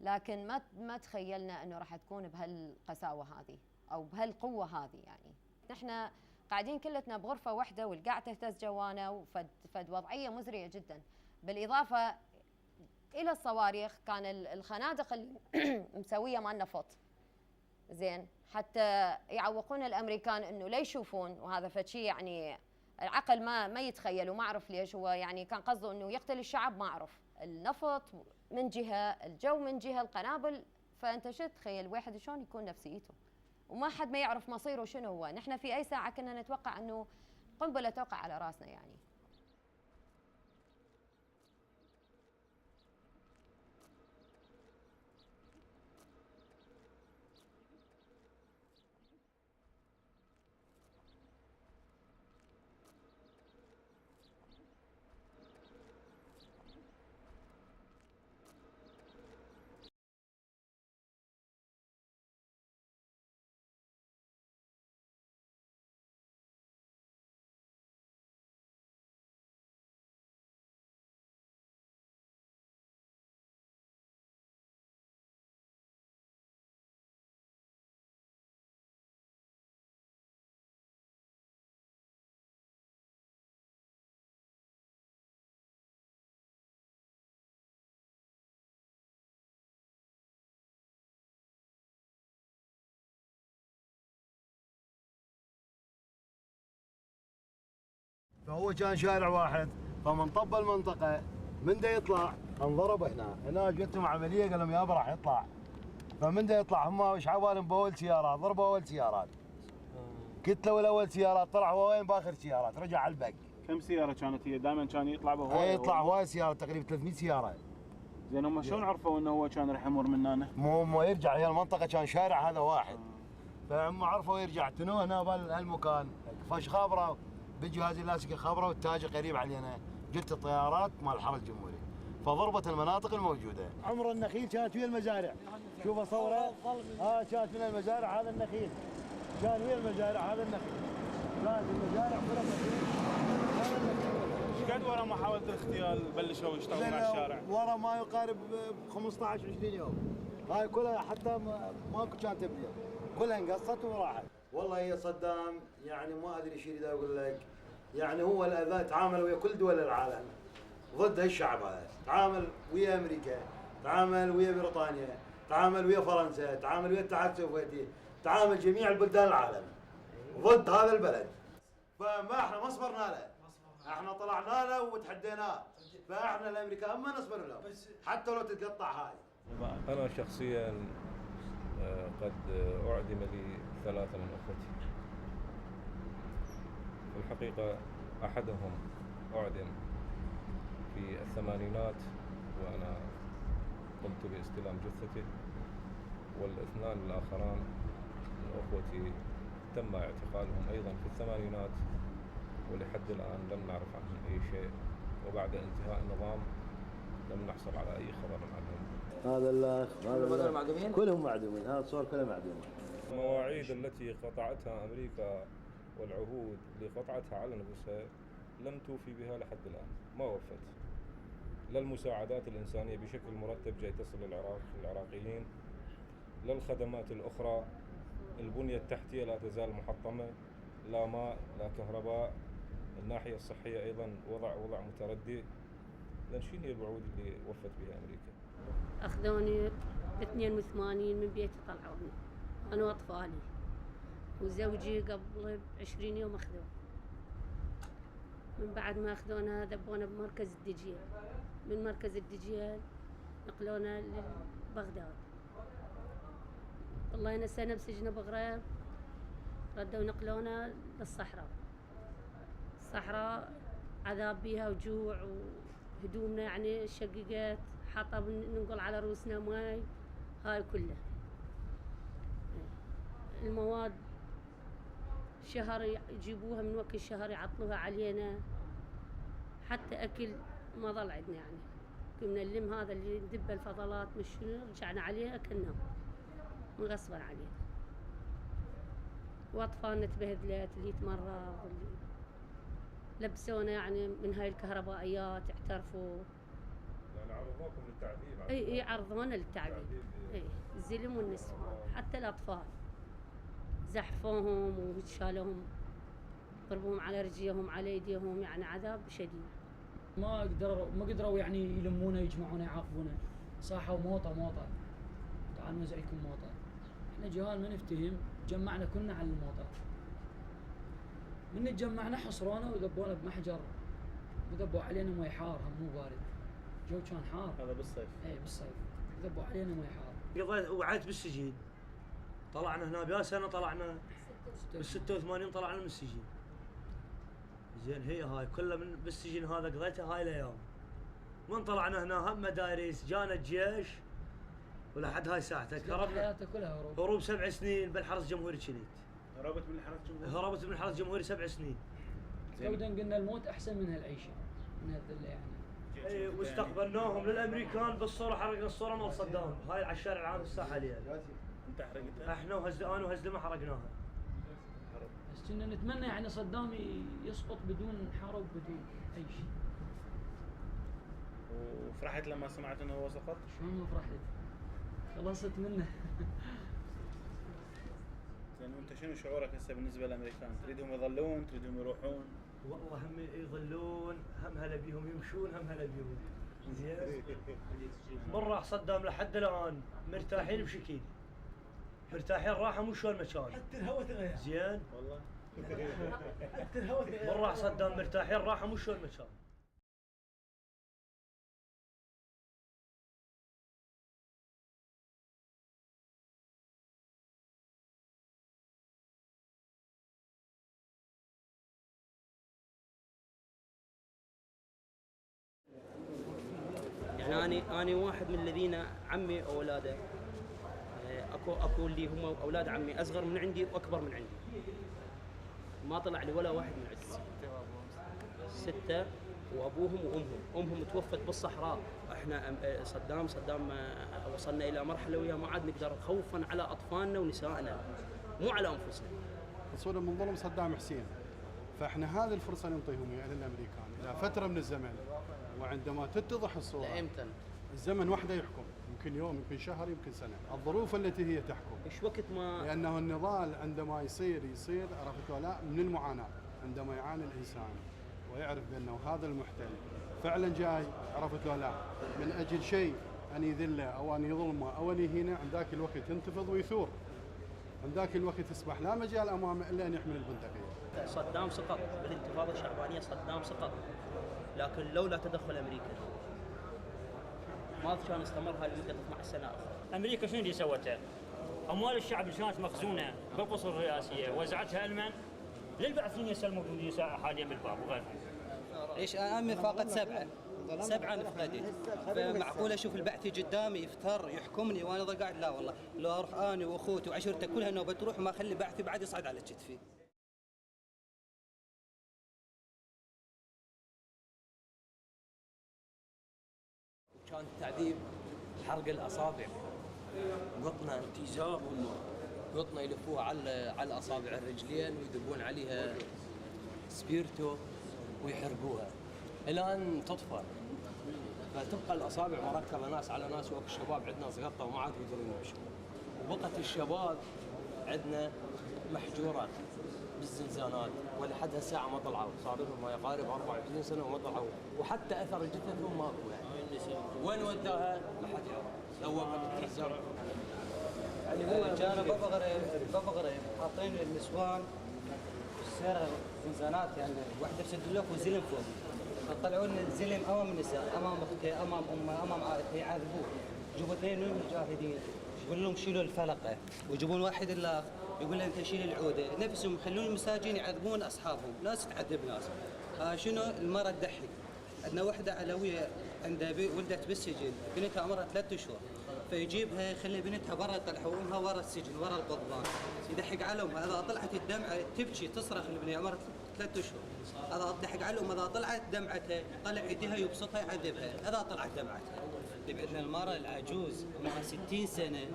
لكن ما تخيلنا أنه راح تكون بهالقساوة هذه أو بهالقوة هذه. يعني نحن قاعدين كلتنا بغرفة واحدة والقاع تهتز جوانا، وفد وضعية مزرية جدا، بالإضافة إلى الصواريخ كان الخنادق اللي مسوية مال نفط زين حتى يعوقون الأمريكان إنه لا يشوفون، وهذا فشي يعني العقل ما يتخيل، وما أعرف ليش هو يعني كان قصده إنه يقتل الشعب، ما أعرف. النفط من جهة، الجو من جهة، القنابل، فأنت شو تتخيل واحد شلون يكون نفسيته وما حد ما يعرف مصيره شنو هو. نحن في أي ساعة كنا نتوقع أنه قنبلة توقع على راسنا يعني. فهو كان شارع واحد، فمن طب المنطقه من دا يطلع انضرب هنا جتهم عمليه قال لهم يابا راح يطلع. فمن دا يطلع هم ايش عبالهم باول سيارات، ضربوا اول سيارات. كتلوا الاول سيارات، طلع هو وين باخر سيارات، رجع على البق. كم سياره كانت هي؟ دائما كان يطلع بهوايه. يطلع هوايه سيارات، تقريبا 300 سياره. زين هم شلون عرفوا انه هو كان راح يمر من هنا؟ مو يرجع، هي المنطقه كان شارع هذا واحد. فهم عرفوا يرجع تنو هنا بهالمكان، فاش خابره بالجهاز اللاسلكي خابره والتاجر قريب علينا، جت الطيارات مال الحرس الجمهوري فضربت المناطق الموجوده. عمر النخيل كانت ويا المزارع، شوف صوره كانت من المزارع، هذا النخيل كان ويا المزارع، هذا النخيل كانت المزارع كلها النخيل. ايش قد ورا محاوله الاغتيال بلشوا يشتغلون على الشارع؟ ورا ما يقارب 15 20 يوم، هاي كلها حتى ماكو كان تبليغ، كلها انقصت وراحت. والله هي صدام يعني ما ادري شو اذا اقول لك، يعني هو الاذى تعامل ويا كل دول العالم ضد هالشعب هذا، تعامل ويا امريكا، تعامل ويا بريطانيا، تعامل ويا فرنسا، تعامل ويا الاتحاد السوفيتي، تعامل جميع البلدان العالم ضد هذا البلد. فما احنا ما صبرنا له، احنا طلعنا له وتحديناه، فاحنا الامريكان ما نصبر له حتى لو تتقطع هاي. انا شخصيا قد اعدم لي 3 من اخوتي. في الحقيقة أحدهم أعدم في الثمانينات وأنا قمت باستلام جثته، والاثنان الآخران من أخوتي تم اعتقالهم أيضا في الثمانينات، ولحد الآن لم نعرف عنهم أي شيء، وبعد انتهاء النظام لم نحصل على أي خبر عنهم. هذا الأخ هذا معدومين؟ كلهم معدومين، هذا الصور كلها معدومين. المواعيد التي قطعتها أمريكا والعهود اللي قطعتها على نفسها لم توفي بها لحد الآن، ما وفت. لا المساعدات الإنسانية بشكل مرتب جاي تصل للعراقيين، لا الخدمات الأخرى، البنية التحتية لا تزال محطمة، لا ماء لا كهرباء، الناحية الصحية أيضا وضع متردي. لأن شنو هي الوعود اللي وفت بها أمريكا؟ أخذوني ب 82 من بيتي، طلعوني أنا وأطفالي، وزوجي قبل ب20 يوم أخذوه. من بعد ما أخذونا ذبونا بمركز الدجيل، من مركز الدجيل نقلونا لبغداد. طلعنا سنة بسجن بغريب، ردوا نقلونا للصحراء. الصحراء عذاب بيها وجوع، وهدومنا يعني شققت، حطب ننقل على رؤوسنا ماي، هاي كلها. المواد شهر يجيبوها من وكل شهر يعطلوها علينا، حتى أكل ما ظل عندنا يعني. كنا نلم هذا اللي ندب الفضلات مش رجعنا عليه أكلناه غصبا علينا. وأطفالنا تبهدلت، اللي يتمرض، واللي لبسونا يعني من هاي الكهربائيات، اعترفوا. يعني عرضوكم للتعذيب؟ اي عرضونا للتعذيب، اي الزلم والنسوان، حتى الأطفال زحفوهم وشالوهم، ضربوهم على رجليهم على ايديهم، يعني عذاب شديد. ما قدروا يعني يلمونا يجمعونا يعاقبونا، صاحوا موطة تعالوا نوزع لكم موطة. احنا جهال ما نفتهم، جمعنا كلنا على الموطة. من تجمعنا حصرونا وذبونا بمحجر، وذبوا علينا مي حار، هم مو بارد، جو كان حار. هذا بالصيف؟ اي بالصيف، ذبوا علينا مي حار. قضيت وقعدت بالسجن طلعنا هنا بيا سنه طلعنا بال 86 طلعنا من السجن. زين هي هاي كلها من بالسجن هذا قضيتها هاي الايام. من طلعنا هنا هم مدارس جانا الجيش ولحد هاي ساعتك هربنا حياتك كلها هروب 7 سنين بالحرس الجمهوري كنت. هربت من الحرس الجمهوري؟ هربت من الحرس الجمهوري 7 سنين. تودا قلنا الموت احسن من هالعيشه من هالذله يعني. اي واستقبلناهم للامريكان بالصوره، حرقنا الصوره مال صدام هاي على الشارع العام الساحه حاليا. انت حرقتها؟ احنا انا وهزلمه حرقناها. بس كنا نتمنى يعني صدام يسقط بدون حرب بدون اي شيء. وفرحت لما سمعت انه هو سقط؟ شلون ما فرحت؟ خلصت منه. زين وانت شنو شعورك هسه بالنسبه للامريكان؟ تريدهم يظلون؟ تريدهم يروحون؟ والله هم يظلون، هم هلا بيهم يمشون، هم هلا بيهم. زين؟ من راح صدام لحد الان مرتاحين بشكل. مرتاحين راحه مو شلون مكان. حتى الهواء تغير. زين؟ والله. حتى الهواء تغير. من راح صدام مرتاحين راحه مو شلون مكان. يعني أنا واحد من الذين عمي أولاده اكو اللي هم اولاد عمي اصغر من عندي واكبر من عندي. ما طلع لي ولا واحد من عندي. 6 وابوهم امهم توفت بالصحراء. احنا صدام وصلنا الى مرحله وياه ما عاد نقدر، خوفا على اطفالنا ونسائنا مو على انفسنا. تصور من ظلم صدام حسين، فاحنا هذه الفرصه نعطيهم اياها للامريكان الى فتره من الزمن، وعندما تتضح الصوره امتى الزمن وحده يحكم، يمكن يوم يمكن شهر يمكن سنه، الظروف التي هي تحكم. ايش وقت ما لانه النضال عندما يصير عرفت ولا من المعاناه، عندما يعاني الانسان ويعرف بانه هذا المحتل فعلا جاي عرفت ولا من اجل شيء ان يذله او ان يظلمه او ان يهينه، عندك الوقت ينتفض ويثور. عندك الوقت يصبح لا مجال امامه الا ان يحمل البندقيه. صدام سقط بالانتفاضه الشعبانيه، صدام سقط، لكن لولا تدخل امريكا ما كان استمر هاي لمده 12 سنه اخرى. امريكا شنو اللي سوته؟ اموال الشعب اللي كانت مخزونه بالقصور الرئاسيه وزعتها المن للبعثيين هسه الموجودين حاليا بالباب وغيرهم. ليش انا فاقد 7 نفقدت، فمعقول اشوف البعثي قدامي يفتر يحكمني وانا ظل قاعد؟ لا والله، لو اروح انا واخوتي وعشيرتي كلها نوبه تروح وما اخلي بعثي بعد يصعد على كتفي. كان التعذيب حرق الاصابع، قطنا انتزاع، قطنا يلفوها على الاصابع الرجلين ويذبون عليها سبيرتو ويحرقوها الى ان تطفى، فتبقى الاصابع مركبه ناس على ناس. وقت الشباب عندنا سقطوا وما عاد يقدرون يمشوا، وبقت الشباب عندنا محجورات بالزنزانات ولحد هالساعه ما طلعوا، صار لهم ما يقارب 24 سنه وما طلعوا، وحتى اثر جثثهم ماكو يعني. وين وداها؟ ما حد يعرف، ذوبها بالتزام. يعني هو كانوا ببغرة حاطين النسوان بالسيارة زنزانات، يعني واحدة بسدلوك وزلم فوق، فطلعوا لنا الزلم امام النساء، امام اختي، امام امه، امام عائلته، يعذبوه. يجيبوا 2 من المجاهدين يقول لهم شيلوا الفلقه، ويجيبون واحد الاخ يقول له انت شيل العوده، نفسهم يخلون المساجين يعذبون اصحابهم، ناس تعذب ناس. شنو المراه تضحك؟ عندنا وحده علويه عندها ولدت بالسجن، بنتها عمرها 3 اشهر، فيجيبها يخلي بنتها برا يطلعها وامها ورا السجن ورا القضبان، يضحك على امها، اذا طلعت الدمعه تبكي تصرخ البنيه عمرها 3 اشهر، اذا تضحك على امها، اذا طلعت دمعتها طلع يديها يبسطها يعذبها، اذا طلعت دمعتها. عندنا المراه العجوز عمرها 60 سنه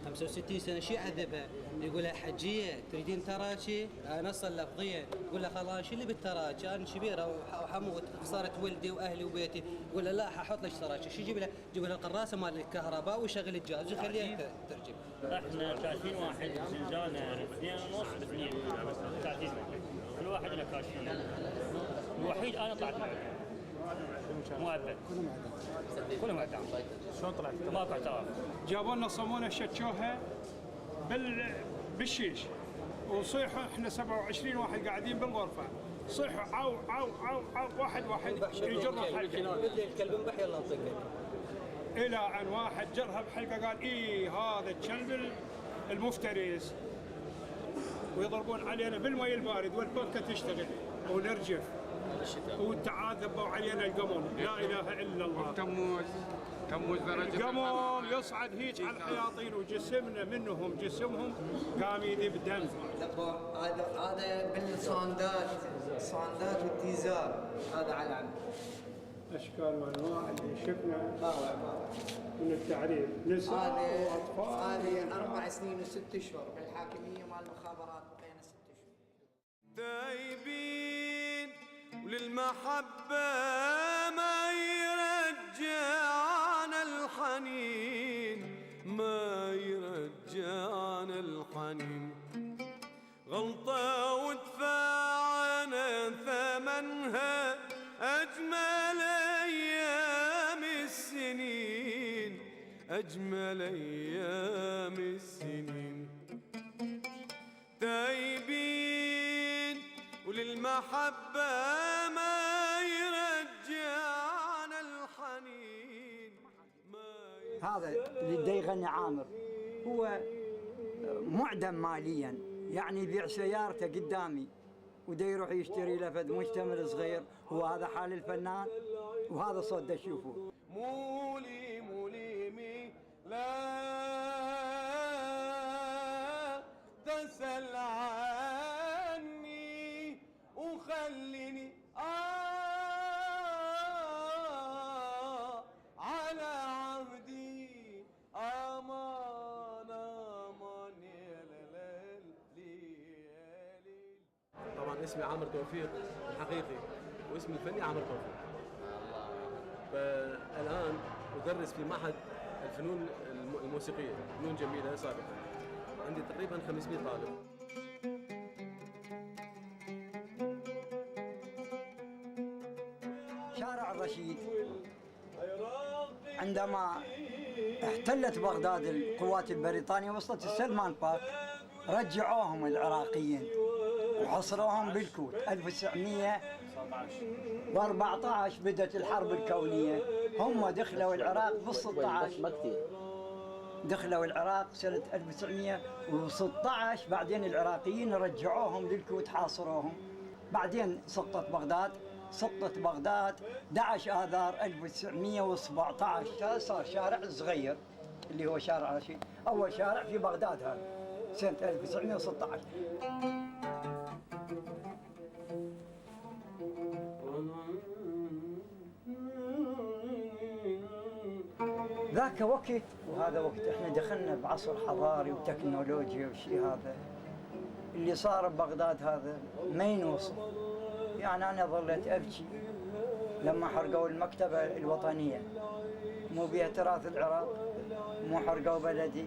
65 سنه شو يعذبها؟ يقول لها حجيه تريدين تراكي؟ نص لفظيا، يقول لها خلاص شو اللي بالتراكي؟ انا كبيره وحموت خسرت ولدي واهلي وبيتي، يقول لها لا ححط لك تراكي، شو يجيب لها؟ يجيب لها القراصه مال الكهرباء ويشغل الجهاز ويخليها ترجم. احنا 30 واحد زنزانه 2.5 ب2 30 كل واحد له كاشفين. الوحيد انا طلعت معه مؤبد كلهم اعدام. شلون طلعت؟ ماكو اعتراف. جابوا لنا صمونه شتشوها بالشيش وصيحوا، احنا 27 واحد قاعدين بالغرفه، صيحوا عو عو عو عو واحد يجرها بحلقه، الكلب انبح يلا انطقه، الى ان واحد جرها بحلقه قال ايه هذا الكلب المفترس ويضربون علينا بالمي البارد والبنكة تشتغل ونرجف وتعاذبوا علينا القمم. لا اله الا الله. تموز درجة القمم يصعد هيك على الحياطين وجسمنا منهم جسمهم قام يذيب دم. هذا بالصاندات والتيزار هذا على العمل. اشكال وانواع اللي شفنا من التعريف نساء واطفال. هذه 4 سنين و6 اشهر بالحاكميه مال المخابرات بقينا 6 اشهر. تايبين وللمحبه ما يرجعنا الحنين ما يرجعنا الحنين غلطه ودفعنا ثمنها أجمل أيام السنين أجمل أيام السنين تايبين وللمحبة ما يرجعنا الحنين هذا اللي دا يغني عامر هو معدم ماليا، يعني يبيع سيارته قدامي ودا يروح يشتري له فد مشتمل صغير. وهذا حال الفنان وهذا صوت دا تشوفوه. مولي موليمي لا تسأل عني وخليني على عهدي أمان أمان يا ليل. طبعا اسمي عامر توفيق الحقيقي واسمي الفني عامر توفيق. فالآن أدرس في معهد الفنون الموسيقية، فنون جميلة سابقا. عندي تقريبا 500 طالب. شارع الرشيد عندما احتلت بغداد القوات البريطانية وصلت السلمان بارك رجعوهم العراقيين وحصروهم بالكوت. 1914 بدأت الحرب الكونية. هم دخلوا العراق بال16 دخلوا العراق سنة 1916. بعدين العراقيين رجعوهم للكوت حاصروهم. بعدين سقطت بغداد 11 آذار 1917. هذا صار شارع صغير اللي هو شارع رشيد، أول شارع في بغداد هذا سنة 1916. ذاك وقت وهذا وقت احنا دخلنا بعصر حضاري وتكنولوجيا والشيء هذا اللي صار ببغداد هذا ما ينوصف. يعني انا ظليت ابكي لما حرقوا المكتبة الوطنية، مو بيها تراث العراق، مو حرقوا بلدي.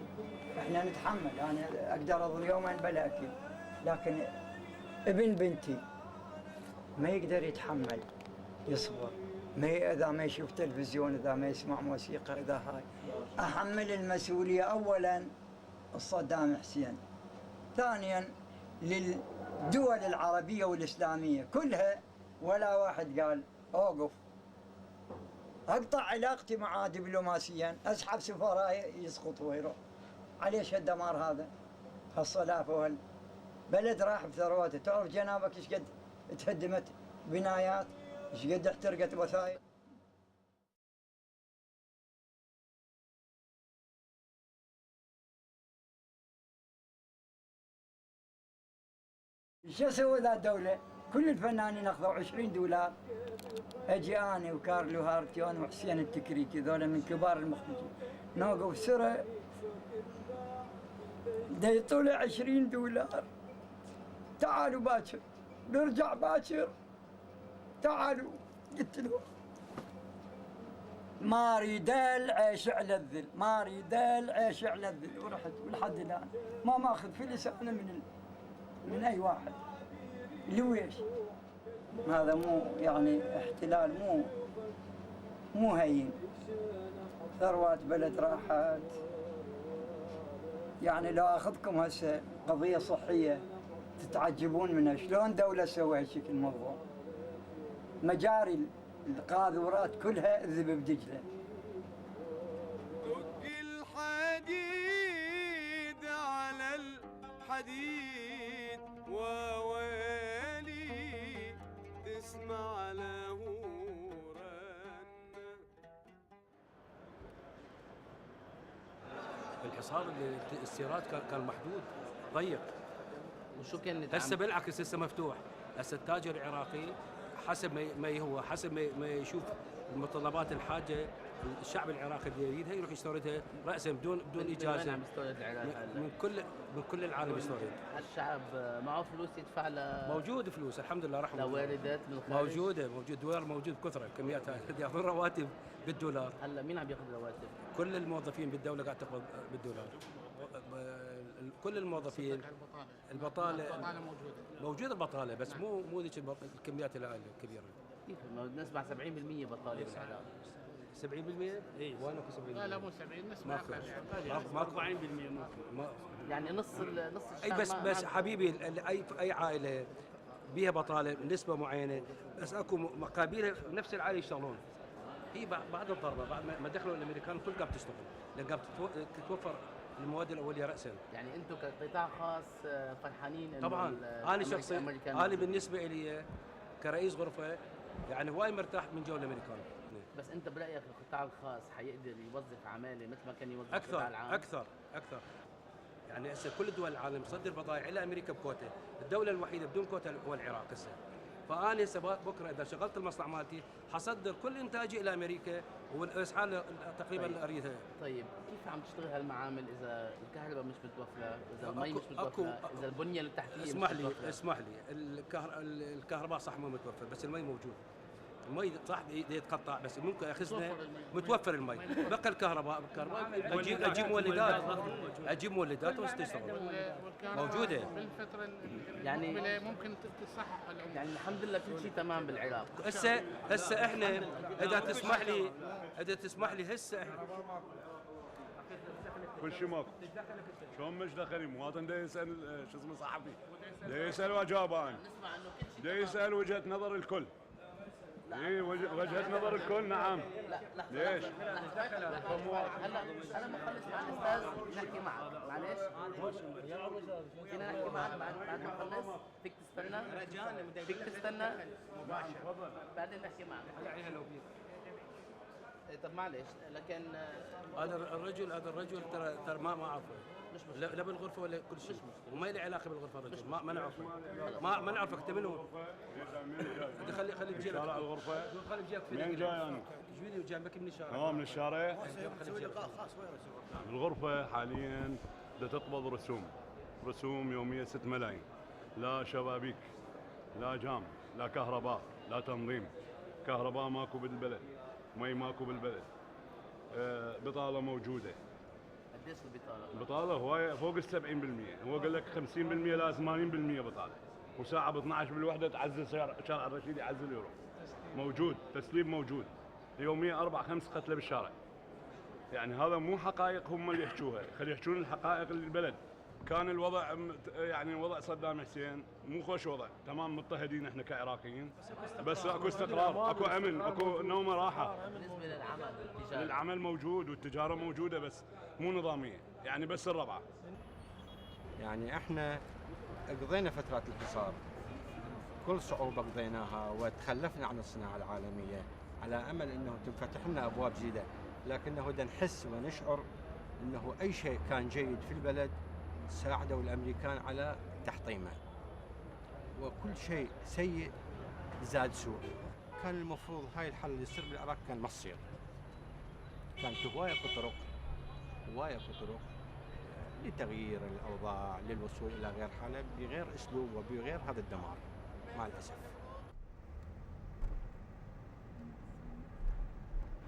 احنا نتحمل، انا اقدر اظل يومين بلا اكل، لكن ابن بنتي ما يقدر يتحمل يصبر، اذا ما يشوف تلفزيون، اذا ما يسمع موسيقى، اذا هاي. احمل المسؤولية اولا صدام حسين، ثانيا للدول العربية والإسلامية كلها، ولا واحد قال اوقف. اقطع علاقتي معاه دبلوماسيا، اسحب سفراء يسقطوا ويروح. عليش هالدمار هذا؟ هالصلافة والبلد راح بثروته. تعرف جنابك ايش قد تهدمت بنايات، ايش قد احترقت وثائق. شو سوى ذا الدولة؟ كل الفنانين اخذوا 20 دولار. اجي انا وكارلو هارتيون وحسين التكريكي، ذولا من كبار المخرجين، نوقف سرة دا يطلع 20 دولار. تعالوا باكر، نرجع باكر، تعالوا. قلت له ما اريد العيش على الذل، ما اريد العيش على الذل. ورحت ولحد الان ما ماخذ فلس انا من اي واحد. لويش؟ هذا مو يعني احتلال، مو هين. ثروات بلد راحت. يعني لو اخذكم هسه قضيه صحيه تتعجبون منها، شلون دوله سوى هالشكل الموضوع. مجاري القاذورات كلها الذبب دجله. دق الحديد على الحديد وويلي تسمع له الحصار الاستيراد كان محدود ضيق. وشو كان هسه بالعكس هسه مفتوح. هسه التاجر العراقي حسب ما يشوف المتطلبات الحاجه الشعب العراقي اللي يريدها يروح يستوردها راسا بدون اجازه. من كل العالم يستورد. الشعب معه فلوس يدفع موجود فلوس الحمد لله رحمه لواردات من الخارج. موجود دولار موجود بكثره كمياتها ياخذون رواتب بالدولار. هلا مين عم ياخذ رواتب؟ كل الموظفين بالدوله قاعد تقبض بالدولار. كل الموظفين. البطاله موجوده البطاله بس مو ذيك الكميات الكبيره. كيف نسمع 70% بطاله بالعراق. 70%؟ اي وين اكو 70%؟ لا مو 70 نسمع ماكو 40% ممكن. يعني نص الشعب. اي بس حبيبي اي عائله بيها بطاله نسبه معينه بس اكو مقابلها نفس العائله يشتغلون. هي بعد الضربه بعد ما دخلوا الامريكان كل قام تشتغل لان قام تتوفر المواد الاوليه راسا. يعني انتم كقطاع خاص فرحانين انه طبعا انا شخصيا انا بالنسبه لي كرئيس غرفه يعني وايد مرتاح من جو الامريكان. بس انت برايك القطاع الخاص حيقدر يوظف عماله مثل ما كان يوظف القطاع العام؟ اكثر يعني هسه كل دول العالم تصدر بضائع الى امريكا بكوتا، الدوله الوحيده بدون كوتا هو العراق هسه. فانا هسه بكره اذا شغلت المصنع مالتي حصدر كل انتاجي الى امريكا والاسعار تقريبا اريدها. طيب كيف عم تشتغل هالمعامل اذا الكهرباء مش متوفره، اذا المي مش متوفره، اذا البنيه التحتيه اسمح لي الكهرباء صح مو متوفر بس المي موجود. المي صح يتقطع بس ممكن ياخذنا متوفر المي بقى الكهرباء اجيب مولدات وتشتغل موجوده بالفتره يعني ممكن تصحح الامور. يعني الحمد لله كل شيء تمام بالعراق. هسه احنا اذا تسمح لي هسه احنا كل شيء ماكو. شلون مش دخلي مواطن دا يسال شو اسمه صحفي دا يسال وجابان دا يسال وجهه نظر الكل. اي وجهه نظر الكل نعم. ليش؟ هلا انا مخلص مع الاستاذ نحكي معك معلش. فينا نحكي معك بعد ما نخلص؟ فيك تستنى؟ بعدين نحكي معك. طب معلش لكن هذا الرجل ترى ما اعرفه لا بالغرفه ولا كل شيء وما له علاقه بالغرفه الرجل ما نعرفه ما نعرفك انت منو. خلي بجيبك شارع الغرفه خلي بجيبك منين جاي انا؟ جيبي جنبك من الشارع. من الشارع. الغرفه حاليا بدها تقبض رسوم يوميه 6 ملايين. لا شبابيك لا جام لا كهرباء لا تنظيم. كهرباء ماكو بالبلد مي ماكو بالبلد. بطاله موجوده. قديش البطاله؟ البطاله هوايه فوق ال 70%. هو قال لك 50% لا 80% بطاله. وساعه ب 12 بالوحده تعزل شارع الرشيد يعزل يروح. موجود تسليب موجود. يوميا 4-5 قتله بالشارع. يعني هذا مو حقائق هم اللي يحكوها، خلي يحكون الحقائق للبلد. كان الوضع يعني وضع صدام حسين مو خوش وضع، تمام مضطهدين احنا كعراقيين بس اكو استقرار، اكو امن، اكو نومه راحه. بالنسبه للعمل العمل موجود والتجاره موجوده بس مو نظاميه، يعني بس الربعه. يعني احنا قضينا فترات الحصار كل صعوبه قضيناها وتخلفنا عن الصناعه العالميه على امل انه تنفتح لنا ابواب جديده، لكنه بدنا نحس ونشعر انه اي شيء كان جيد في البلد ساعدوا الامريكان على تحطيمه، وكل شيء سيء زاد سوء. كان المفروض هاي الحل اللي يصير بالعراق كان ما تصير. كانت هوايه طرق لتغيير الاوضاع للوصول الى غير حاله بغير اسلوب وبغير هذا الدمار مع الاسف.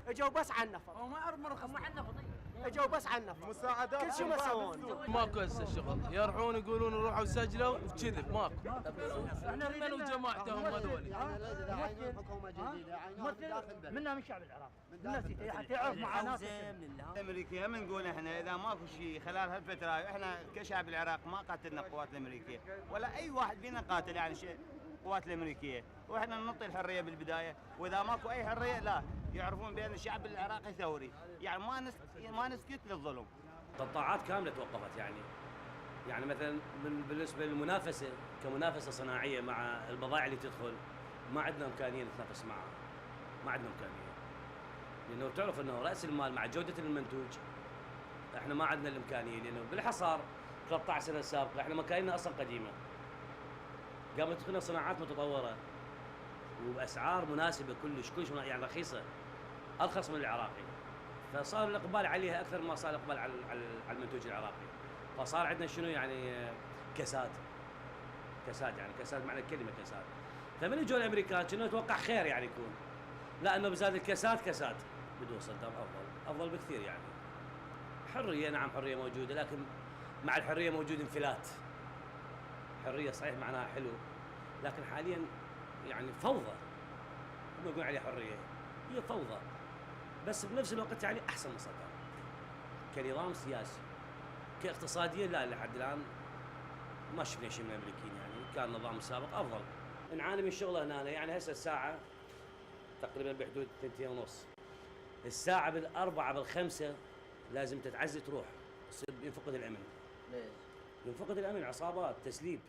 اجوا بس على النفط. هو ما عرف مرخص مع النفط. اجوا بس على النفط. مساعدات كل شيء ما سوون. ماكو هسه شغل، يروحون يقولون روحوا سجلوا كذب ماكو. من وجماعتهم هذول. حكومه جديده منها من شعب العراق. الناس تعرف معاناه الامريكيه من نقول احنا اذا ماكو شيء خلال هالفتره احنا كشعب العراق ما قاتلنا القوات الامريكيه ولا اي واحد فينا قاتل يعني شيء القوات الامريكيه، واحنا نعطي الحريه بالبدايه، واذا ماكو اي حريه لا يعرفون بان الشعب العراقي ثوري، يعني ما نسكت للظلم. قطاعات كامله توقفت يعني يعني مثلا بالنسبه للمنافسه كمنافسه صناعيه مع البضائع اللي تدخل، ما عندنا امكانيه نتنافس معها، ما عندنا امكانيه، لانه تعرف انه راس المال مع جوده المنتوج احنا ما عندنا الامكانيه، لانه بالحصار 13 سنه السابقه احنا مكايننا اصلا قديمه، قامت تدخلنا صناعات متطوره وباسعار مناسبه كلش يعني رخيصه، ارخص من العراقي، فصار الاقبال عليها اكثر ما صار الاقبال على المنتوج العراقي، فصار عندنا شنو يعني كساد يعني كساد معنى الكلمه كساد. فمن اجوا الامريكان كنا نتوقع خير يعني يكون، لا انه بزاد الكساد بدون صدام افضل بكثير يعني. حريه نعم حريه موجوده، لكن مع الحريه موجود انفلات. حريه صحيح معناها حلو، لكن حاليا يعني فوضى. هم يقولون عليها حريه، هي فوضى، بس بنفس الوقت يعني احسن من صدام كنظام سياسي. كاقتصاديا لا لحد الان ما شفنا شيء من الامريكيين، يعني كان النظام السابق افضل. نعاني من الشغل هنا، يعني هسه الساعه تقريبا بحدود 2:30، الساعه بالأربعة بالخمسة لازم تتعزي تروح، يصير ينفقد الامن. ليش؟ ينفقد الامن، عصابات، تسليب،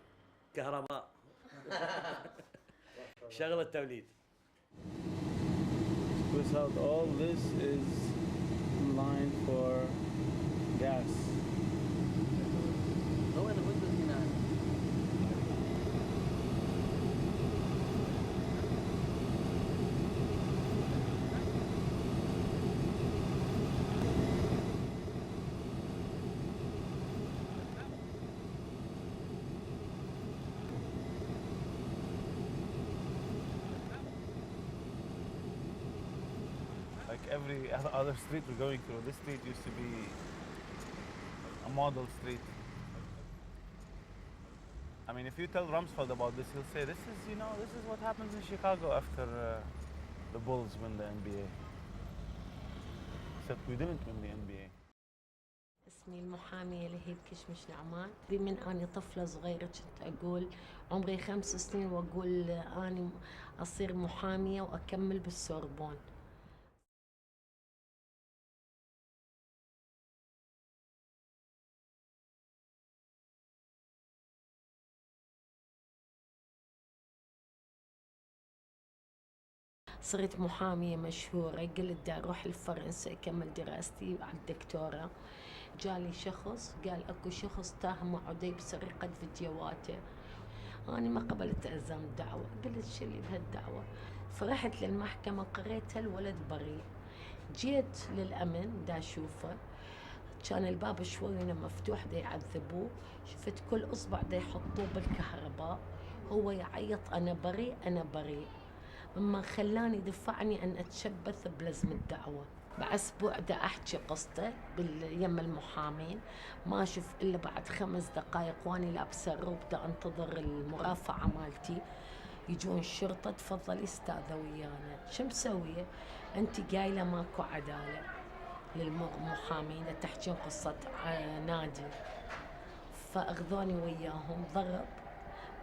كهرباء شغل التوليد. Without all this is line for gas. هو أنا قلت هنا Like every other street we're going through, this street used to be a model street. I mean, if you tell Rumsfeld about this, he'll say, this is what happens in Chicago after the Bulls win the NBA. Except we didn't win the NBA. اسمي المحامية لهيب كشمش نعمان. من أني طفلة صغيرة كنت أقول عمري 5 سنين وأقول أني أصير محامية وأكمل بالسوربون. صرت محامية مشهورة، قلت دا أروح الفرنسا أكمل دراستي على الدكتوراه. جالي شخص قال أكو شخص تهم عدي بسرقة فيديوهاته. أنا ما قبلت ألزام الدعوة، قلت شو اللي بهالدعوة؟ فرحت للمحكمة قريتها الولد بريء. جيت للأمن دا أشوفه، كان الباب شوي مفتوح دا يعذبوه، شفت كل إصبع دا يحطوه بالكهرباء، هو يعيط أنا بريء أنا بريء. مما خلاني دفعني أن أتشبث بلزم الدعوة. بعد أسبوع دا أحكي قصته باليم المحامين، ما أشوف إلا بعد 5 دقائق واني لابسة الروب دا أنتظر المرافعة مالتي، يجون الشرطة تفضلي استاذة ويانا. شو مسوية؟ أنت قايلة ماكو عدالة للمحامين، تحكين قصة نادي. فأخذوني وياهم ضرب،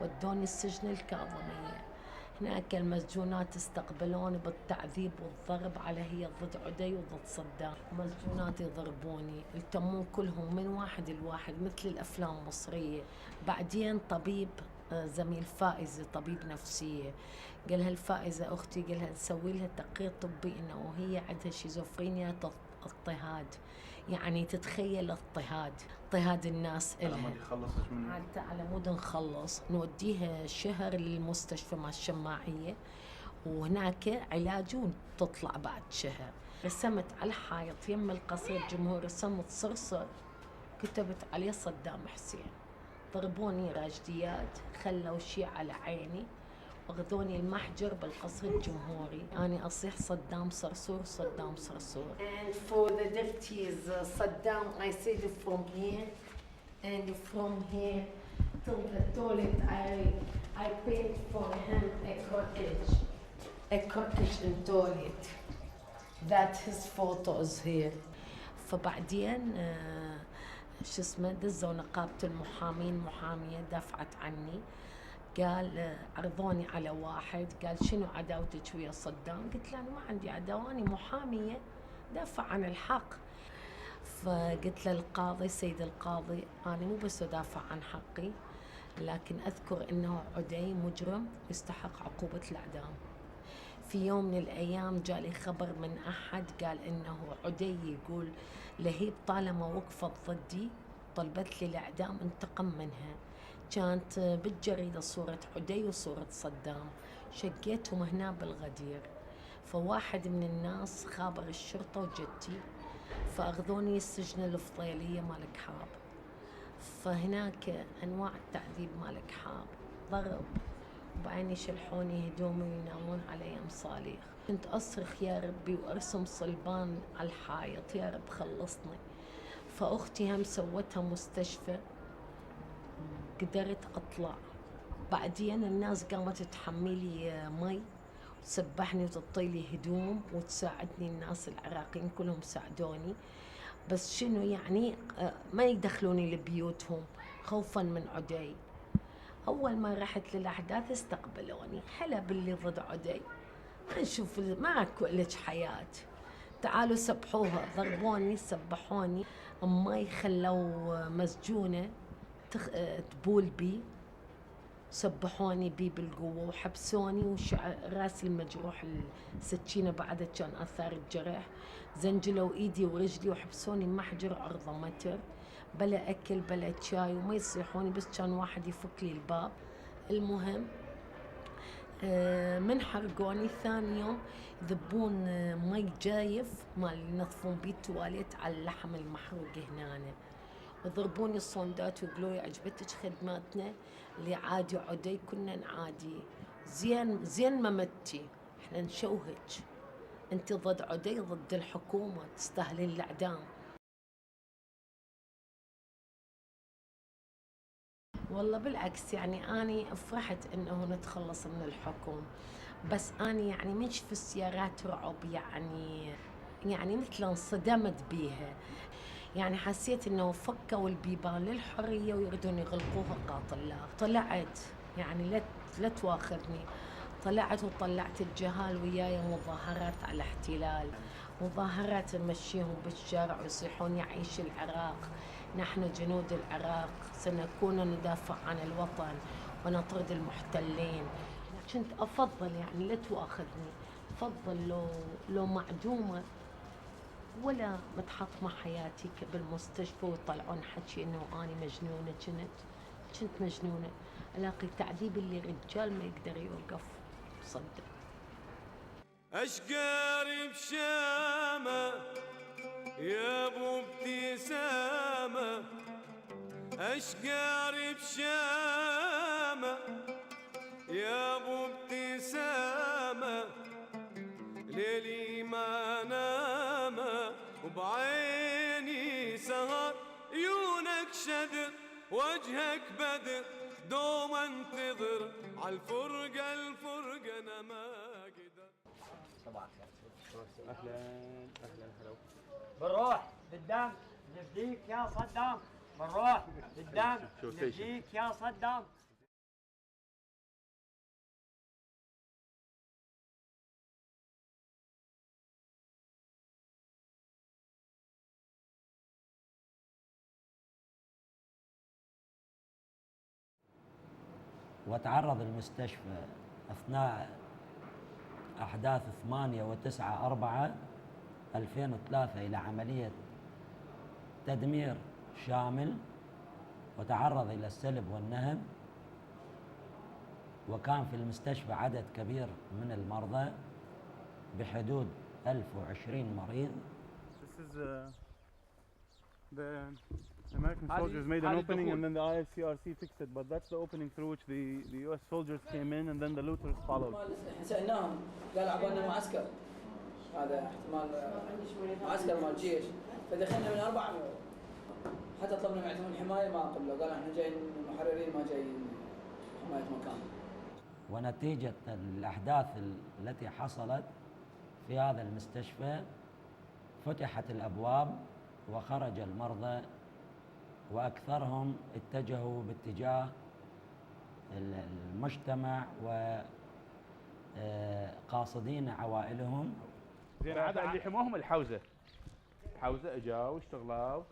ودوني السجن الكاظمية. هناك المسجونات استقبلوني بالتعذيب والضرب على هي ضد عدي وضد صدام. مسجونات يضربوني، التمون كلهم من واحد لواحد مثل الأفلام المصرية. بعدين طبيب زميل فائزة طبيب نفسية قالها الفائزة أختي، قالها نسوي لها تقرير طبي إنه هي عندها شيزوفرينيا اضطهاد، يعني تتخيل اضطهاد الناس إلها. على مود نخلص نوديها شهر للمستشفى مع الشماعية، وهناك علاج وتطلع بعد شهر. رسمت على الحائط يم القصر الجمهور، رسمت صرصر كتبت عليه صدام حسين. ضربوني راجديات، خلوا شي على عيني، أخذوني المحجر بالقصر الجمهوري. أنا أصيح صدام صرصور صدام صرصور. And for the dirties Saddam I said from here and from here till the toilet I paid for him a cottage in toilet that his photo is here. فبعدين شو اسمه دزوا نقابة المحامين، محامية دافعت عني. قال عرضوني على واحد، قال شنو عداوتك ويا صدام؟ قلت له أنا ما عندي عداوة، أنا محامية دافع عن الحق. فقلت للقاضي سيد القاضي أنا مو بس أدافع عن حقي، لكن أذكر أنه عدي مجرم يستحق عقوبة الإعدام. في يوم من الأيام جالي خبر من أحد قال إنه عدي يقول لهيب طالما وقفت ضدي طلبت لي الإعدام انتقم منها. كانت بالجريدة صورة عدي وصورة صدام، شقيتهم هنا بالغدير. فواحد من الناس خابر الشرطة وجدتي، فأخذوني السجن الفضيلية مالك حاب. فهناك أنواع التعذيب مالك حاب، ضرب، وبعدين يشلحوني هدومي وينامون علي مصاليخ. كنت أصرخ يا ربي وأرسم صلبان على الحائط يا رب خلصني. فأختي هم سوتها مستشفى، قدرت أطلع. بعدين الناس قامت تحملي مي وتسبحني وتطيلي هدوم وتساعدني. الناس العراقيين كلهم ساعدوني، بس شنو يعني ما يدخلوني لبيوتهم خوفا من عدي. أول ما رحت للأحداث استقبلوني، هلا باللي ضد عدي، نشوف ماكو لك حياة، تعالوا سبحوها. ضربوني سبحوني، أمي خلوا مسجونة تبول بي، سبحوني بي بالقوة وحبسوني، راسي المجروح السكينة بعد كان أثار الجرح، زنجلوا إيدي ورجلي وحبسوني محجر عرضة متر، بلا أكل بلا شاي وما يصيحوني، بس كان واحد يفك لي الباب. المهم من حرقوني ثاني يوم يذبون مي جايف مال ينظفون بيه التواليت على اللحم المحروق هنا، وضربوني الصندات ويقولوا عجبتك خدماتنا اللي عادي عدي كنا نعادي، زين ما متي احنا نشوهك، انت ضد عدي ضد الحكومة تستاهلين الإعدام. والله بالعكس يعني أنا فرحت إنه نتخلص من الحكم، بس أنا يعني من شفت السيارات رعب يعني مثل انصدمت بيها، يعني حسيت إنه فكوا البيبان للحرية ويريدون يغلقوها قاطع الله. طلعت يعني لا تواخذني، طلعت وطلعت الجهال وياي مظاهرات على احتلال، مظاهرات نمشيهم بالشارع ويصيحون يعيش العراق، نحن جنود العراق سنكون ندافع عن الوطن ونطرد المحتلين. كنت أفضل يعني لا تواخذني، أفضل لو معدومة ولا متحطمة حياتي بالمستشفى ويطلعون حكي إنه أنا مجنونة. كنت مجنونة، ألاقي تعذيب اللي رجال ما يقدر يوقف صدق. أشقاري بشامة يا أبو ابتسامة، أشقاري بشامة يا أبو ابتسامة، ليلي ما نامة وبعيني سهر، عيونك شدر وجهك بدر، دوم انتظر عالفرقة أنا ما قدر. صباح الخير. أهلا هلا. بنروح قدام نفديك يا صدام، بنروح قدام نفديك يا صدام. وتعرض المستشفى أثناء أحداث 8/9/4/2003 إلى عملية تدمير شامل، وتعرض إلى السلب والنهب، وكان في المستشفى عدد كبير من المرضى بحدود 1020 مريض. This is the American soldiers made an opening and then the IFCRC fixed it, but that's the opening through which the US soldiers came in and then the looters followed. سألناهم قال عبالنا معسكر، هذا احتمال معسكر مال الجيش، فدخلنا من 4 حتى طلبنا معهم الحماية ما قبلوا، قال احنا جايين محررين ما جايين حماية مكان. ونتيجة الأحداث التي حصلت في هذا المستشفى فتحت الأبواب وخرج المرضى، وأكثرهم اتجهوا باتجاه المجتمع وقاصدين عوائلهم. زين عاد اللي حموهم الحوزة الحوزه اجوا واشتغلوا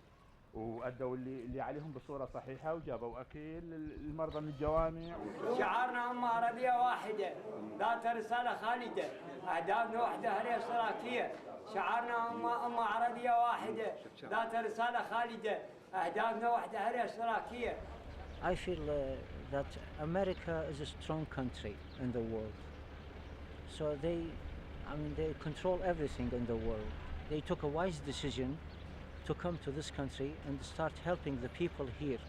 وادوا اللي عليهم بصوره صحيحه، وجابوا اكل للمرضى من الجوامع. شعارنا أمة عربية واحدة ذات رسالة خالدة، أهدافنا وحدة هي اشتراكية. شعارنا أمة عربية واحدة ذات رسالة خالدة، أهدافنا وحدة هي اشتراكية. I feel that America is a strong country in the world. So they control everything in the world. They took a wise decision to come to this country and start helping the people here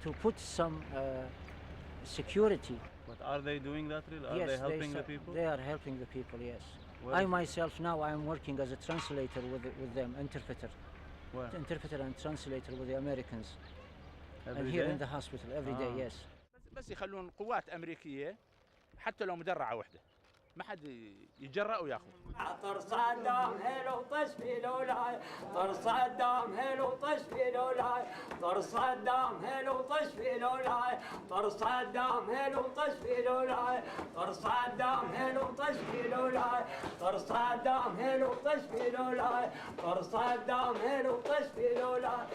to put some security. But are they doing that really? Are Yes, they helping the people? They are helping the people, yes. Where I is- myself now I am working as a translator with them, interpreter. Where? Interpreter and translator with the Americans. Every And here day? in the hospital every day, yes. بس يخلون قوات امريكيه حتى لو مدرعه وحده، ما حد يتجرأ وياخذ. طر صدام هلو طش في لولاي، طر صدام هلو طش في لولاي، طر صدام هلو طش في لولاي، طر صدام هلو طش في لولاي، طر صدام هلو طش في لولاي، طر صدام هلو طش في لولاي، طر صدام هلو طش في لولاي.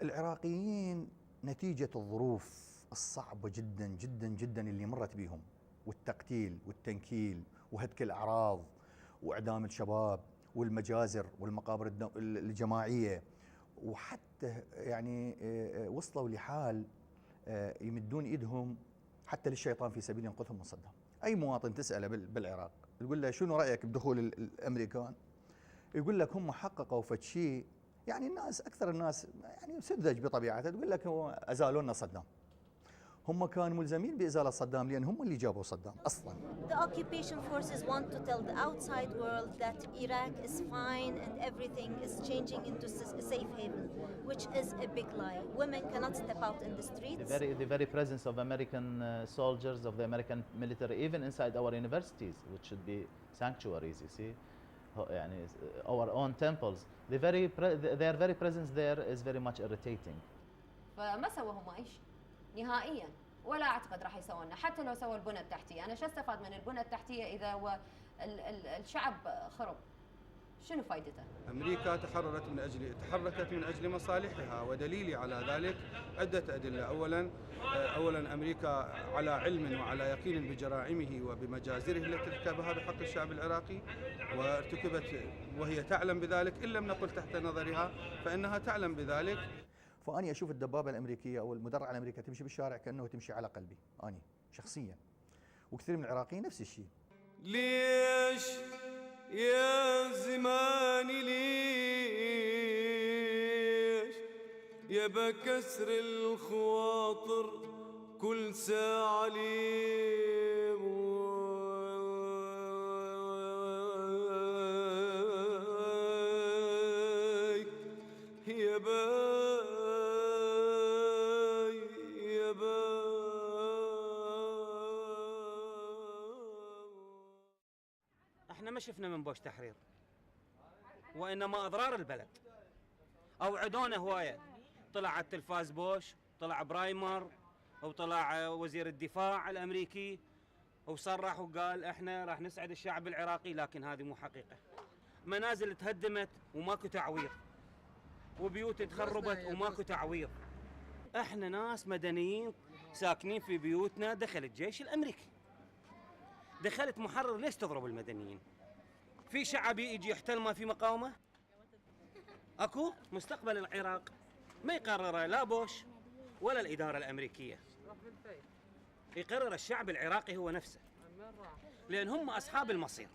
العراقيين نتيجة الظروف الصعبة جدا جدا جدا اللي مرت بيهم، والتقتيل والتنكيل وهتك الأعراض وإعدام الشباب والمجازر والمقابر الجماعية، وحتى يعني وصلوا لحال يمدون إيدهم حتى للشيطان في سبيل ينقذهم من صدام. أي مواطن تسأله بالعراق تقول له شنو رأيك بدخول الأمريكان؟ يقول لك هم حققوا فد شيء، يعني الناس أكثر الناس يعني سذج بطبيعته، تقول لك هو أزالوا لنا صدام. هم كانوا ملزمين بإزالة صدام لأن هم اللي جابوا صدام أصلاً. The occupation forces want to tell the outside world that Iraq is fine and everything is changing into a safe haven, which is a big lie. Women cannot step out in the streets. The very presence of American soldiers, of the American military, even inside our universities, which should be sanctuaries, you see. يعني our own temples, their very presence there is very much irritating. فما سووا هم اي شيء نهائيا، ولا اعتقد راح يسووا لنا، حتى لو سووا البنى التحتيه. انا شو استفاد من البنى التحتيه اذا هو الشعب خرب؟ شنو فائدته؟ امريكا تحركت من اجل مصالحها، ودليلي على ذلك عده ادله. اولا امريكا على علم وعلى يقين بجرائمه وبمجازره التي ارتكبها بحق الشعب العراقي، وارتكبت وهي تعلم بذلك، ان لم نقل تحت نظرها فانها تعلم بذلك. فاني اشوف الدبابه الامريكيه او المدرعه الامريكيه تمشي بالشارع كانه تمشي على قلبي اني شخصيا، وكثير من العراقيين نفس الشيء. ليش يا زماني ليش يا بكسر الخواطر كل ساعة ليه يا باي يا باي. احنا ما شفنا من بوش تحرير، وانما اضرار البلد. اوعدونا هوايه، طلع على التلفاز بوش، طلع برايمر، وطلع وزير الدفاع الامريكي وصرح وقال احنا راح نسعد الشعب العراقي، لكن هذه مو حقيقه. منازل تهدمت وماكو تعويض، وبيوت تخربت وماكو تعويض. احنا ناس مدنيين ساكنين في بيوتنا، دخل الجيش الامريكي، دخلت محرر. ليش تضرب المدنيين؟ في شعب يجي يحتل ما في مقاومه؟ اكو مستقبل العراق ما يقرره لا بوش ولا الاداره الامريكيه. يقرر الشعب العراقي هو نفسه، لأن هم أصحاب المصير.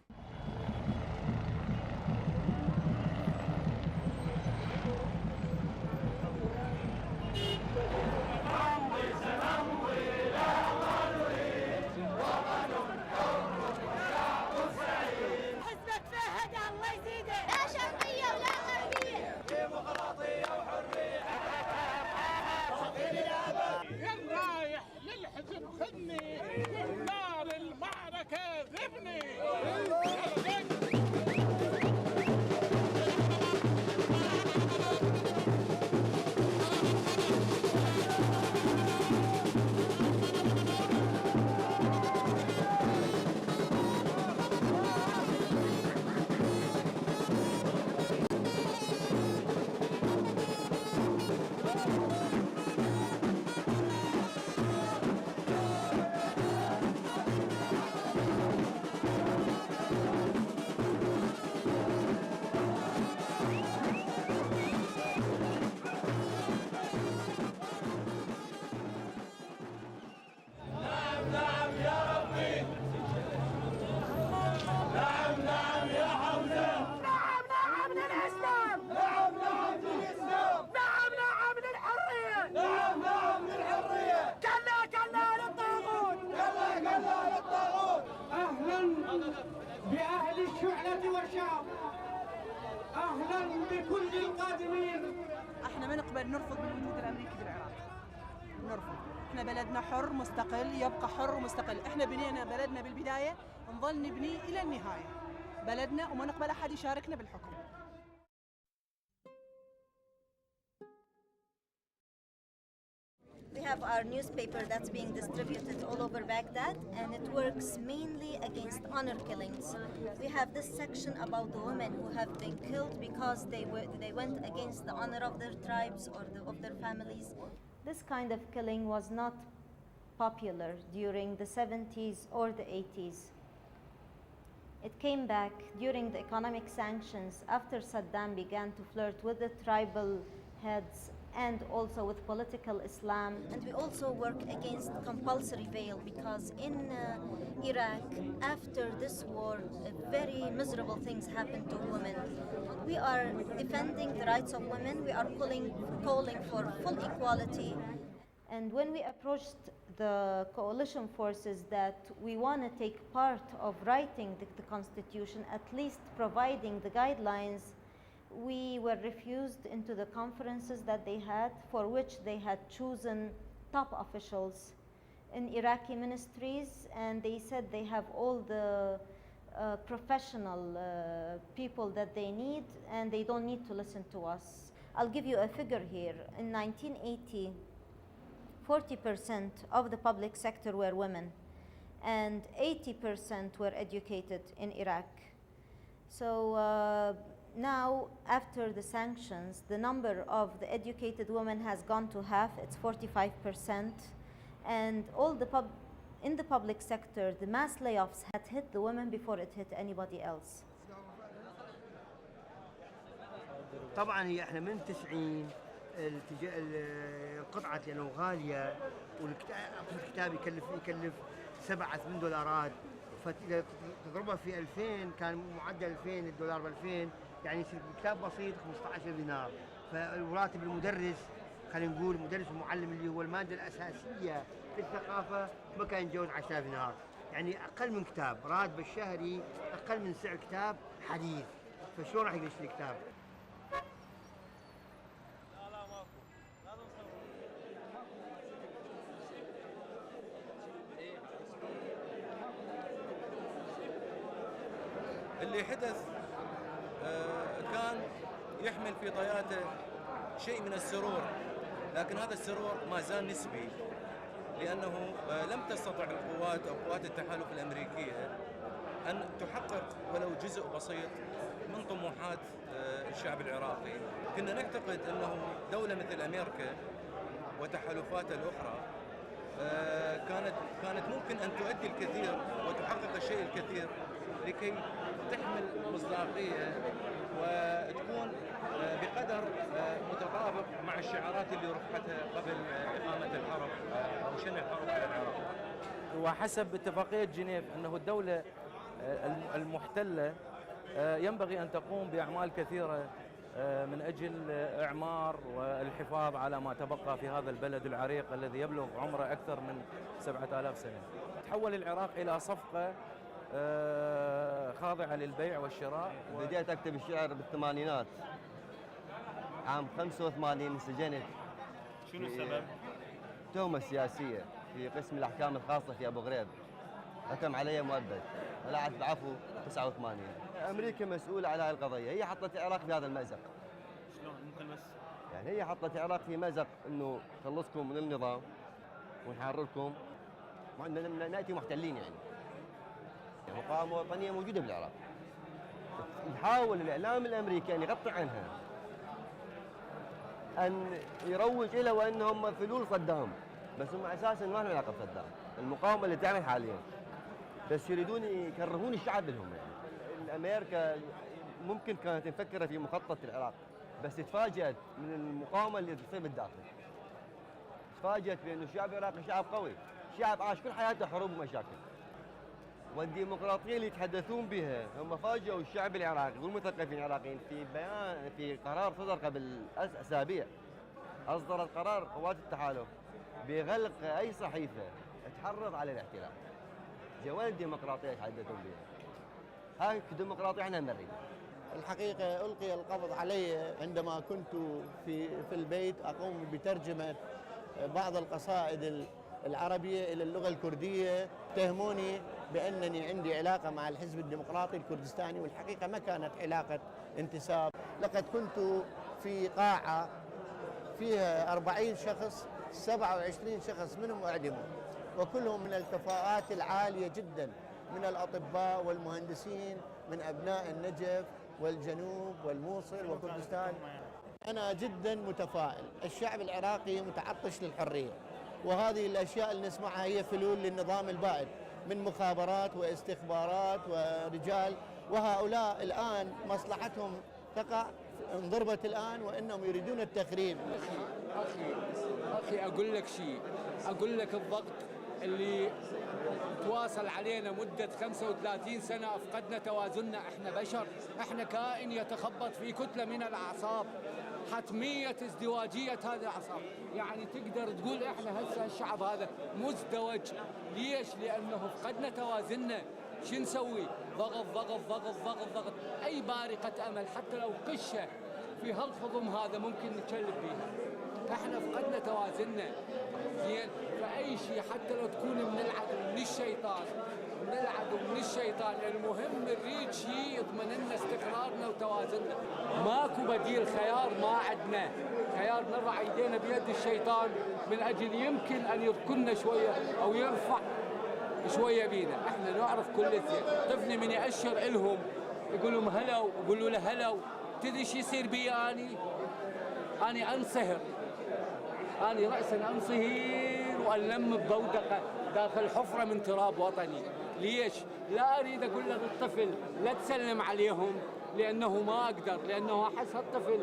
بأهل الشعلة والشعب، أهلا بكل القادمين. احنا ما نقبل نرفض بالوجود الأمريكي في العراق، نرفض. احنا بلدنا حر مستقل، يبقى حر ومستقل. احنا بنينا بلدنا بالبداية، نظل نبني إلى النهاية بلدنا، وما نقبل أحد يشاركنا بالحكم. We have our newspaper that's being distributed all over Baghdad, and it works mainly against honor killings. We have this section about the women who have been killed because they went against the honor of their tribes or of their families. This kind of killing was not popular during the 70s or the 80s. It came back during the economic sanctions after Saddam began to flirt with the tribal heads and also with political Islam. And we also work against compulsory veil because in Iraq, after this war, very miserable things happened to women. We are defending the rights of women. We are calling for full equality. And when we approached the coalition forces that we want to take part of writing the Constitution, at least providing the guidelines, we were refused into the conferences that they had, for which they had chosen top officials in Iraqi ministries, and they said they have all the professional people that they need, and they don't need to listen to us. I'll give you a figure here. In 1980, 40% of the public sector were women, and 80% were educated in Iraq. So now, after the sanctions, the number of the educated women has gone to half. It's 45%. And in the public sector, the mass layoffs had hit the women before it hit anybody else. طبعا هي احنا من 90 القطعة لأنه غالية، والكتاب يكلف $7-8، فإذا تضربها في 2000 كان معدل 2000 الدولار ب 2000، يعني يصير كتاب بسيط 15 دينار. فالراتب المدرس، خلينا نقول مدرس ومعلم اللي هو المادة الأساسية في الثقافة ما كان يتجاوز 10,000 دينار، يعني أقل من كتاب، راتب الشهري أقل من سعر كتاب حديث، فشلون راح يقدر يشتري كتاب؟ اللي حدث كان يحمل في طياته شيء من السرور، لكن هذا السرور ما زال نسبي، لأنه لم تستطع القوات أو قوات التحالف الأمريكية أن تحقق ولو جزء بسيط من طموحات الشعب العراقي. كنا نعتقد أنه دولة مثل أمريكا وتحالفاتها الأخرى كانت ممكن أن تؤدي الكثير وتحقق الشيء الكثير لكي تحمل مصداقية وتكون بقدر متطابق مع الشعارات اللي رفعتها قبل إقامة الحرب أو شن الحرب على العراق. وحسب اتفاقية جنيف أنه الدولة المحتلة ينبغي أن تقوم بأعمال كثيرة من أجل إعمار والحفاظ على ما تبقى في هذا البلد العريق الذي يبلغ عمره أكثر من 7000 سنة. تحول العراق إلى صفقة خاضعة للبيع والشراء. بديت أكتب الشعر بالثمانينات، عام 85 انسجنت. شنو السبب؟ تهمة سياسية في قسم الأحكام الخاصة في أبو غريب، حكم علي مؤبد، طلعت بعفو 89. أمريكا مسؤولة على هذه القضية، هي حطت العراق في هذا المأزق. شلون ممكن بس؟ يعني هي حطت العراق في مأزق إنه خلصكم من النظام ونحرركم، نأتي محتلين يعني. مقاومة وطنية موجودة بالعراق. يحاول الإعلام الأمريكي أن يغطي عنها، أن يروج إلى وأنهم فلول صدام، بس هم أساساً ما لهم علاقة بصدام، المقاومة اللي تعمل حالياً، بس يريدون يكرهون الشعب لهم يعني. أمريكا ممكن كانت مفكرة في مخطط العراق، بس تفاجأت من المقاومة اللي تصير بالداخل. تفاجأت بأنه الشعب العراقي شعب قوي، شعب عاش كل حياته حروب ومشاكل. والديمقراطية اللي يتحدثون بها هم فاجئوا الشعب العراقي والمثقفين العراقيين في بيان، في قرار صدر قبل أسابيع. أصدرت قرار قوات التحالف بغلق أي صحيفة تحرض على الاحتلال. وين الديمقراطية يتحدثون بها؟ هاي الديمقراطية احنا نريدها. الحقيقة ألقي القبض علي عندما كنت في البيت أقوم بترجمة بعض القصائد العربية إلى اللغة الكردية. اتهموني بأنني عندي علاقة مع الحزب الديمقراطي الكردستاني، والحقيقة ما كانت علاقة انتساب. لقد كنت في قاعة فيها 40 شخص، 27 شخص منهم أعدموا، وكلهم من الكفاءات العالية جدا، من الأطباء والمهندسين من أبناء النجف والجنوب والموصل وكردستان. أنا جدا متفائل، الشعب العراقي متعطش للحرية، وهذه الأشياء اللي نسمعها هي فلول للنظام البائد من مخابرات واستخبارات ورجال، وهؤلاء الآن مصلحتهم تقع انضربت الآن وإنهم يريدون التخريب. أخي أقول لك شيء، أقول لك الضغط اللي تواصل علينا مدة 35 سنة، أفقدنا توازننا. إحنا بشر، إحنا كائن يتخبط في كتلة من الأعصاب. حتمية ازدواجية هذه الأعصاب، يعني تقدر تقول إحنا هسه الشعب هذا مزدوج. ليش؟ لأنه فقدنا توازننا. شو نسوي؟ ضغط ضغط ضغط ضغط ضغط. أي بارقة أمل حتى لو قشة في هالخضم هذا ممكن نتشلب بيها. احنا فقدنا توازننا. زين، فأي شيء حتى لو تكون من العدو من الشيطان، من العدو من الشيطان، المهم نريد شيء يضمن لنا استقرارنا وتوازننا. ماكو بديل، خيار ما عندنا، خيار نضع ايدينا بيد الشيطان من اجل يمكن ان يذكرنا شويه او يرفع شويه بينا. احنا نعرف كل شيء. طفلي من يأشر الهم يقول لهم هلو، يقولوا له هلو. تدري شو يصير بي اني انصهر، اني راسا انصهر والم ببودقه داخل حفره من تراب وطني. ليش؟ لا اريد اقول للطفل لا تسلم عليهم لانه ما اقدر، لانه احس هالطفل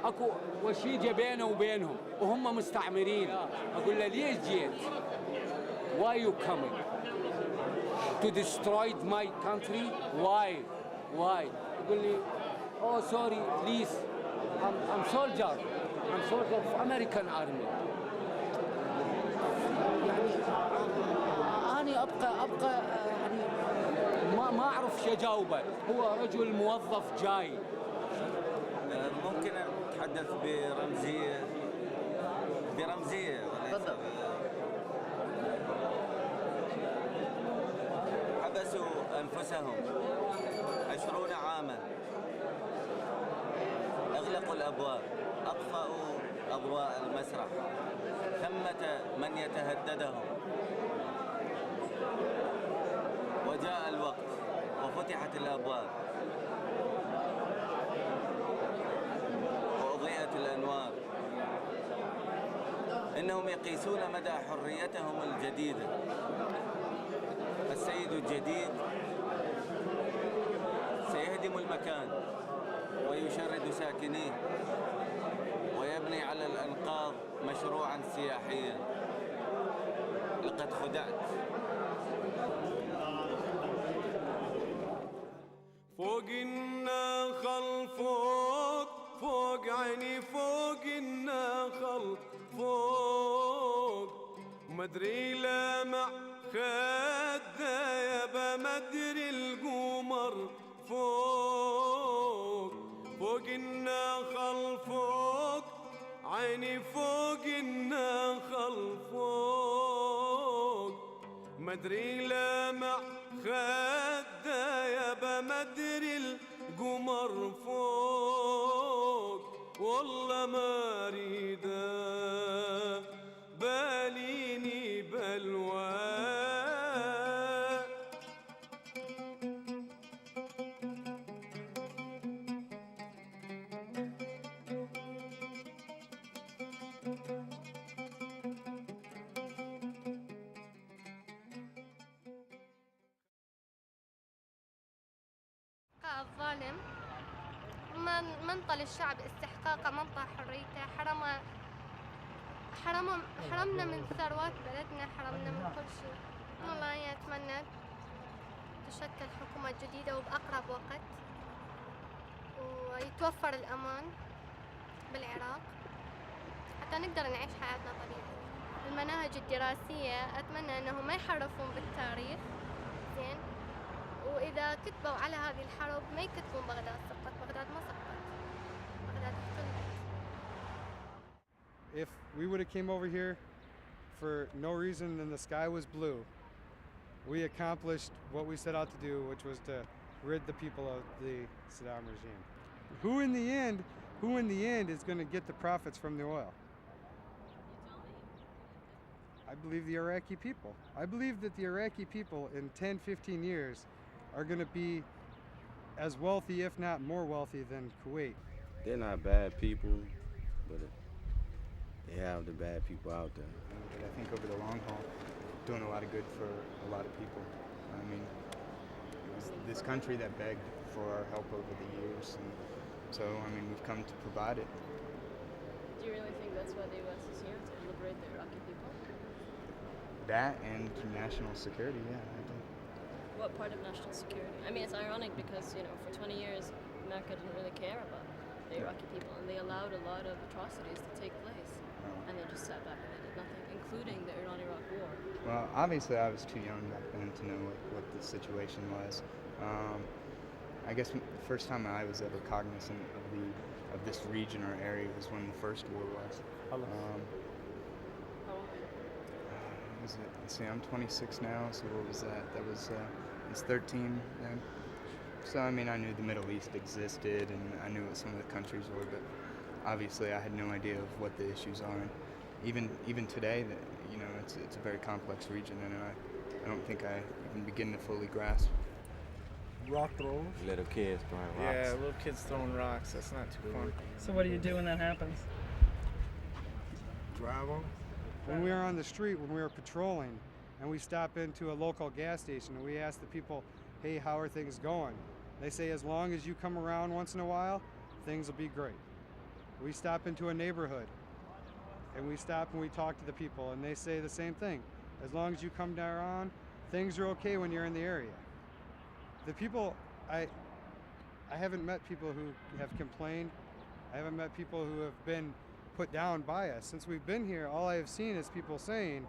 اكو وشيجه بينه وبينهم وهم مستعمرين. اقول له ليش جيت؟ Why you coming? To destroy my country? Why? يقول لي oh sorry please I'm soldier of American army. يعني أنا أبقى يعني ما أعرف شو أجاوبه. هو رجل موظف جاي. ممكن أتحدث برمزية تفضل. حبسوا أنفسهم 20 عاما، أغلقوا الأبواب، أطفأوا أضواء المسرح، ثمة من يتهددهم. وجاء الوقت وفتحت الأبواب وأضيئت الأنوار. إنهم يقيسون مدى حريتهم الجديدة. السيد الجديد سيهدم المكان ويشرد ساكنيه ويبني على الأنقاض مشروعا سياحيا. لقد خدعت. فوق النخل فوق فوق عيني فوق النخل فوق مدري لمع خده يابا مدري القمر فوق فوق النخل فوق عيني فوق النخل فوق مدري لمع خده يابا مدري القمر فوق والله ما اريده باليني بلوى الظالم منطل الشعب استحقاق منطق حريته حرمنا من ثروات بلدنا حرمنا من كل شيء. والله أنا أتمنى تشكل حكومة جديدة وبأقرب وقت ويتوفر الأمان بالعراق حتى نقدر نعيش حياتنا طبيعي. المناهج الدراسية أتمنى أنه ما يحرفون بالتاريخ زين، وإذا كتبوا على هذه الحرب ما يكتبون بغداد سقطت. بغداد ما سقطت، بغداد احتلت. If we would have came over here for no reason than the sky was blue, we accomplished what we set out to do, which was to rid the people of the Saddam regime. Who in the end is going to get the profits from the oil? I believe the Iraqi people. I believe that the Iraqi people in 10, 15 years are going to be as wealthy, if not more wealthy, than Kuwait. They're not bad people, but they have the bad people out there. I think over the long haul, doing a lot of good for a lot of people. I mean, it was this country that begged for our help over the years, and so, I mean, we've come to provide it. Do you really think that's why the U.S. is here, to liberate the Iraqi people? That and national security, yeah, I think. What part of national security? I mean, it's ironic because, you know, for 20 years, America didn't really care about the Iraqi people, and they allowed a lot of atrocities to take place, and they just sat back and they did nothing, including the Iran-Iraq war. Well, obviously I was too young back then to know what the situation was. I guess the first time I was ever cognizant of this region or area was when the first war was. How old are Was it? Let's see, I'm 26 now, so what was that? That was, I was 13 then. So, I mean, I knew the Middle East existed, and I knew what some of the countries were, but obviously I had no idea of what the issues are. And even today, you know, it's a very complex region, and I don't think I even begin to fully grasp. Rock throws? Little kids throwing rocks. Yeah, little kids throwing rocks. That's not too fun. So what do you do when that happens? Drive on. When we were on the street, when we were patrolling, and we stop into a local gas station and we ask the people, hey, how are things going? They say, as long as you come around once in a while, things will be great. We stop into a neighborhood and we stop and we talk to the people, and they say the same thing. As long as you come around, things are okay when you're in the area. The people, I haven't met people who have complained. I haven't met people who have been put down by us. Since we've been here, all I have seen is people saying,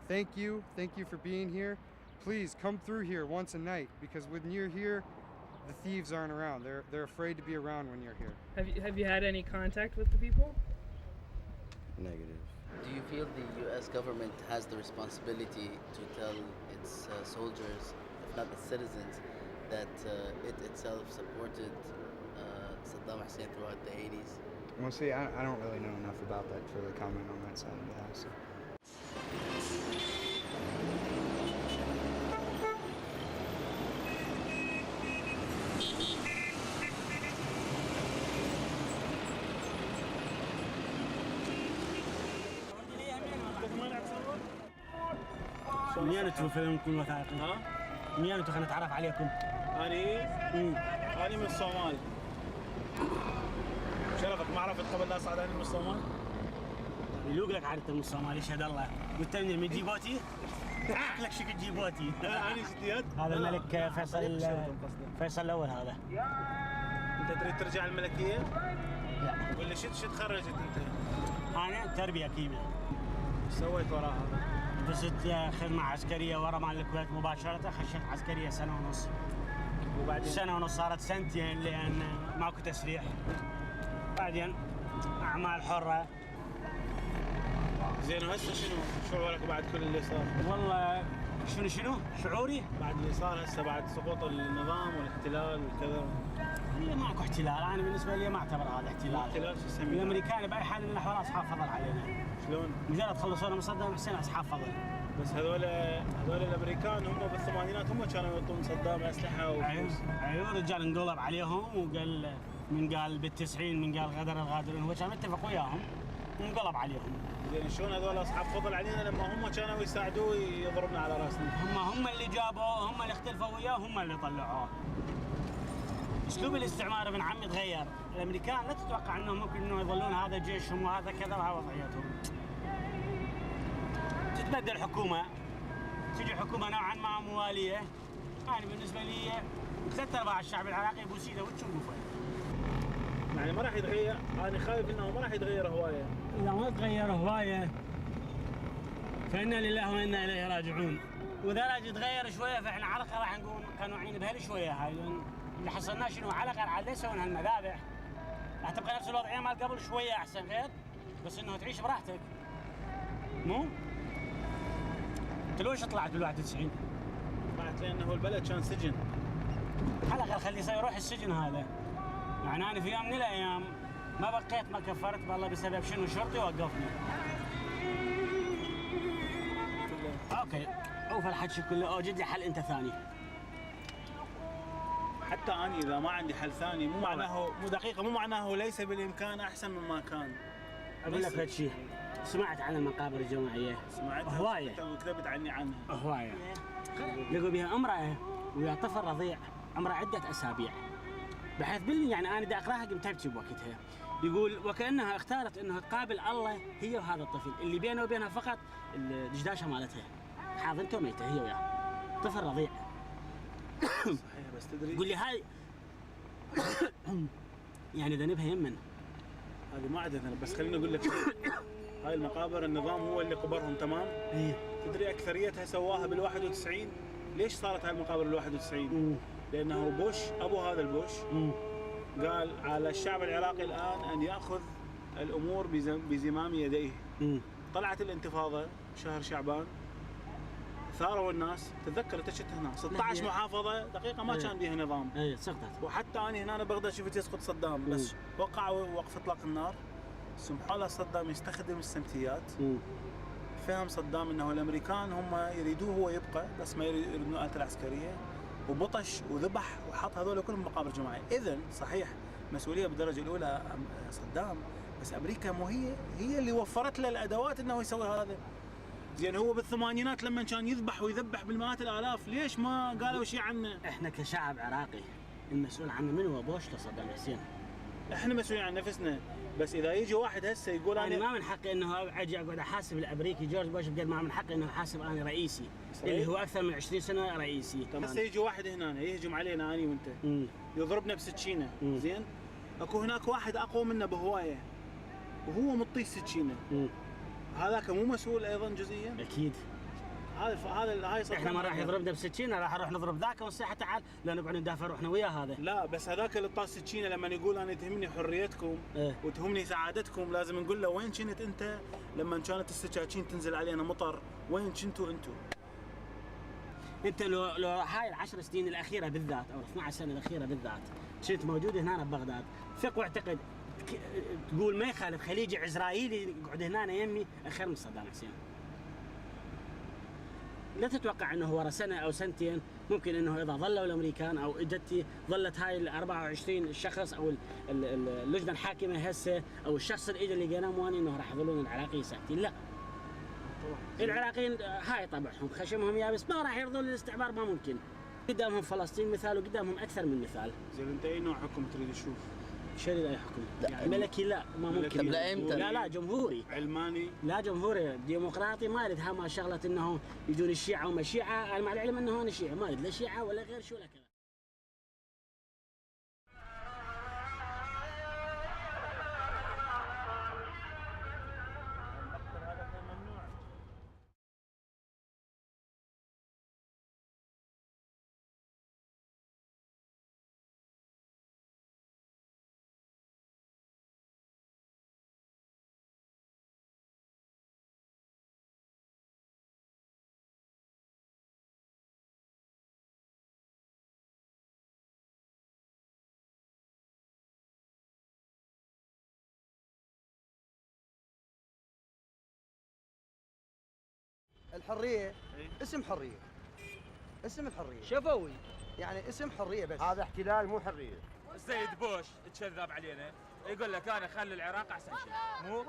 thank you for being here. Please come through here once a night, because when you're here, the thieves aren't around. They're afraid to be around when you're here. Have you had any contact with the people? Negative. Do you feel the U.S. government has the responsibility to tell its soldiers, if not the citizens, that it itself supported Saddam Hussein throughout the 80s? Well, see, I don't really know enough about that to really comment on that side of the house. So. منين انتم فيلمكم وثائقي؟ ها؟ منين انتم خلينا نتعرف عليكم؟ أنا من الصومال. شرفك ما عرفت قبل لا صعد أنا من الصومال؟ يلوق لك عادة من الصومال يشهد الله قلت له من جيبوتي لك شكل جيبوتي هذا الملك فيصل الاول هذا. انت تريد ترجع الملكيه؟ لا. ولا شو تخرجت انت؟ انا تربيه كيمياء. ايش سويت وراها؟ دزت خدمه عسكريه ورا مال الكويت مباشره، خشيت عسكريه سنه ونص. وبعدين سنه ونص صارت سنتين لان ماكو تسريح. بعدين اعمال حره. زين وهسه شنو شعورك بعد كل اللي صار؟ والله شنو شعوري؟ بعد اللي صار هسه بعد سقوط النظام والاحتلال والكذا. هي ماكو احتلال، انا بالنسبه لي ما اعتبر هذا احتلال. احتلال شو تسميه؟ الامريكان باي حال من الاحوال اصحاب فضل علينا. شلون؟ مجرد خلصونا من صدام حسين اصحاب فضل. بس هذول الامريكان هم بالثمانينات هم كانوا يعطون صدام اسلحه وفلوس. ايوه رجال انقلب عليهم وقال من قال بال90 من قال غدر الغادرين، هو كان متفق وياهم وانقلب عليهم. زين شلون هذول اصحاب فضل علينا لما هم كانوا يساعدوه يضربنا على راسنا؟ هم اللي جابوه، هم اللي اختلفوا وياه، هم اللي طلعوه. اسلوب الاستعمار ابن عمي تغير، الامريكان لا تتوقع انهم ممكن انه يظلون هذا جيشهم وهذا كذا وهذا وضعيتهم. تتبدل حكومه، تجي حكومه نوعا ما مواليه، يعني بالنسبه لي 3/4 الشعب العراقي يبوس ايده وتشوفه. يعني ما راح يتغير، انا خايف انه ما راح يتغير هوايه. اذا ما تغير هوايه فانا لله وانا اليه راجعون، واذا راح يتغير شويه فاحنا على الاقل راح نكون قنوعين بهالشويه هاي، اللي حصلناه شنو على الاقل عاد لا يسوون هالمذابح. راح تبقى نفس الوضعيه مال قبل شويه احسن غير، بس انه تعيش براحتك. مو؟ انت ليش طلعت بال91؟ طلعت لانه البلد كان سجن. على الاقل خليه يروح السجن هذا. يعني انا في يوم من الايام ما بقيت ما كفرت بالله بسبب شنو شرطي وقفني. اوكي عوف الحكي كله اوجد لي حل انت ثاني. حتى اني اذا ما عندي حل ثاني مو معناه مو دقيقه مو معناه ليس بالامكان احسن مما كان. اقول لك هيك شيء، سمعت عن المقابر الجماعيه؟ سمعتها هوايه وكتبت عني عنها. هوايه. لقوا بها امراه ويا طفل رضيع عمره عده اسابيع، بحيث يعني انا دا اقراها قمت ابكي بوقتها. يقول وكانها اختارت انها تقابل الله هي وهذا الطفل اللي بينه وبينها فقط الدشداشه مالتها، حاضنته ميته هي وياه، طفل رضيع. صحيح بس تدري قول لي هاي يعني ذنبها يمن. هذه ما عندها ذنب، بس خليني اقول لك هاي المقابر النظام هو اللي قبرهم تمام. ايه تدري اكثريتها سواها بال91. ليش صارت هاي المقابر بال91؟ لانه بوش ابو هذا البوش قال على الشعب العراقي الان ان ياخذ الامور بزمام يديه. طلعت الانتفاضه شهر شعبان، ثاروا الناس، تتذكر انت شفت هنا 16 محافظه دقيقه ما كان بيها نظام. اي سقطت. وحتى انا هنا بغداد شفت يسقط صدام، بس وقعوا وقف اطلاق النار، سمحوا له صدام يستخدم السمتيات. فهم صدام انه الامريكان هم يريدوه هو يبقى، بس ما يريدون الآلة العسكريه، وبطش وذبح وحط هذول كلهم مقابر جماعيه. اذا صحيح مسؤوليه بالدرجه الاولى صدام، بس امريكا مو هي اللي وفرت له الادوات انه يسوي هذا. زين هو بالثمانينات لما كان يذبح ويذبح بالمئات الالاف، ليش ما قالوا شيء عنه؟ احنا كشعب عراقي المسؤول عنه من هو؟ بوش لصدام حسين. احنا مسؤولين عن نفسنا، بس اذا يجي واحد هسه يقول انا ما من حقي انه اجي اقعد احاسب الامريكي جورج بوش، قال ما من حقي انه احاسب انا رئيسي صحيح. اللي هو اكثر من 20 سنه رئيسي. هسه يجي واحد هنا يهجم علينا اني وانت يضربنا بسكينه، زين؟ اكو هناك واحد اقوى منا بهوايه وهو مطي السكينه، هذاك مو مسؤول ايضا جزئيا؟ اكيد. هاي احنا ما راح يضربنا بسكينه، راح نروح نضرب ذاك ونصيح تعال لا نقعد ندافع روحنا وياه هذا. لا بس هذاك اللي طاس السكينه لما يقول انا تهمني حريتكم وتهمني سعادتكم، لازم نقول له وين كنت انت لما كانت السكاكين تنزل علينا مطر؟ وين كنتوا انتم؟ انت لو هاي ال10 سنين الاخيره بالذات او 12 سنه الاخيره بالذات كنت موجود هنا ببغداد، ثق واعتقد تقول ما يخالف خليجي عزرائيلي يقعد هنا يمي خير من صدام حسين. لا تتوقع انه ورا سنه او سنتين ممكن انه اذا ظلوا الامريكان او اجت ظلت هاي ال 24 شخص او اللجنه الحاكمه هسه او الشخص اللي اجى اللي لقيناه مواني انه راح يظلون العراقيين ساكتين، لا. العراقيين هاي طبعهم خشمهم يابس، ما راح يرضون للاستعمار، ما ممكن. قدامهم فلسطين مثال وقدامهم اكثر من مثال. زين انت اي نوع حكم تريد تشوف؟ شريط أي حكم. يعني ملكي لا ما ممكن. طب لإمتى؟ لا جمهوري. علماني؟ لا جمهوري ديمقراطي ما أريد ما شغلة إنه يجون الشيعة وما الشيعة، أنا مع العلم إنه أنا شيعي ما أريد لا شيعة ولا غير شو ولا كذا. الحرية اسم حرية، اسم الحرية شفوي يعني اسم حرية بس. هذا احتلال مو حرية. السيد بوش تشذب علينا يقول لك انا خلي العراق احسن شيء، مو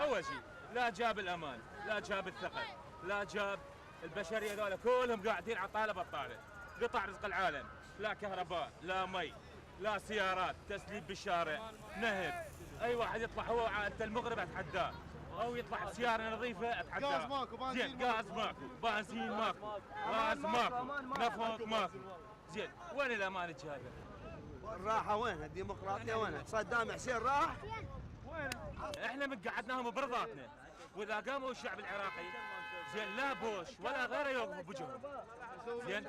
اول شيء لا جاب الامان، لا جاب الثقل، لا جاب البشريه ذولا كلهم قاعدين على طاله بطاله، قطع رزق العالم، لا كهرباء، لا مي، لا سيارات، تسليب بالشارع، نهب، اي واحد يطلع هو انت المغرب اتحداه، او يطلع بسياره نظيفه اتحداه. غاز ماكو، بنزين زين غاز ماكو، بنزين ماكو، غاز ماكو، نفط ماكو، زين وين الامان الجايه؟ الراحة وينها؟ الديمقراطية وينها؟ صدام حسين راح؟ وين؟ احنا مقعدناهم برضاتنا، واذا قاموا الشعب العراقي زين لا بوش ولا غيره يوقفوا بوجههم. زين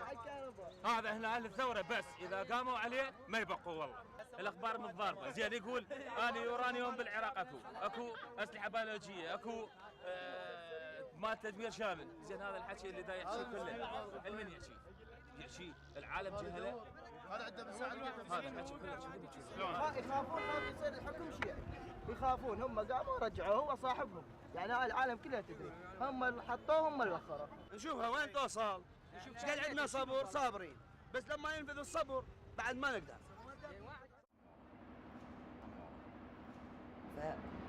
هذا هنا اهل الثوره بس اذا قاموا عليه ما يبقوا والله. الاخبار متضاربه، زين يقول انا يورانيوم بالعراق اكو اسلحه بيولوجيه، اكو مال تدمير شامل، زين هذا الحكي اللي دا يحكي كله المن يحكي العالم جهله. هذا عنده مساعد. هذا الحكي كله شلون؟ يخافون يصير الحكم شيعي، يخافون هم قاموا رجعوا هو صاحبهم، يعني العالم كلها تدري هم اللي حطوه هم اللي وخروا. نشوفها وين توصل، ايش قال عندنا صبر صابرين، بس لما ينفذ الصبر بعد ما نقدر.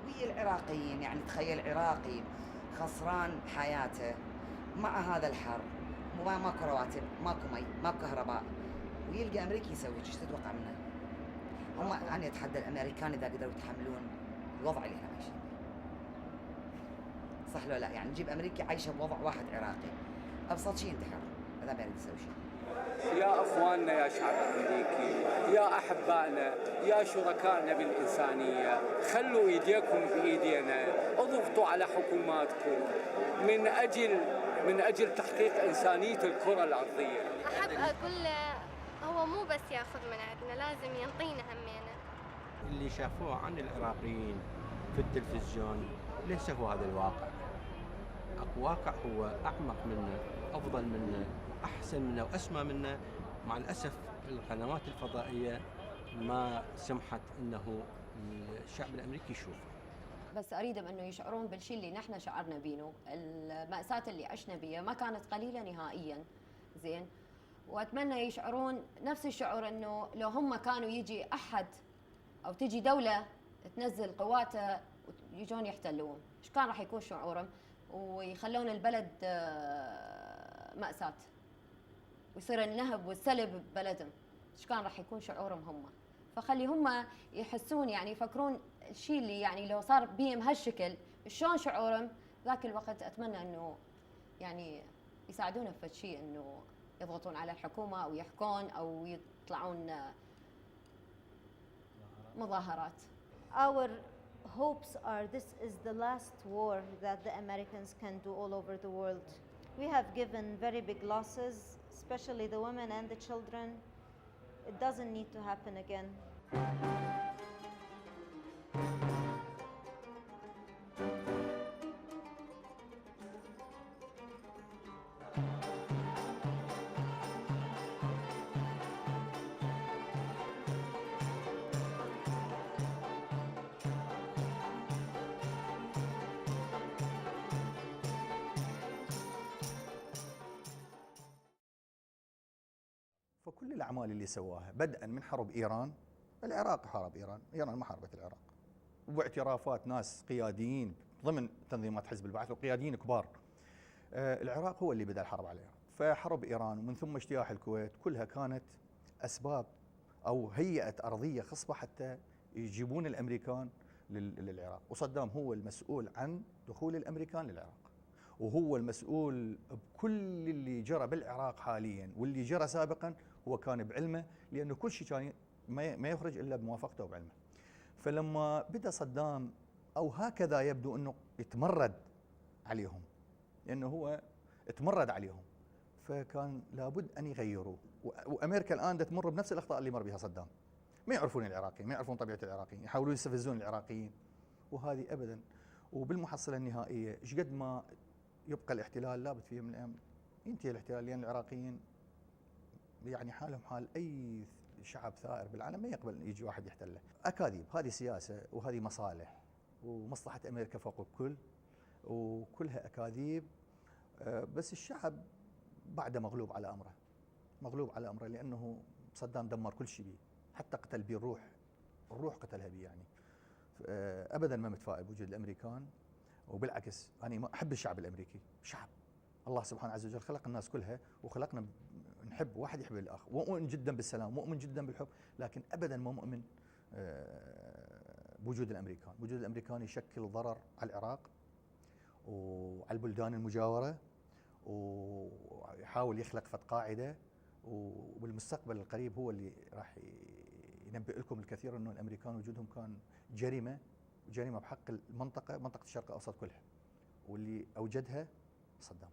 ويا العراقيين يعني تخيل عراقي خسران حياته مع هذا الحر، ماكو رواتب، ماكو مي، ماكو كهرباء، ويلقى امريكي يسوي ايش تتوقع منه؟ هم انا اتحدى الامريكان اذا قدروا يتحملون الوضع اللي احنا عايشين فيه. صح لو لا؟ يعني نجيب امريكي عايشه بوضع واحد عراقي، ابسط شيء ينتحر اذا ما يريد يسوي شيء. يا اخواننا يا شعب امريكي، يا احبائنا، يا شركائنا بالانسانيه، خلوا ايديكم بايدينا، اضغطوا على حكوماتكم من اجل تحقيق انسانيه الكره الارضيه. احب اقول له هو مو بس ياخذ من عندنا، لازم ينطينا همينه. اللي شافوه عن العراقيين في التلفزيون ليس هو هذا الواقع. اكو واقع هو اعمق منه، افضل منه، احسن منه واسمى منه. مع الاسف القنوات الفضائيه ما سمحت انه الشعب الامريكي يشوفه. بس اريدهم انه يشعرون بالشيء اللي نحن شعرنا بينه، المأساة اللي عشنا بيها ما كانت قليله نهائيا. زين، واتمنى يشعرون نفس الشعور انه لو هم كانوا يجي احد او تجي دوله تنزل قواتها ويجون يحتلون، ايش كان راح يكون شعورهم؟ ويخلون البلد مأساة ويصير النهب والسلب ببلدهم، ايش كان راح يكون شعورهم هم؟ فخلي هم يحسون، يعني يفكرون الشيء اللي يعني لو صار بيهم هالشكل شلون شعورهم. ذاك الوقت اتمنى انه يعني يساعدونا في شيء، انه يضغطون على الحكومه او يحكون او يطلعون مظاهرات. Our hopes are this is the last war that the Americans can do all over the world. We have given very big losses, especially the women and the children. It doesn't need to happen again. فكل الأعمال اللي سواها بدءا من حرب إيران، العراق حارب إيران، إيران ما حاربت العراق، وباعترافات ناس قياديين ضمن تنظيمات حزب البعث وقياديين كبار، العراق هو اللي بدأ الحرب على إيران. فحرب إيران ومن ثم اجتياح الكويت كلها كانت أسباب أو هيئة أرضية خصبة حتى يجيبون الامريكان للعراق، وصدام هو المسؤول عن دخول الامريكان للعراق، وهو المسؤول بكل اللي جرى بالعراق حاليا واللي جرى سابقا، هو كان بعلمه، لانه كل شيء كان ما يخرج الا بموافقته وبعلمه. فلما بدا صدام او هكذا يبدو انه يتمرد عليهم، لانه هو تمرد عليهم، فكان لابد ان يغيروه. وامريكا الان تمر بنفس الاخطاء اللي مر بها صدام. ما يعرفون العراقيين، ما يعرفون طبيعه العراقيين، يحاولون يستفزون العراقيين، وهذه ابدا. وبالمحصله النهائيه ايش قد ما يبقى الاحتلال لابد فيه من الايام ينتهي الاحتلال، لان العراقيين يعني حالهم حال اي شعب ثائر بالعالم، ما يقبل ان يجي واحد يحتله. اكاذيب، هذه سياسه وهذه مصالح، ومصلحه امريكا فوق الكل، وكلها اكاذيب. بس الشعب بعده مغلوب على امره، مغلوب على امره، لانه صدام دمر كل شيء بيه، حتى قتل بيه الروح قتلها بيه يعني. ابدا ما متفائل بوجود الامريكان، وبالعكس انا ما احب الشعب الامريكي، شعب الله سبحانه عز وجل خلق الناس كلها وخلقنا نحب، واحد يحب الاخر، ومؤمن جدا بالسلام، مؤمن جدا بالحب، لكن ابدا ما مؤمن بوجود الامريكان. وجود الامريكان يشكل ضرر على العراق وعلى البلدان المجاوره، ويحاول يخلق فد قاعده، وبالمستقبل القريب هو اللي راح ينبئ لكم الكثير انه الامريكان وجودهم كان جريمه بحق منطقه الشرق الاوسط كلها، واللي اوجدها صدام.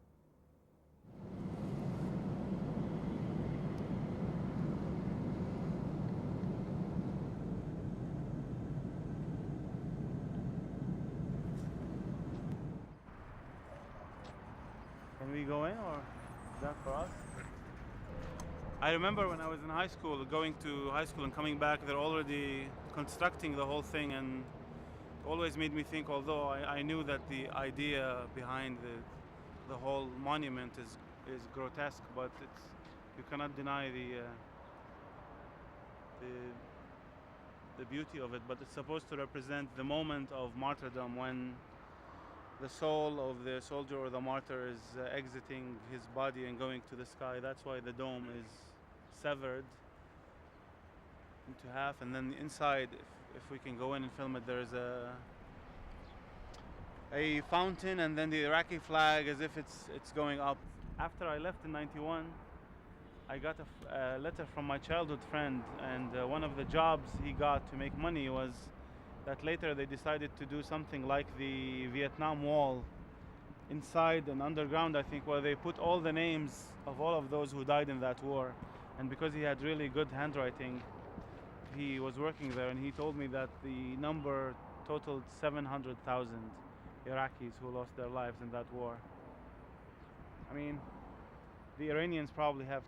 Can we go in, or is that for us? I remember when I was in high school, going to high school and coming back, they're already constructing the whole thing, and it always made me think, although I knew that the idea behind the whole monument is grotesque, but you cannot deny the beauty of it. But it's supposed to represent the moment of martyrdom, when the soul of the soldier or the martyr is exiting his body and going to the sky. That's why the dome is severed into half, and then inside, if we can go in and film it, there's a fountain, and then the Iraqi flag as if it's going up. After I left in '91, I got a letter from my childhood friend, and one of the jobs he got to make money was that later they decided to do something like the Vietnam Wall inside and underground, I think, where they put all the names of all of those who died in that war. And because he had really good handwriting, he was working there, and he told me that the number totaled 700,000 Iraqis who lost their lives in that war. I mean, the Iranians probably have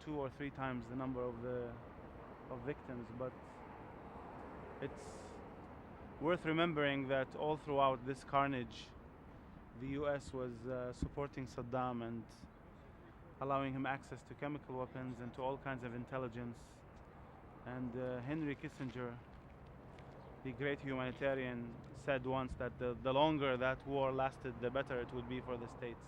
two or three times the number of victims, but it's worth remembering that all throughout this carnage, the US was supporting Saddam and allowing him access to chemical weapons and to all kinds of intelligence. And Henry Kissinger, the great humanitarian, said once that the longer that war lasted, the better it would be for the States.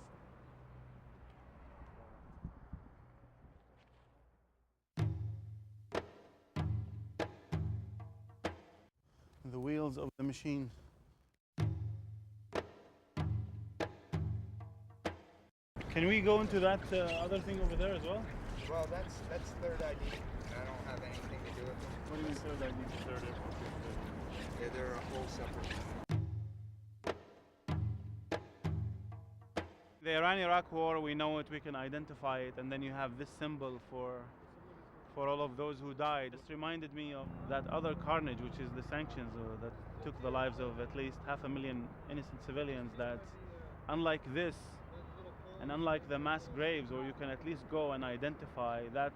The wheels of the machine. Can we go into that other thing over there as well? Well, that's third ID, and I don't have anything to do with them. What do you mean third ID? Third ID? Yeah, they're a whole separate. The Iran-Iraq war, we know it, we can identify it, and then you have this symbol for all of those who died. This reminded me of that other carnage, which is the sanctions that took the lives of at least 500,000 innocent civilians, that unlike this, and unlike the mass graves where you can at least go and identify, that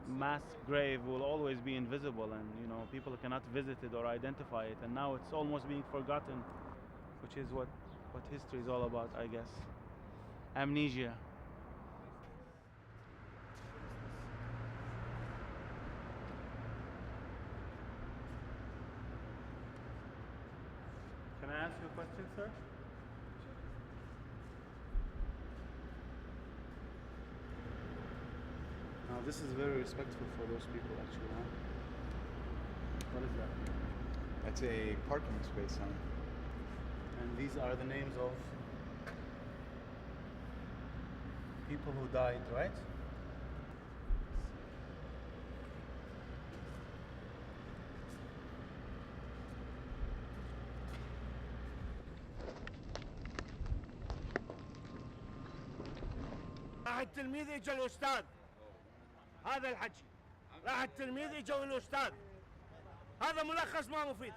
mass grave will always be invisible, and people cannot visit it or identify it, and now it's almost being forgotten, which is what history is all about, I guess. Amnesia. Can I ask you a question, sir? Now, this is very respectful for those people, actually, huh? What is that? That's a parking space sign. And these are the names of people who died, right? راح التلميذ يجي الاستاذ، هذا الحكي. راح التلميذ يجي الاستاذ، هذا ملخص ما مفيد.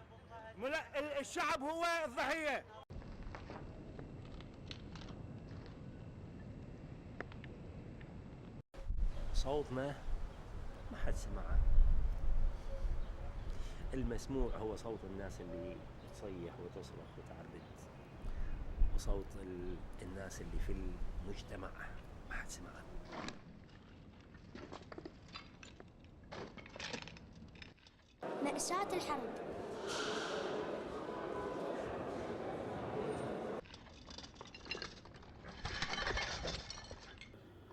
الشعب هو الضحيه. صوتنا ما حد سمعه. المسموع هو صوت الناس اللي تصيح وتصرخ وتعرض، وصوت الناس اللي في المجتمع ما حد سمعه. مأساة الحرب.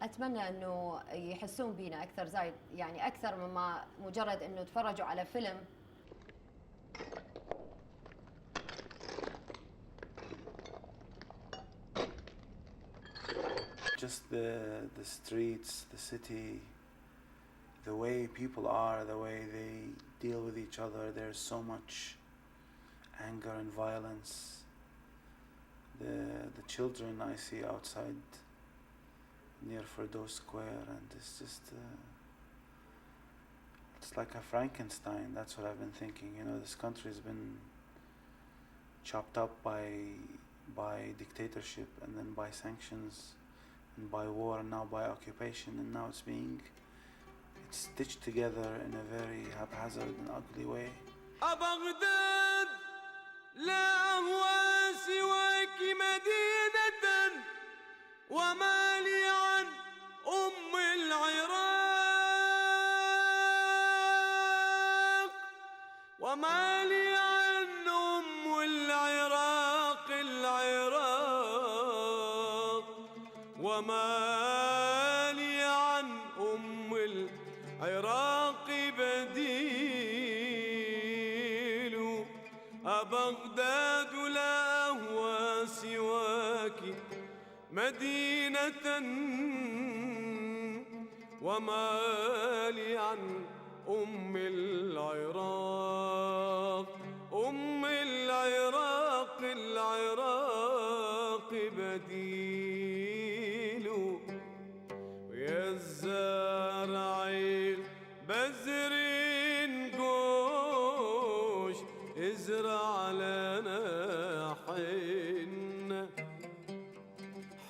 اتمنى انه يحسون بينا اكثر زايد، يعني اكثر مما مجرد انه تفرجوا على فيلم. Just the streets, the city, the way people are, the way they deal with each other. There's so much anger and violence. The children I see outside near Firdaus Square, and it's just it's like a Frankenstein. That's what I've been thinking. You know, this country has been chopped up by dictatorship, and then by sanctions, and by war, and now by occupation, and now it's stitched together in a very haphazard and ugly way. بغداد لا هو سواك مدينة وما لي عن أم العراق، وما لي عن أم العراق العراق، وما لي عن أم العراق بديل. أبغداد لا أهوى سواك مدينة وما لي عن أم العراق، أم العراق العراق بديل. ويا الزارعين بزرين قوش ازرع لنا حنة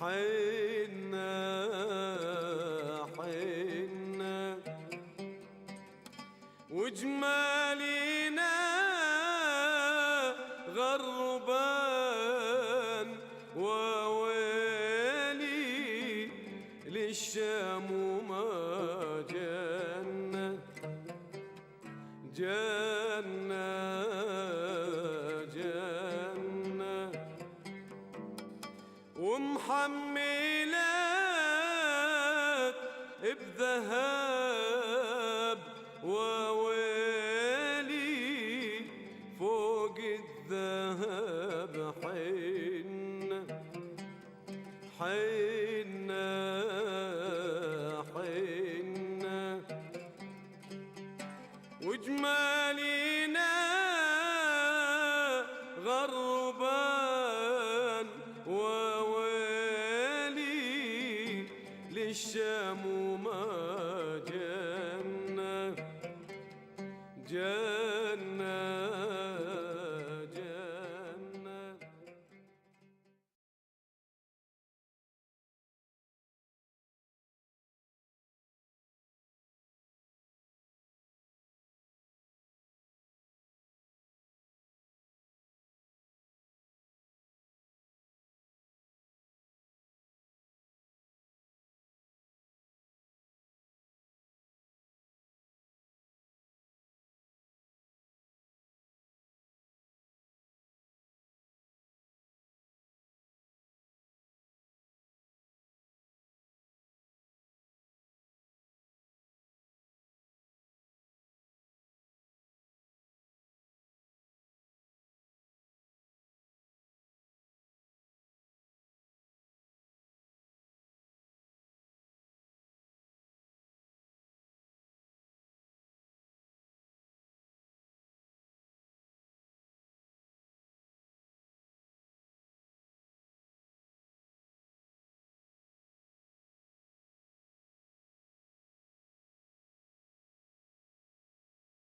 حنة حنة وجمالينا غربان وويلي للشام وما جنة جنة جنة ومحملات بذهب وويلي فوق الذهب حنة حنة حنة وجمالينا غربان وويلي للشام